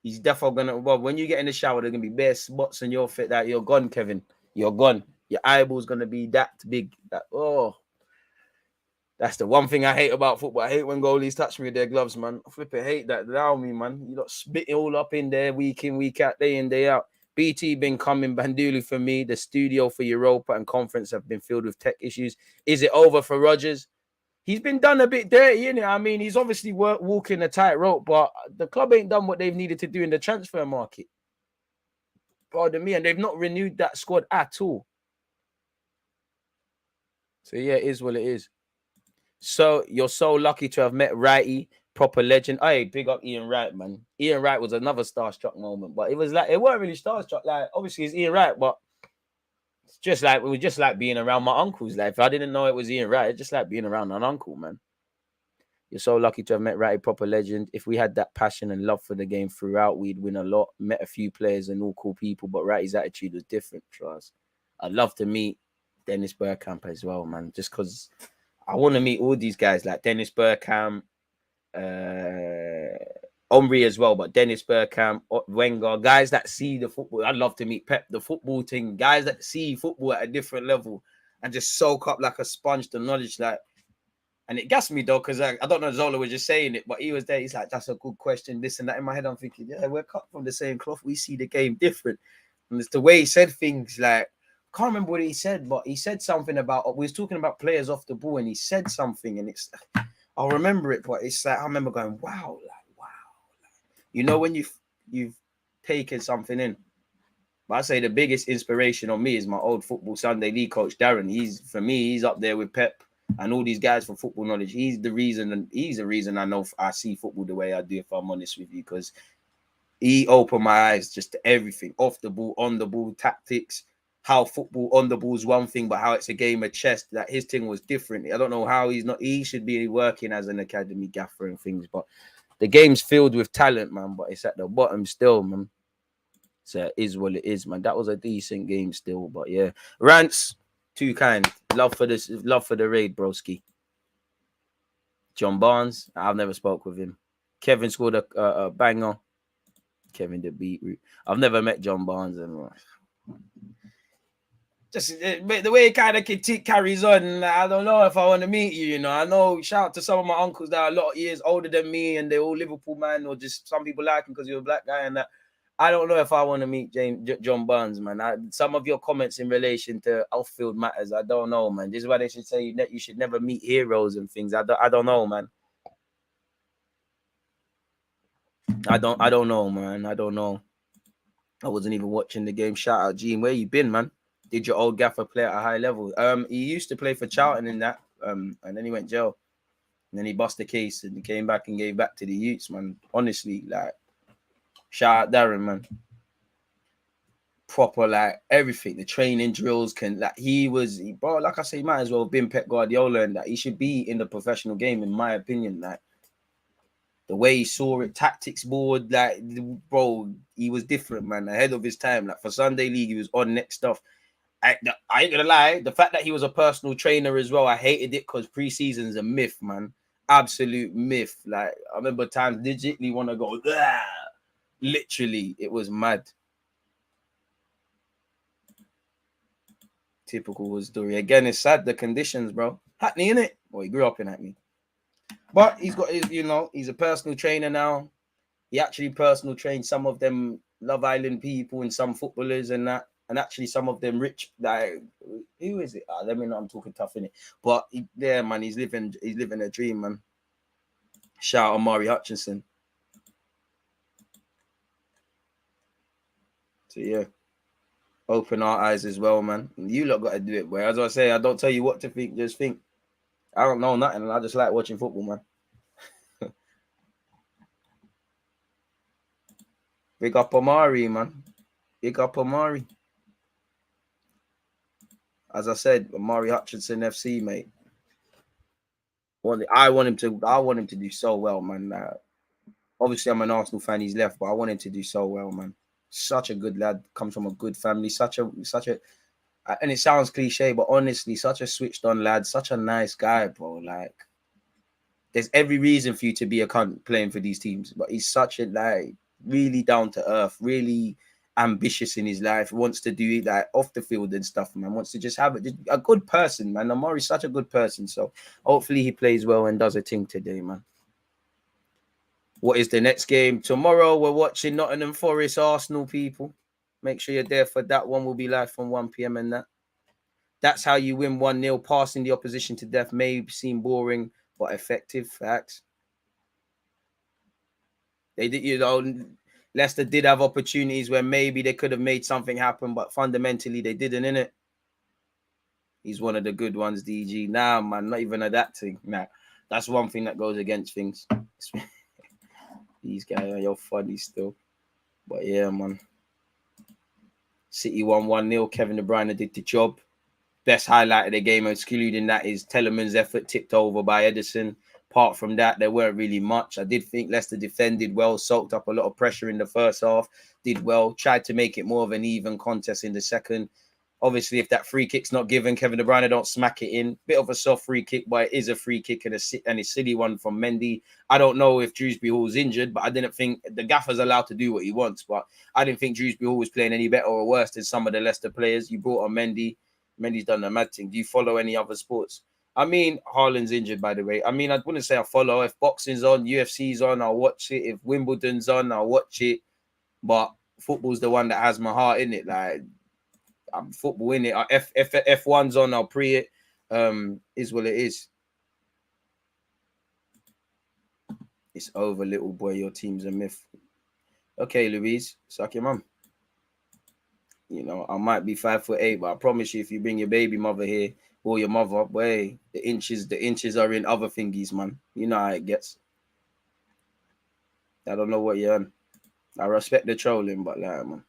S5: He's definitely going to, well, when you get in the shower, there's going to be bare spots on your fit that you're gone, Kevin. You're gone. Your eyeball's going to be that big. That's the one thing I hate about football. I hate when goalies touch me with their gloves, man. I flipping hate that. Allow me, man. You lot spit it all up in there week in, week out, day in, day out. BT been coming Banduli for me. The studio for Europa and conference have been filled with tech issues. Is it over for Rodgers? He's been done a bit dirty, innit? I mean, he's obviously walking a tightrope, but the club ain't done what they've needed to do in the transfer market. Pardon me, and they've not renewed that squad at all. So, yeah, it is what it is. So, you're so lucky to have met Wrighty, proper legend. Hey, big up Ian Wright, man. Ian Wright was another starstruck moment, but it was like, it weren't really starstruck. Like, obviously, it's Ian Wright, but it's just like, it was just like being around my uncles. Like, if I didn't know it was Ian Wright, it's just like being around an uncle, man. You're so lucky to have met Wrighty, proper legend. If we had that passion and love for the game throughout, we'd win a lot. Met a few players and all cool people, but Wrighty's attitude was different, trust. I'd love to meet Dennis Bergkamp as well, man, just because I want to meet all these guys like Dennis Bergkamp, Omri as well, but Dennis Bergkamp, Wenger, guys that see the football. I'd love to meet Pep, the football thing, guys that see football at a different level and just soak up like a sponge the knowledge. Like, and it gassed me though, because I don't know, Zola was just saying it, but he was there. He's like, that's a good question, this and that. In my head, I'm thinking, yeah, we're cut from the same cloth. We see the game different. And it's the way he said things, like, I can't remember what he said, but he said something about, we was talking about players off the ball, and he said something, and it's, I'll remember it, but it's like, I remember going, wow, like, wow. You know, when you've taken something in. But I say the biggest inspiration on me is my old football Sunday league coach, Darren. He's up there with Pep and all these guys for football knowledge. He's the reason I know I see football the way I do, if I'm honest with you, because he opened my eyes just to everything, off the ball, on the ball, tactics, how football on the ball is one thing, but how it's a game of chess. That his thing was different. I don't know how he should be working as an academy gaffer and things, but the game's filled with talent, man, but it's at the bottom still, man. So it is what it is, man. That was a decent game still, but yeah. Rants, too kind. Love for the raid, broski. John Barnes, I've never spoke with him. Kevin scored a banger. Kevin the beetroot. I've never met John Barnes, and just the way it kind of carries on, I don't know if I want to meet you, you know. I know, shout out to some of my uncles that are a lot of years older than me, and they're all Liverpool man, or just some people like him because you're a black guy, and that. I don't know if I want to meet John Barnes, man. Some of your comments in relation to off-field matters, I don't know, man. This is why they should say that you should never meet heroes and things. I don't know, man. I don't know, man. I don't know. I wasn't even watching the game. Shout out, Gene. Where you been, man? Did your old gaffer play at a high level? He used to play for Charlton in that, and then he went jail. And then he bust the case and he came back and gave back to the youths, man. Honestly, like, shout out Darren, man. Proper, like, everything. The training drills bro, like I say, he might as well have been Pep Guardiola, and that he should be in the professional game, in my opinion. Like, the way he saw it, tactics board, like, bro, he was different, man. Ahead of his time. Like, for Sunday League, he was on next stuff. I ain't gonna lie, the fact that he was a personal trainer as well, I hated it because pre-season's a myth, man. absolute myth. Like, I remember times digitally want to go, "Ah!" Literally, it was mad. Typical story. Again, it's sad, the conditions, bro. Hackney, innit? Well, he grew up in Hackney. But he's got his, he's a personal trainer now. He actually personal trained some of them Love Island people and some footballers and that. And actually some of them rich, like, who is it? Let me know, I'm talking tough, innit? But yeah, man, he's living a dream, man. Shout out Amari Hutchinson. So yeah, open our eyes as well, man. You lot got to do it, boy. As I say, I don't tell you what to think, just think. I don't know nothing, and I just like watching football, man. Big up Amari, man. Big up Amari. As I said, Amari Hutchinson FC, mate. I want him to do so well, man. Obviously, I'm an Arsenal fan. He's left, but I want him to do so well, man. Such a good lad. Comes from a good family. Such a, and it sounds cliche, but honestly, such a switched on lad. Such a nice guy, bro. Like, there's every reason for you to be a cunt playing for these teams, but he's such a, like, really down to earth, really ambitious in his life, wants to do it like off the field and stuff, man. Wants to just have it, a good person, man. Amari's such a good person, so hopefully he plays well and does a thing today, man. What is the next game? Tomorrow we're watching Nottingham Forest Arsenal, people. Make sure you're there for that one. Will be live from 1 p.m. and that. That's how you win 1-0. Passing the opposition to death may seem boring, but effective. Facts. They did, Leicester did have opportunities where maybe they could have made something happen, but fundamentally they didn't, innit? He's one of the good ones, DG. Nah, man, not even a that thing. Nah, that's one thing that goes against things. These guys, you're funny still. But yeah, man. City won 1-0. Kevin De Bruyne did the job. Best highlight of the game, excluding that, is Telemann's effort tipped over by Edison. Apart from that, there weren't really much. I did think Leicester defended well, soaked up a lot of pressure in the first half, did well, tried to make it more of an even contest in the second. Obviously, if that free kick's not given, Kevin De Bruyne don't smack it in. Bit of a soft free kick, but it is a free kick and a silly one from Mendy. I don't know if Dewsbury Hall's injured, but I didn't think the gaffer's allowed to do what he wants. But I didn't think Dewsbury Hall was playing any better or worse than some of the Leicester players. You brought on Mendy. Mendy's done a mad thing. Do you follow any other sports? I mean, Haaland's injured, by the way. I mean, I wouldn't say I follow. If boxing's on, UFC's on, I'll watch it. If Wimbledon's on, I'll watch it. But football's the one that has my heart in it. Like, I'm football in it. F1's on, I'll pre it. Is what it is. It's over, little boy. Your team's a myth. Okay, Louise, suck your mum. You know, I might be 5'8", but I promise you, if you bring your baby mother here or your mother, boy, the inches are in other thingies, man. You know how it gets. I don't know what you're on. I respect the trolling, but like, man.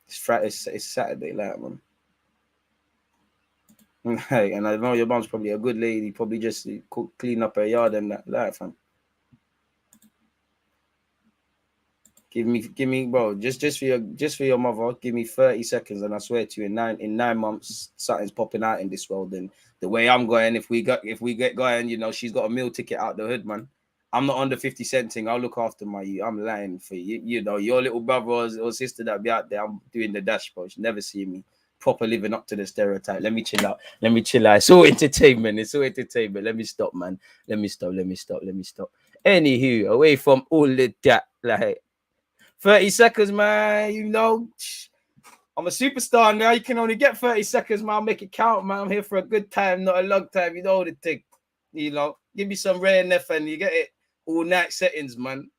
S5: It's Saturday, like, man. And I know your mom's probably a good lady, probably just clean up her yard and that, like, fam. Give me, bro. Just for your mother. Give me 30 seconds, and I swear to you, in 9 months, something's popping out in this world. And the way I'm going, if we get going, you know, she's got a meal ticket out the hood, man. I'm not on the 50 cent thing. I'll look after I'm lying for you. You know, your little brother or sister that be out there, I'm doing the dash, bro. She never see me proper living up to the stereotype. Let me chill out. It's all entertainment. Let me stop, man. Let me stop. Anywho, away from all of that, like, 30 seconds, man. You know, I'm a superstar now. You can only get 30 seconds, man. I'll make it count, man. I'm here for a good time, not a long time. You know the thing. You know, give me some rare Neff and you get it. All night settings, man.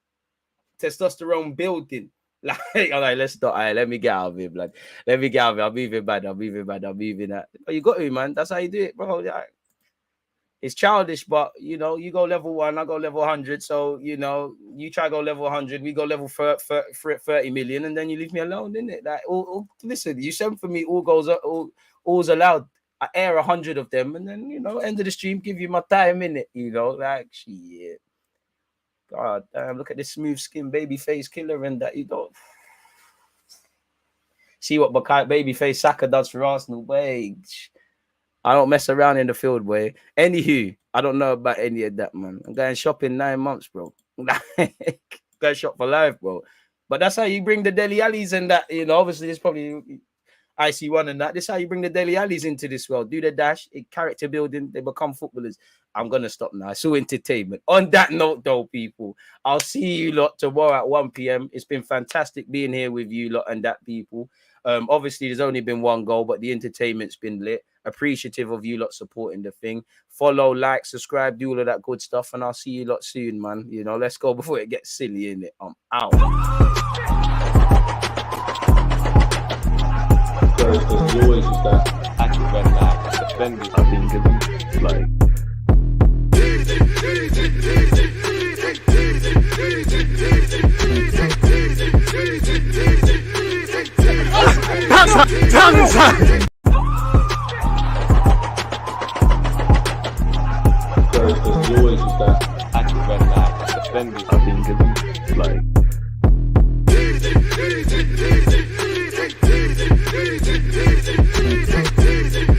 S5: Testosterone building. Like, all right, let's stop. All right, let me get out of here, blood. Let me get out of here. I'm moving bad. I'm moving that. But you got to, man. That's how you do it, bro. Yeah. It's childish, but, you know, you go level 1, I go level 100. So, you know, you try go level 100, we go level 30 million, and then you leave me alone, isn't it? Like, listen, you send for me, all's allowed. I air 100 of them, and then, you know, end of the stream, give you my time, in it, you know, like, shit. God damn, look at this smooth skin baby face killer and that, you don't see what baby face Saka does for Arsenal. Wait. I don't mess around in the field, boy. Anywho, I don't know about any of that, man. I'm going shopping 9 months, bro. Going shop for life, bro. But that's how you bring the Deli Allis and that, you know, obviously it's probably IC1 and that. This is how you bring the Deli Allis into this world. Do the dash, character building, they become footballers. I'm going to stop now. It's all entertainment. On that note, though, people, I'll see you lot tomorrow at 1 p.m. It's been fantastic being here with you lot and that, people. Obviously, there's only been one goal, but the entertainment's been lit. Appreciative of you lot supporting the thing. Follow, like, subscribe, do all of that good stuff, and I'll see you lot soon, man. You know, let's go before it gets silly, innit? I'm out.
S4: There's always just that active red flag. Defenders have been given like. There's always just that active red flag. Defenders have been given like.